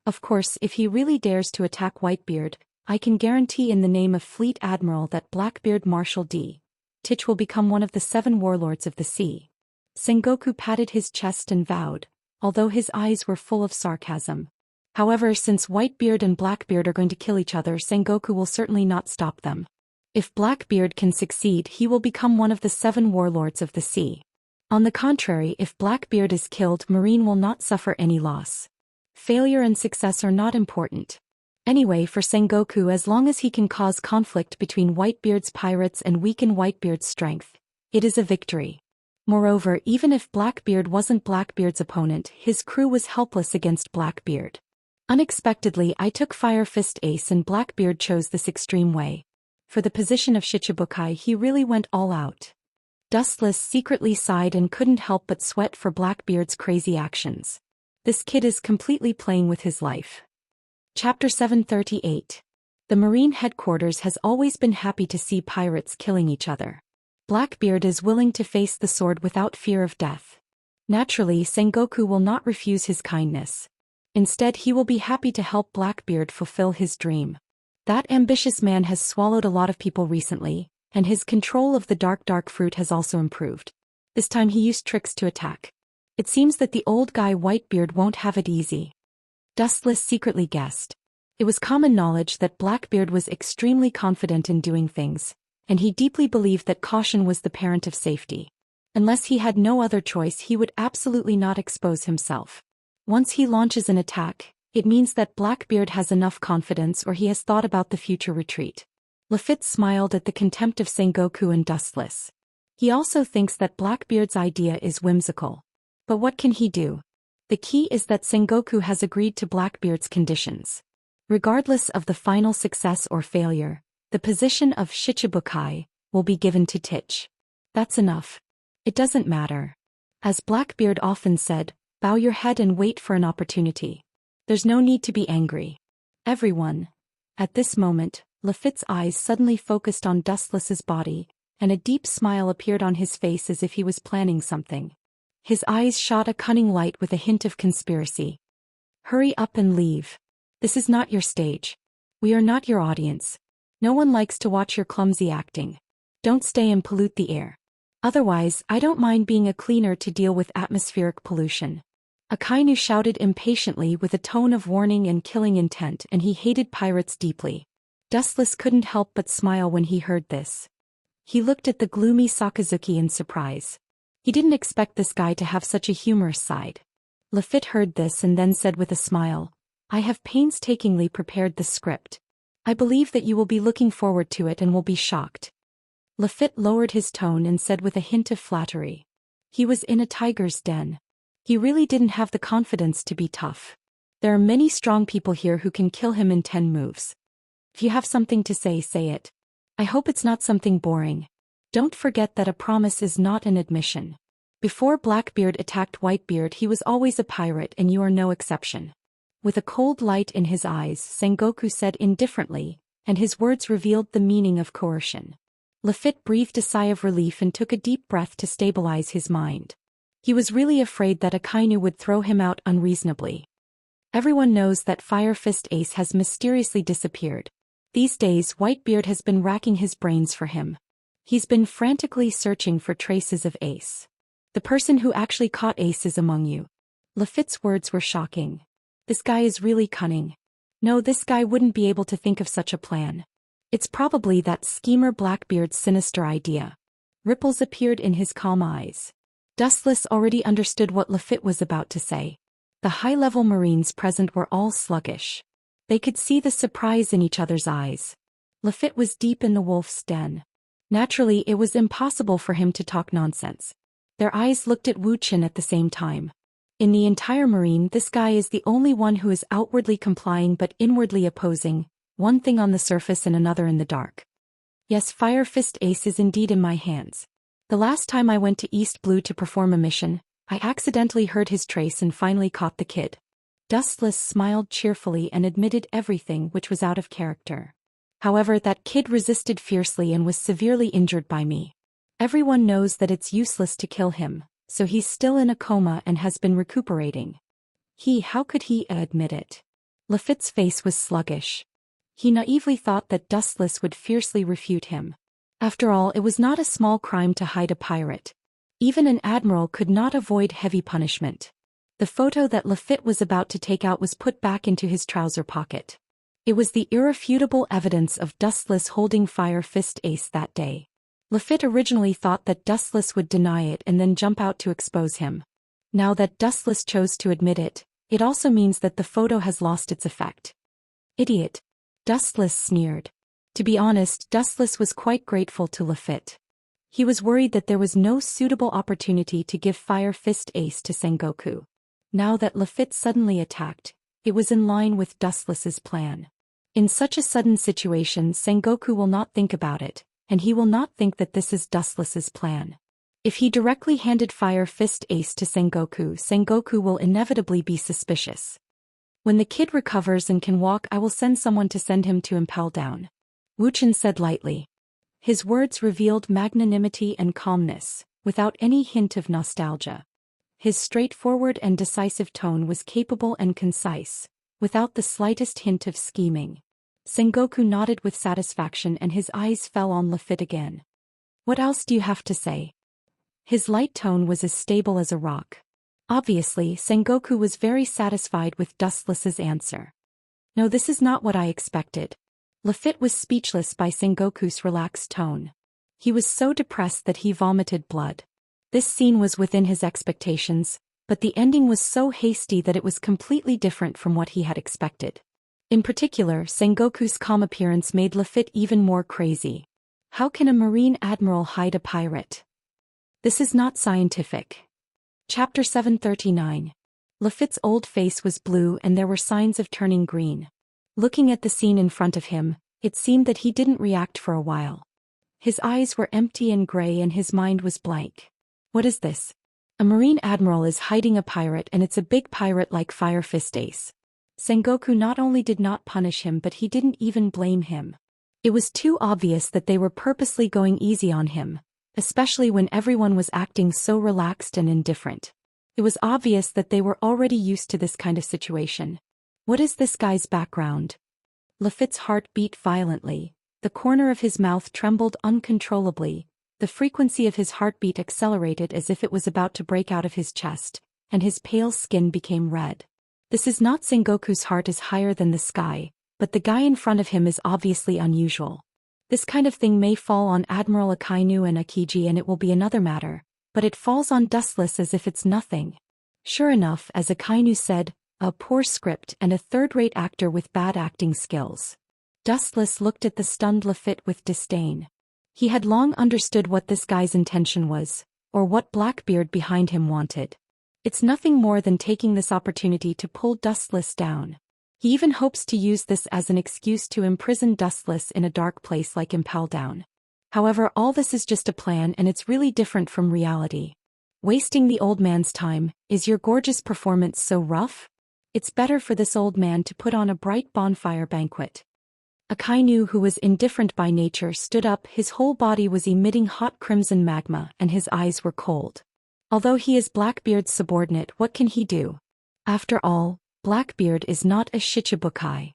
Of course, if he really dares to attack Whitebeard, I can guarantee in the name of Fleet Admiral that Blackbeard Marshal D. Titch will become one of the 7 warlords of the sea. Sengoku patted his chest and vowed, although his eyes were full of sarcasm. However, since Whitebeard and Blackbeard are going to kill each other, Sengoku will certainly not stop them. If Blackbeard can succeed, he will become one of the 7 warlords of the sea. On the contrary, if Blackbeard is killed, Marine will not suffer any loss. Failure and success are not important. Anyway, for Sengoku, as long as he can cause conflict between Whitebeard's pirates and weaken Whitebeard's strength, it is a victory. Moreover, even if Blackbeard wasn't Blackbeard's opponent, his crew was helpless against Blackbeard. Unexpectedly, I took Fire Fist Ace and Blackbeard chose this extreme way. For the position of Shichibukai, he really went all out. Dustless secretly sighed and couldn't help but sweat for Blackbeard's crazy actions. This kid is completely playing with his life. Chapter 738. The Marine headquarters has always been happy to see pirates killing each other. Blackbeard is willing to face the sword without fear of death. Naturally, Sengoku will not refuse his kindness. Instead, he will be happy to help Blackbeard fulfill his dream. That ambitious man has swallowed a lot of people recently, and his control of the dark fruit has also improved. This time he used tricks to attack. It seems that the old guy Whitebeard won't have it easy. Dustless secretly guessed. It was common knowledge that Blackbeard was extremely confident in doing things, and he deeply believed that caution was the parent of safety. Unless he had no other choice, he would absolutely not expose himself. Once he launches an attack, it means that Blackbeard has enough confidence or he has thought about the future retreat. Lafitte smiled at the contempt of Sengoku and Dustless. He also thinks that Blackbeard's idea is whimsical. But what can he do? The key is that Sengoku has agreed to Blackbeard's conditions. Regardless of the final success or failure, the position of Shichibukai will be given to Titch. That's enough. It doesn't matter. As Blackbeard often said, bow your head and wait for an opportunity. There's no need to be angry. Everyone. At this moment, Lafitte's eyes suddenly focused on Dustless's body, and a deep smile appeared on his face as if he was planning something. His eyes shot a cunning light with a hint of conspiracy. Hurry up and leave. This is not your stage. We are not your audience. No one likes to watch your clumsy acting. Don't stay and pollute the air. Otherwise, I don't mind being a cleaner to deal with atmospheric pollution. Akainu shouted impatiently with a tone of warning and killing intent, and he hated pirates deeply. Dustless couldn't help but smile when he heard this. He looked at the gloomy Sakazuki in surprise. He didn't expect this guy to have such a humorous side. Lafitte heard this and then said with a smile, I have painstakingly prepared the script. I believe that you will be looking forward to it and will be shocked. Lafitte lowered his tone and said with a hint of flattery. He was in a tiger's den. He really didn't have the confidence to be tough. There are many strong people here who can kill him in 10 moves. If you have something to say, say it. I hope it's not something boring. Don't forget that a promise is not an admission. Before Blackbeard attacked Whitebeard, he was always a pirate and you are no exception. With a cold light in his eyes, Sengoku said indifferently, and his words revealed the meaning of coercion. Lafitte breathed a sigh of relief and took a deep breath to stabilize his mind. He was really afraid that Akainu would throw him out unreasonably. Everyone knows that Fire Fist Ace has mysteriously disappeared. These days Whitebeard has been racking his brains for him. He's been frantically searching for traces of Ace. The person who actually caught Ace is among you. Lafitte's words were shocking. This guy is really cunning. No, this guy wouldn't be able to think of such a plan. It's probably that schemer Blackbeard's sinister idea. Ripples appeared in his calm eyes. Dustless already understood what Lafitte was about to say. The high-level Marines present were all sluggish. They could see the surprise in each other's eyes. Lafitte was deep in the wolf's den. Naturally, it was impossible for him to talk nonsense. Their eyes looked at Wuxia at the same time. In the entire Marine, this guy is the only one who is outwardly complying but inwardly opposing, one thing on the surface and another in the dark. Yes, Fire Fist Ace is indeed in my hands. The last time I went to East Blue to perform a mission, I accidentally heard his trace and finally caught the kid. Dustless smiled cheerfully and admitted everything which was out of character. However, that kid resisted fiercely and was severely injured by me. Everyone knows that it's useless to kill him, so he's still in a coma and has been recuperating. How could he admit it? Lafitte's face was sluggish. He naively thought that Dustless would fiercely refute him. After all, it was not a small crime to hide a pirate. Even an admiral could not avoid heavy punishment. The photo that Lafitte was about to take out was put back into his trouser pocket. It was the irrefutable evidence of Dustless holding Fire Fist Ace that day. Lafitte originally thought that Dustless would deny it and then jump out to expose him. Now that Dustless chose to admit it, it also means that the photo has lost its effect. Idiot. Dustless sneered. To be honest, Dustless was quite grateful to Lafitte. He was worried that there was no suitable opportunity to give Fire Fist Ace to Sengoku. Now that Lafitte suddenly attacked, it was in line with Dustless's plan. In such a sudden situation, Sengoku will not think about it, and he will not think that this is Dustless's plan. If he directly handed Fire Fist Ace to Sengoku, Sengoku will inevitably be suspicious. When the kid recovers and can walk, I will send someone to send him to Impel Down. Wuxia said lightly. His words revealed magnanimity and calmness, without any hint of nostalgia. His straightforward and decisive tone was capable and concise, without the slightest hint of scheming. Sengoku nodded with satisfaction and his eyes fell on Lafitte again. What else do you have to say? His light tone was as stable as a rock. Obviously, Sengoku was very satisfied with Dustless's answer. No, this is not what I expected. Lafitte was speechless by Sengoku's relaxed tone. He was so depressed that he vomited blood. This scene was within his expectations, but the ending was so hasty that it was completely different from what he had expected. In particular, Sengoku's calm appearance made Lafitte even more crazy. How can a Marine admiral hide a pirate? This is not scientific. Chapter 739. Lafitte's old face was blue and there were signs of turning green. Looking at the scene in front of him, it seemed that he didn't react for a while. His eyes were empty and gray and his mind was blank. What is this? A Marine admiral is hiding a pirate and it's a big pirate like Fire Fist Ace. Sengoku not only did not punish him but he didn't even blame him. It was too obvious that they were purposely going easy on him, especially when everyone was acting so relaxed and indifferent. It was obvious that they were already used to this kind of situation. What is this guy's background? Lafitte's heart beat violently, the corner of his mouth trembled uncontrollably, the frequency of his heartbeat accelerated as if it was about to break out of his chest, and his pale skin became red. This is not Sengoku's heart is higher than the sky, but the guy in front of him is obviously unusual. This kind of thing may fall on Admiral Akainu and Akiji and it will be another matter, but it falls on Dustless as if it's nothing. Sure enough, as Akainu said, a poor script and a third-rate actor with bad acting skills. Dustless looked at the stunned Lafitte with disdain. He had long understood what this guy's intention was, or what Blackbeard behind him wanted. It's nothing more than taking this opportunity to pull Dustless down. He even hopes to use this as an excuse to imprison Dustless in a dark place like Impel Down. However, all this is just a plan and it's really different from reality. Wasting the old man's time, is your gorgeous performance so rough? It's better for this old man to put on a bright bonfire banquet. Akainu, who was indifferent by nature, stood up. His whole body was emitting hot crimson magma, and his eyes were cold. Although he is Blackbeard's subordinate, what can he do? After all, Blackbeard is not a Shichibukai.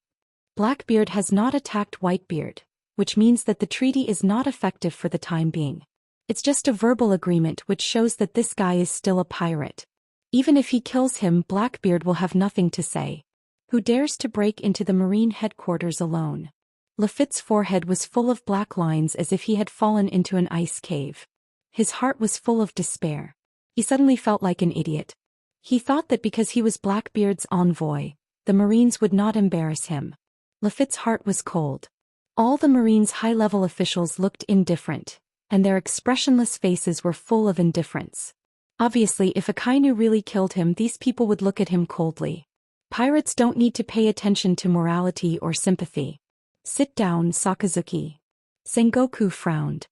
Blackbeard has not attacked Whitebeard, which means that the treaty is not effective for the time being. It's just a verbal agreement which shows that this guy is still a pirate. Even if he kills him, Blackbeard will have nothing to say. Who dares to break into the Marine headquarters alone? Lafitte's forehead was full of black lines as if he had fallen into an ice cave. His heart was full of despair. He suddenly felt like an idiot. He thought that because he was Blackbeard's envoy, the Marines would not embarrass him. Lafitte's heart was cold. All the Marines' high-level officials looked indifferent, and their expressionless faces were full of indifference. Obviously, if Akainu really killed him, these people would look at him coldly. Pirates don't need to pay attention to morality or sympathy. Sit down, Sakazuki. Sengoku frowned.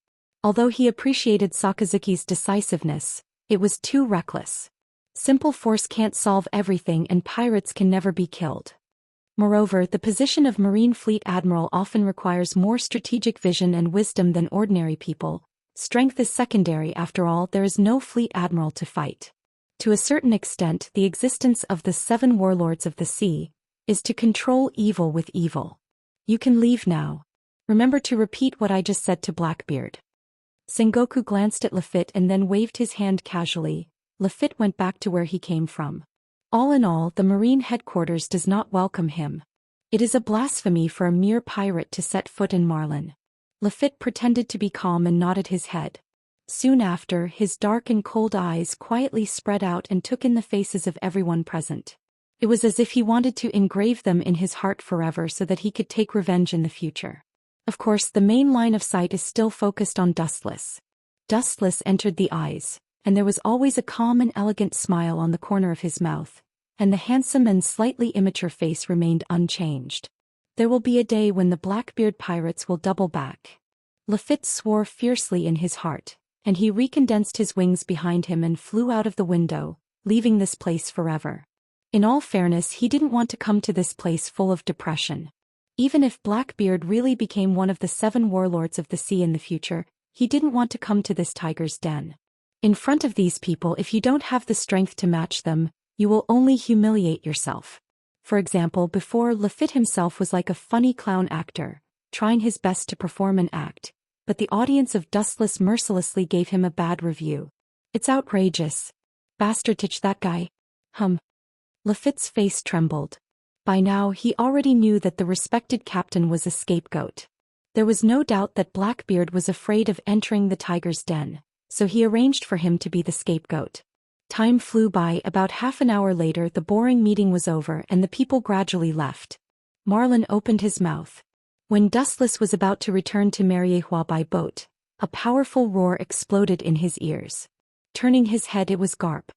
Although he appreciated Sakazuki's decisiveness, it was too reckless. Simple force can't solve everything, and pirates can never be killed. Moreover, the position of Marine Fleet Admiral often requires more strategic vision and wisdom than ordinary people. Strength is secondary. After all, there is no Fleet Admiral to fight. To a certain extent, the existence of the 7 warlords of the sea is to control evil with evil. You can leave now. Remember to repeat what I just said to Blackbeard. Sengoku glanced at Lafitte and then waved his hand casually. Lafitte went back to where he came from. All in all, the Marine headquarters does not welcome him. It is a blasphemy for a mere pirate to set foot in Marlin. Lafitte pretended to be calm and nodded his head. Soon after, his dark and cold eyes quietly spread out and took in the faces of everyone present. It was as if he wanted to engrave them in his heart forever so that he could take revenge in the future. Of course, the main line of sight is still focused on Dustless. Dustless entered the eyes, and there was always a calm and elegant smile on the corner of his mouth, and the handsome and slightly immature face remained unchanged. There will be a day when the Blackbeard pirates will double back. Lafitte swore fiercely in his heart, and he recondensed his wings behind him and flew out of the window, leaving this place forever. In all fairness, he didn't want to come to this place full of depression. Even if Blackbeard really became one of the 7 warlords of the sea in the future, he didn't want to come to this tiger's den. In front of these people, if you don't have the strength to match them, you will only humiliate yourself. For example, before, Lafitte himself was like a funny clown actor, trying his best to perform an act, but the audience of Dustless mercilessly gave him a bad review. It's outrageous. Bastarditch that guy. Lafitte's face trembled. By now he already knew that the respected captain was a scapegoat. There was no doubt that Blackbeard was afraid of entering the tiger's den, so he arranged for him to be the scapegoat. Time flew by. About half an hour later, the boring meeting was over and the people gradually left. Marlin opened his mouth. When Dustless was about to return to Mariehua by boat, a powerful roar exploded in his ears. Turning his head, it was Garp.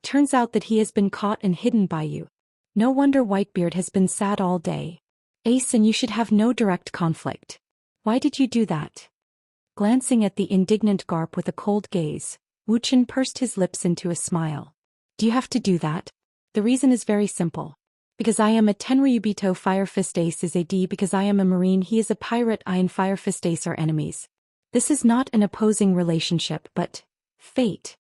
Turns out that he has been caught and hidden by you. No wonder Whitebeard has been sad all day. Ace, and you should have no direct conflict. Why did you do that? Glancing at the indignant Garp with a cold gaze, Wuxia pursed his lips into a smile. Do you have to do that? The reason is very simple. Because I am a Tenryubito Fire Fist Ace is a D. Because I am a Marine, he is a pirate. I and Fire Fist Ace are enemies. This is not an opposing relationship, but fate.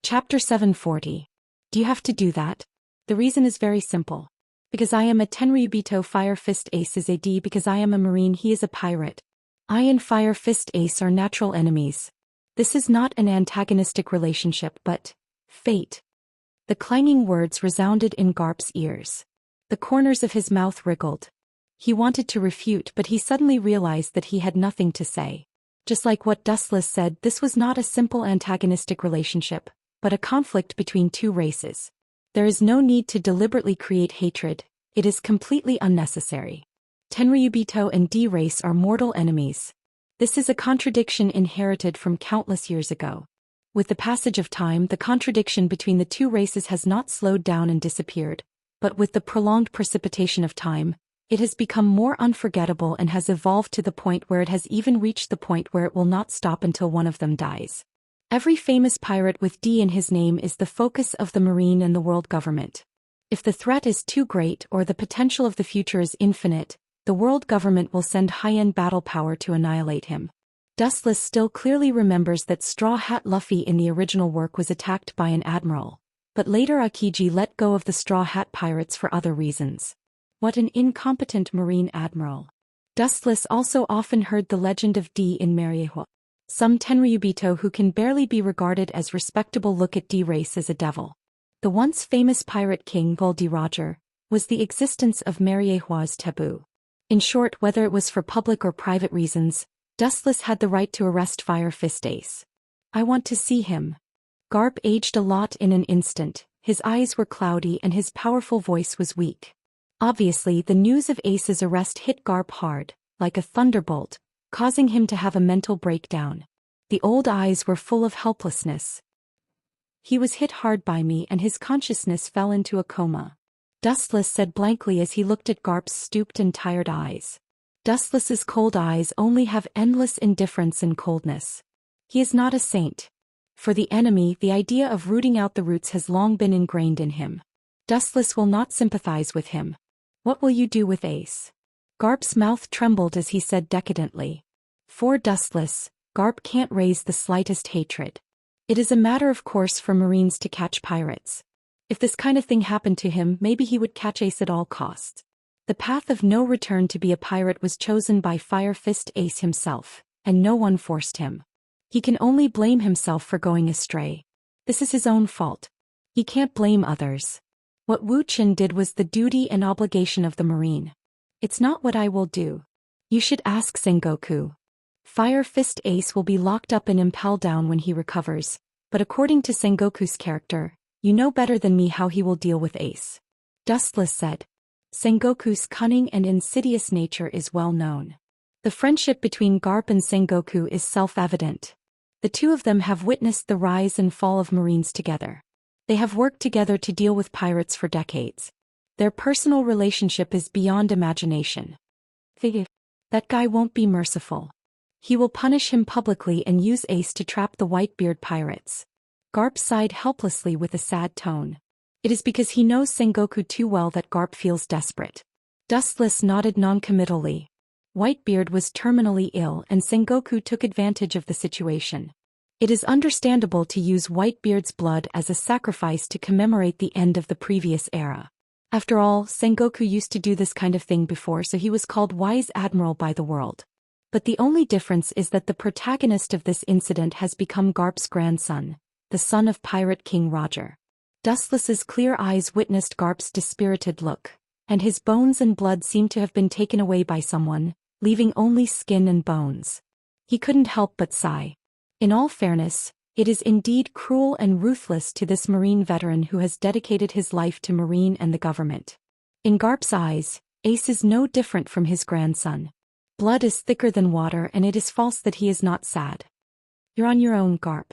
Chapter 740. Do you have to do that? The reason is very simple. Because I am a Tenryubito Fire Fist Ace is a D. Because I am a Marine, he is a pirate. I and Fire Fist Ace are natural enemies. This is not an antagonistic relationship, but fate. The clanging words resounded in Garp's ears. The corners of his mouth wriggled. He wanted to refute, but he suddenly realized that he had nothing to say. Just like what Dustless said, this was not a simple antagonistic relationship, but a conflict between 2 races. There is no need to deliberately create hatred. It is completely unnecessary. Tenryubito and D race are mortal enemies. This is a contradiction inherited from countless years ago. With the passage of time, the contradiction between the 2 races has not slowed down and disappeared, but with the prolonged precipitation of time, it has become more unforgettable and has evolved to the point where it has even reached the point where it will not stop until one of them dies. Every famous pirate with D in his name is the focus of the Marine and the world government. If the threat is too great or the potential of the future is infinite, The world government will send high-end battle power to annihilate him. Dustless still clearly remembers that Straw Hat Luffy in the original work was attacked by an admiral, but later Akiji let go of the Straw Hat pirates for other reasons. What an incompetent marine admiral. Dustless also often heard the legend of D in Mariehua. Some Tenryubito who can barely be regarded as respectable look at D race as a devil. The once famous pirate king Gul D. Roger was the existence of Mariehua's taboo. In short, whether it was for public or private reasons, Dustless had the right to arrest Fire Fist Ace. I want to see him. Garp aged a lot in an instant, his eyes were cloudy and his powerful voice was weak. Obviously, the news of Ace's arrest hit Garp hard, like a thunderbolt, causing him to have a mental breakdown. The old eyes were full of helplessness. He was hit hard by me and his consciousness fell into a coma. Dustless said blankly as he looked at Garp's stooped and tired eyes. Dustless's cold eyes only have endless indifference and coldness. He is not a saint. For the enemy, the idea of rooting out the roots has long been ingrained in him. Dustless will not sympathize with him. What will you do with Ace? Garp's mouth trembled as he said decadently. For Dustless, Garp can't raise the slightest hatred. It is a matter of course for Marines to catch pirates. If this kind of thing happened to him, maybe he would catch Ace at all costs. The path of no return to be a pirate was chosen by Fire Fist Ace himself, and no one forced him. He can only blame himself for going astray. This is his own fault. He can't blame others. What Wuxian did was the duty and obligation of the Marine. It's not what I will do. You should ask Sengoku. Fire Fist Ace will be locked up and impelled down when he recovers, but according to Sengoku's character, you know better than me how he will deal with Ace. Dustless said. Sengoku's cunning and insidious nature is well known. The friendship between Garp and Sengoku is self-evident. The two of them have witnessed the rise and fall of Marines together. They have worked together to deal with pirates for decades. Their personal relationship is beyond imagination. That guy won't be merciful. He will punish him publicly and use Ace to trap the Whitebeard pirates. Garp sighed helplessly with a sad tone. It is because he knows Sengoku too well that Garp feels desperate. Dustless nodded noncommittally. Whitebeard was terminally ill and Sengoku took advantage of the situation. It is understandable to use Whitebeard's blood as a sacrifice to commemorate the end of the previous era. After all, Sengoku used to do this kind of thing before, so he was called Wise Admiral by the world. But the only difference is that the protagonist of this incident has become Garp's grandson, the son of Pirate King Roger. Dustless's clear eyes witnessed Garp's dispirited look, and his bones and blood seemed to have been taken away by someone, leaving only skin and bones. He couldn't help but sigh. In all fairness, it is indeed cruel and ruthless to this Marine veteran who has dedicated his life to Marine and the government. In Garp's eyes, Ace is no different from his grandson. Blood is thicker than water and it is false that he is not sad. You're on your own, Garp.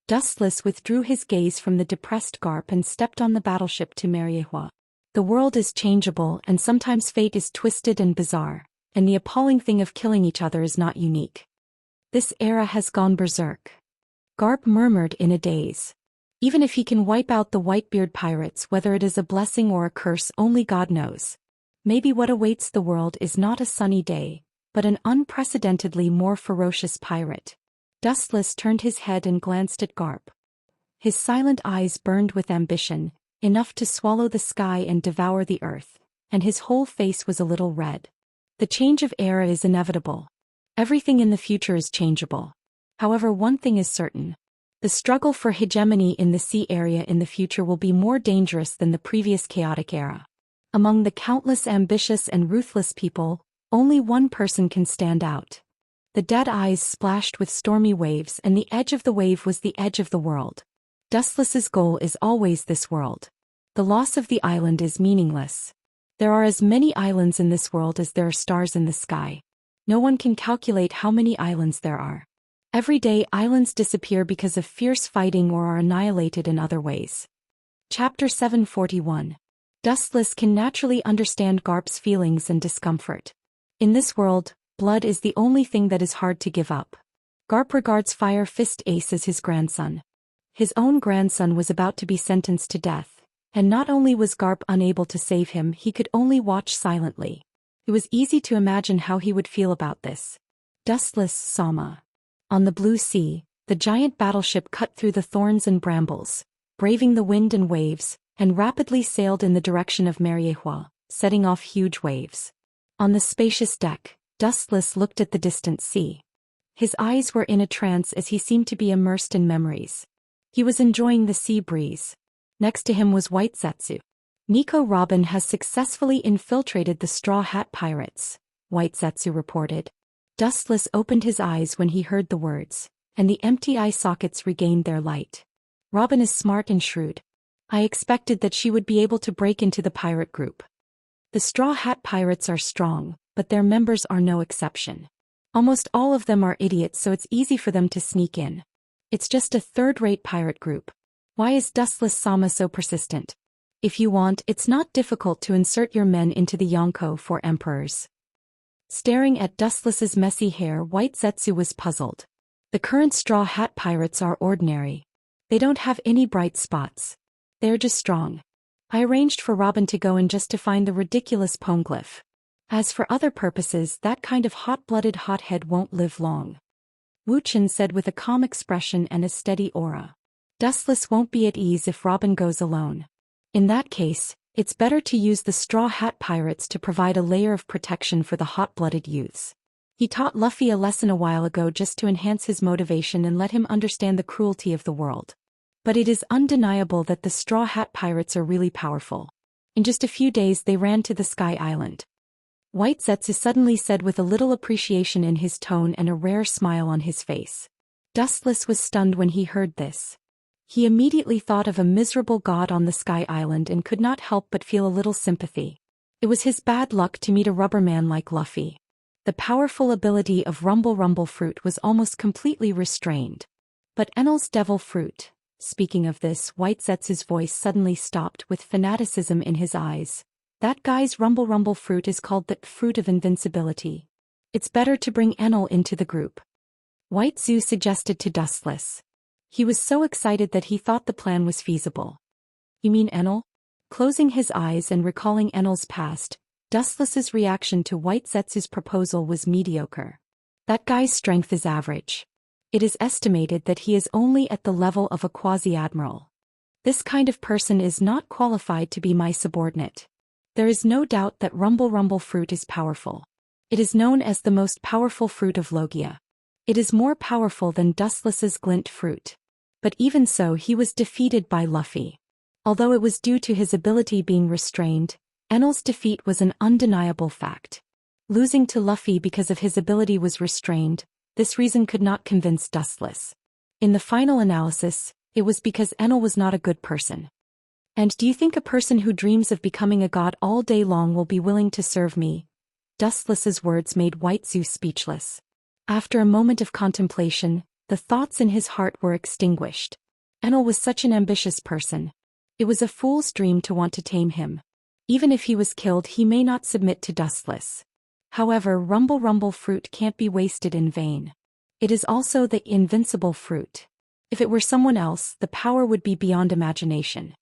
Dustless withdrew his gaze from the depressed Garp and stepped on the battleship to Mariehua. The world is changeable and sometimes fate is twisted and bizarre, and the appalling thing of killing each other is not unique. This era has gone berserk. Garp murmured in a daze. Even if he can wipe out the Whitebeard pirates, whether it is a blessing or a curse, only God knows. Maybe what awaits the world is not a sunny day, but an unprecedentedly more ferocious pirate. Dustless turned his head and glanced at Garp. His silent eyes burned with ambition, enough to swallow the sky and devour the earth, and his whole face was a little red. The change of era is inevitable. Everything in the future is changeable. However, one thing is certain. The struggle for hegemony in the sea area in the future will be more dangerous than the previous chaotic era. Among the countless ambitious and ruthless people, only one person can stand out. The dead eyes splashed with stormy waves and the edge of the wave was the edge of the world. Dustless's goal is always this world. The loss of the island is meaningless. There are as many islands in this world as there are stars in the sky. No one can calculate how many islands there are. Every day islands disappear because of fierce fighting or are annihilated in other ways. Chapter 741. Dustless can naturally understand Garp's feelings and discomfort. In this world, blood is the only thing that is hard to give up. Garp regards Fire Fist Ace as his grandson. His own grandson was about to be sentenced to death, and not only was Garp unable to save him, he could only watch silently. It was easy to imagine how he would feel about this. Dustless Sama. On the blue sea, the giant battleship cut through the thorns and brambles, braving the wind and waves, and rapidly sailed in the direction of Mariehua, setting off huge waves. On the spacious deck, Dustless looked at the distant sea. His eyes were in a trance as he seemed to be immersed in memories. He was enjoying the sea breeze. Next to him was White Zetsu. Nico Robin has successfully infiltrated the Straw Hat Pirates, White Zetsu reported. Dustless opened his eyes when he heard the words, and the empty eye sockets regained their light. Robin is smart and shrewd. I expected that she would be able to break into the pirate group. The Straw Hat Pirates are strong, but their members are no exception. Almost all of them are idiots, so it's easy for them to sneak in. It's just a third-rate pirate group. Why is Dustless Sama so persistent? If you want, it's not difficult to insert your men into the Yonko for emperors. Staring at Dustless's messy hair, White Zetsu was puzzled. The current Straw Hat Pirates are ordinary. They don't have any bright spots. They're just strong. I arranged for Robin to go in just to find the ridiculous poneglyph. As for other purposes, that kind of hot-blooded hothead won't live long. Wuxian said with a calm expression and a steady aura. Dustless won't be at ease if Robin goes alone. In that case, it's better to use the Straw Hat Pirates to provide a layer of protection for the hot-blooded youths. He taught Luffy a lesson a while ago just to enhance his motivation and let him understand the cruelty of the world. But it is undeniable that the Straw Hat Pirates are really powerful. In just a few days they ran to the Sky Island. White Zetsu suddenly said with a little appreciation in his tone and a rare smile on his face. Dustless was stunned when he heard this. He immediately thought of a miserable god on the Sky Island and could not help but feel a little sympathy. It was his bad luck to meet a rubber man like Luffy. The powerful ability of Rumble Rumble Fruit was almost completely restrained. But Enel's Devil Fruit. Speaking of this, White Zetsu's voice suddenly stopped with fanaticism in his eyes. That guy's Rumble Rumble Fruit is called the Fruit of Invincibility. It's better to bring Enel into the group. White Zetsu suggested to Dustless. He was so excited that he thought the plan was feasible. You mean Enel? Closing his eyes and recalling Enel's past, Dustless's reaction to White Zetsu's proposal was mediocre. That guy's strength is average. It is estimated that he is only at the level of a quasi-admiral. This kind of person is not qualified to be my subordinate. There is no doubt that Rumble Rumble Fruit is powerful. It is known as the most powerful fruit of Logia. It is more powerful than Dustless's Glint Fruit. But even so, he was defeated by Luffy. Although it was due to his ability being restrained, Enel's defeat was an undeniable fact. Losing to Luffy because of his ability was restrained. This reason could not convince Dustless. In the final analysis, it was because Enel was not a good person. And do you think a person who dreams of becoming a god all day long will be willing to serve me? Dustless's words made White Zetsu speechless. After a moment of contemplation, the thoughts in his heart were extinguished. Enel was such an ambitious person. It was a fool's dream to want to tame him. Even if he was killed, he may not submit to Dustless. However, Rumble Rumble Fruit can't be wasted in vain. It is also the invincible fruit. If it were someone else, the power would be beyond imagination.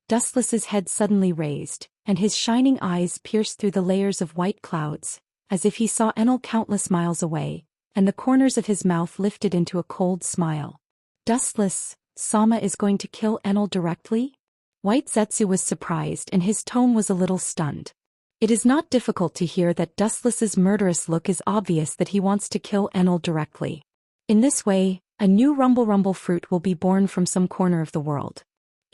Dustless's head suddenly raised, and his shining eyes pierced through the layers of white clouds, as if he saw Enel countless miles away, and the corners of his mouth lifted into a cold smile. Dustless Sama is going to kill Enel directly? White Zetsu was surprised and his tone was a little stunned. It is not difficult to hear that Dustless's murderous look is obvious that he wants to kill Enel directly. In this way, a new Rumble Rumble Fruit will be born from some corner of the world.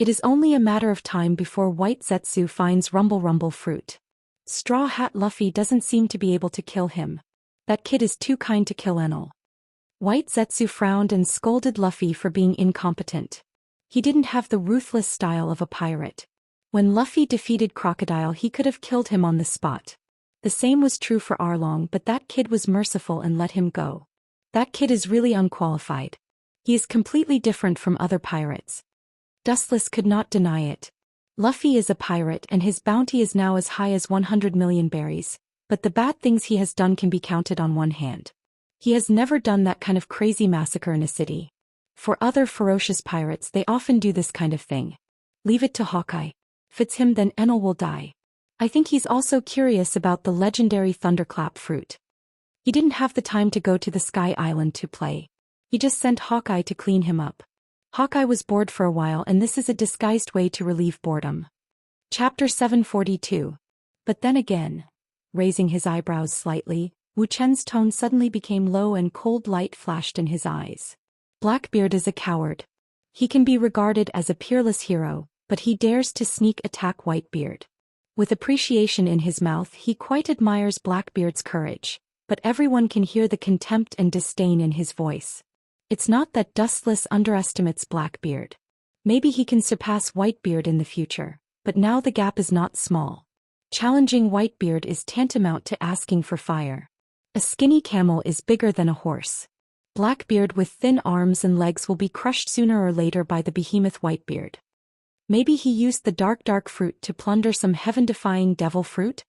It is only a matter of time before White Zetsu finds Rumble Rumble Fruit. Straw Hat Luffy doesn't seem to be able to kill him. That kid is too kind to kill Enel. White Zetsu frowned and scolded Luffy for being incompetent. He didn't have the ruthless style of a pirate. When Luffy defeated Crocodile, he could have killed him on the spot. The same was true for Arlong, but that kid was merciful and let him go. That kid is really unqualified. He is completely different from other pirates. Dustless could not deny it. Luffy is a pirate and his bounty is now as high as 100 million berries, but the bad things he has done can be counted on one hand. He has never done that kind of crazy massacre in a city. For other ferocious pirates, they often do this kind of thing. Leave it to Hawkeye. If it's him, then Enel will die. I think he's also curious about the legendary thunderclap fruit. He didn't have the time to go to the Sky Island to play. He just sent Hawkeye to clean him up. Hawkeye was bored for a while, and this is a disguised way to relieve boredom. Chapter 742. But then again. Raising his eyebrows slightly, Wu Chen's tone suddenly became low and cold light flashed in his eyes. Blackbeard is a coward. He can be regarded as a peerless hero, but he dares to sneak attack Whitebeard. With appreciation in his mouth, he quite admires Blackbeard's courage, but everyone can hear the contempt and disdain in his voice. It's not that Dustless underestimates Blackbeard. Maybe he can surpass Whitebeard in the future, but now the gap is not small. Challenging Whitebeard is tantamount to asking for fire. A skinny camel is bigger than a horse. Blackbeard with thin arms and legs will be crushed sooner or later by the behemoth Whitebeard. Maybe he used the dark fruit to plunder some heaven-defying devil fruit?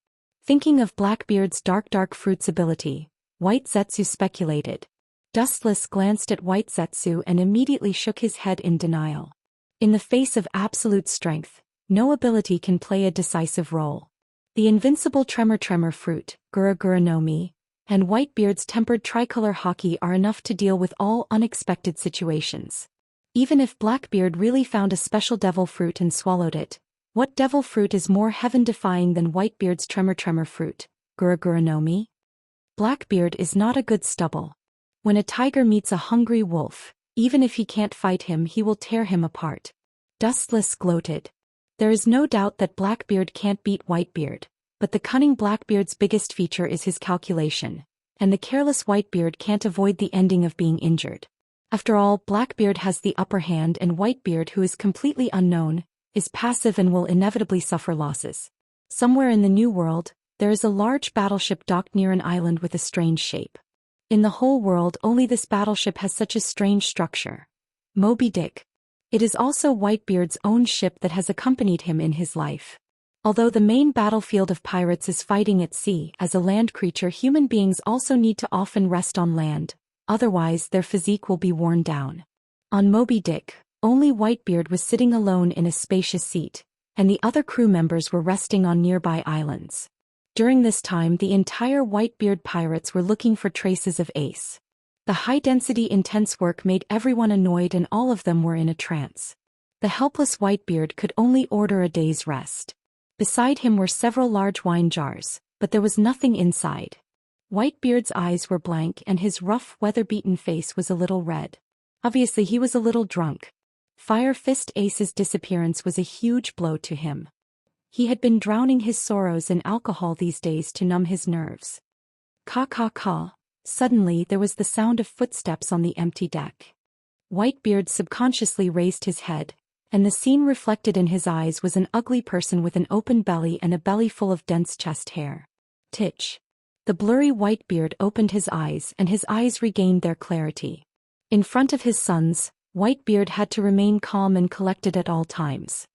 Thinking of Blackbeard's dark fruit's ability, White Zetsu speculated. Dustless glanced at White Zetsu and immediately shook his head in denial. In the face of absolute strength, no ability can play a decisive role. The invincible Tremor fruit, Gura no Mi, and Whitebeard's tempered tricolor haki are enough to deal with all unexpected situations. Even if Blackbeard really found a special devil fruit and swallowed it, what devil fruit is more heaven-defying than Whitebeard's Tremor fruit, Gura no Mi? Blackbeard is not a good stubble. When a tiger meets a hungry wolf, even if he can't fight him, he will tear him apart. Dustless gloated. There is no doubt that Blackbeard can't beat Whitebeard, but the cunning Blackbeard's biggest feature is his calculation, and the careless Whitebeard can't avoid the ending of being injured. After all, Blackbeard has the upper hand and Whitebeard, who is completely unknown, is passive and will inevitably suffer losses. Somewhere in the New World, there is a large battleship docked near an island with a strange shape. In the whole world, only this battleship has such a strange structure. Moby Dick. It is also Whitebeard's own ship that has accompanied him in his life. Although the main battlefield of pirates is fighting at sea, as a land creature, human beings also need to often rest on land, otherwise their physique will be worn down. On Moby Dick, only Whitebeard was sitting alone in a spacious seat, and the other crew members were resting on nearby islands. During this time, the entire Whitebeard pirates were looking for traces of Ace. The high-density intense work made everyone annoyed and all of them were in a trance. The helpless Whitebeard could only order a day's rest. Beside him were several large wine jars, but there was nothing inside. Whitebeard's eyes were blank and his rough, weather-beaten face was a little red. Obviously he was a little drunk. Fire Fist Ace's disappearance was a huge blow to him. He had been drowning his sorrows in alcohol these days to numb his nerves. Ka. Suddenly there was the sound of footsteps on the empty deck. Whitebeard subconsciously raised his head, and the scene reflected in his eyes was an ugly person with an open belly and a belly full of dense chest hair. Titch. The blurry Whitebeard opened his eyes and his eyes regained their clarity. In front of his sons, Whitebeard had to remain calm and collected at all times.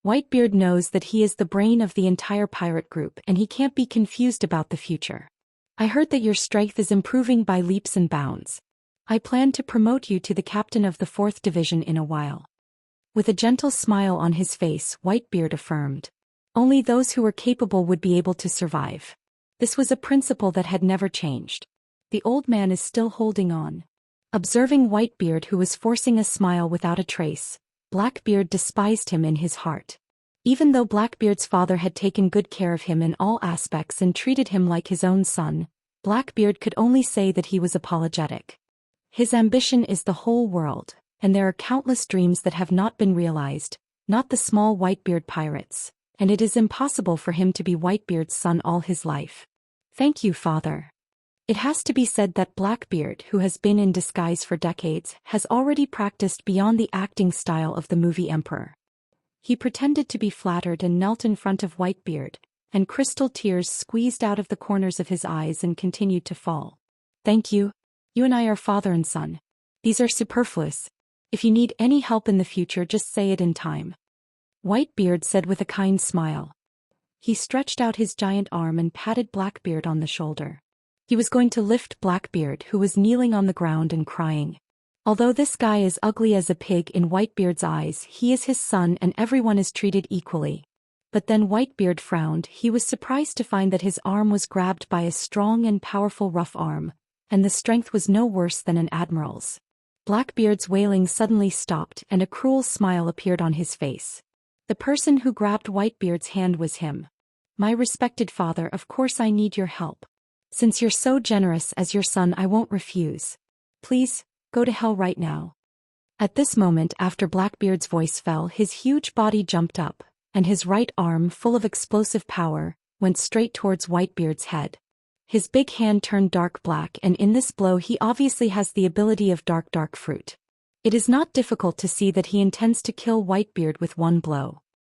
Whitebeard knows that he is the brain of the entire pirate group and he can't be confused about the future. I heard that your strength is improving by leaps and bounds. I plan to promote you to the captain of the 4th Division in a while. With a gentle smile on his face, Whitebeard affirmed. Only those who were capable would be able to survive. This was a principle that had never changed. The old man is still holding on. Observing Whitebeard, who was forcing a smile without a trace, Blackbeard despised him in his heart. Even though Blackbeard's father had taken good care of him in all aspects and treated him like his own son, Blackbeard could only say that he was apologetic. His ambition is the whole world, and there are countless dreams that have not been realized, not the small Whitebeard pirates, and it is impossible for him to be Whitebeard's son all his life. Thank you, father. It has to be said that Blackbeard, who has been in disguise for decades, has already practiced beyond the acting style of the movie Emperor. He pretended to be flattered and knelt in front of Whitebeard, and crystal tears squeezed out of the corners of his eyes and continued to fall. Thank you. You and I are father and son. These are superfluous. If you need any help in the future, just say it in time. Whitebeard said with a kind smile. He stretched out his giant arm and patted Blackbeard on the shoulder. He was going to lift Blackbeard, who was kneeling on the ground and crying. Although this guy is ugly as a pig in Whitebeard's eyes, he is his son and everyone is treated equally. But then Whitebeard frowned. He was surprised to find that his arm was grabbed by a strong and powerful rough arm, and the strength was no worse than an admiral's. Blackbeard's wailing suddenly stopped and a cruel smile appeared on his face. The person who grabbed Whitebeard's hand was him. My respected father, of course I need your help. Since you're so generous as your son, I won't refuse. Please, go to hell right now. At this moment, after Blackbeard's voice fell, his huge body jumped up, and his right arm, full of explosive power, went straight towards Whitebeard's head. His big hand turned dark black, and in this blow he obviously has the ability of dark fruit. It is not difficult to see that he intends to kill Whitebeard with one blow.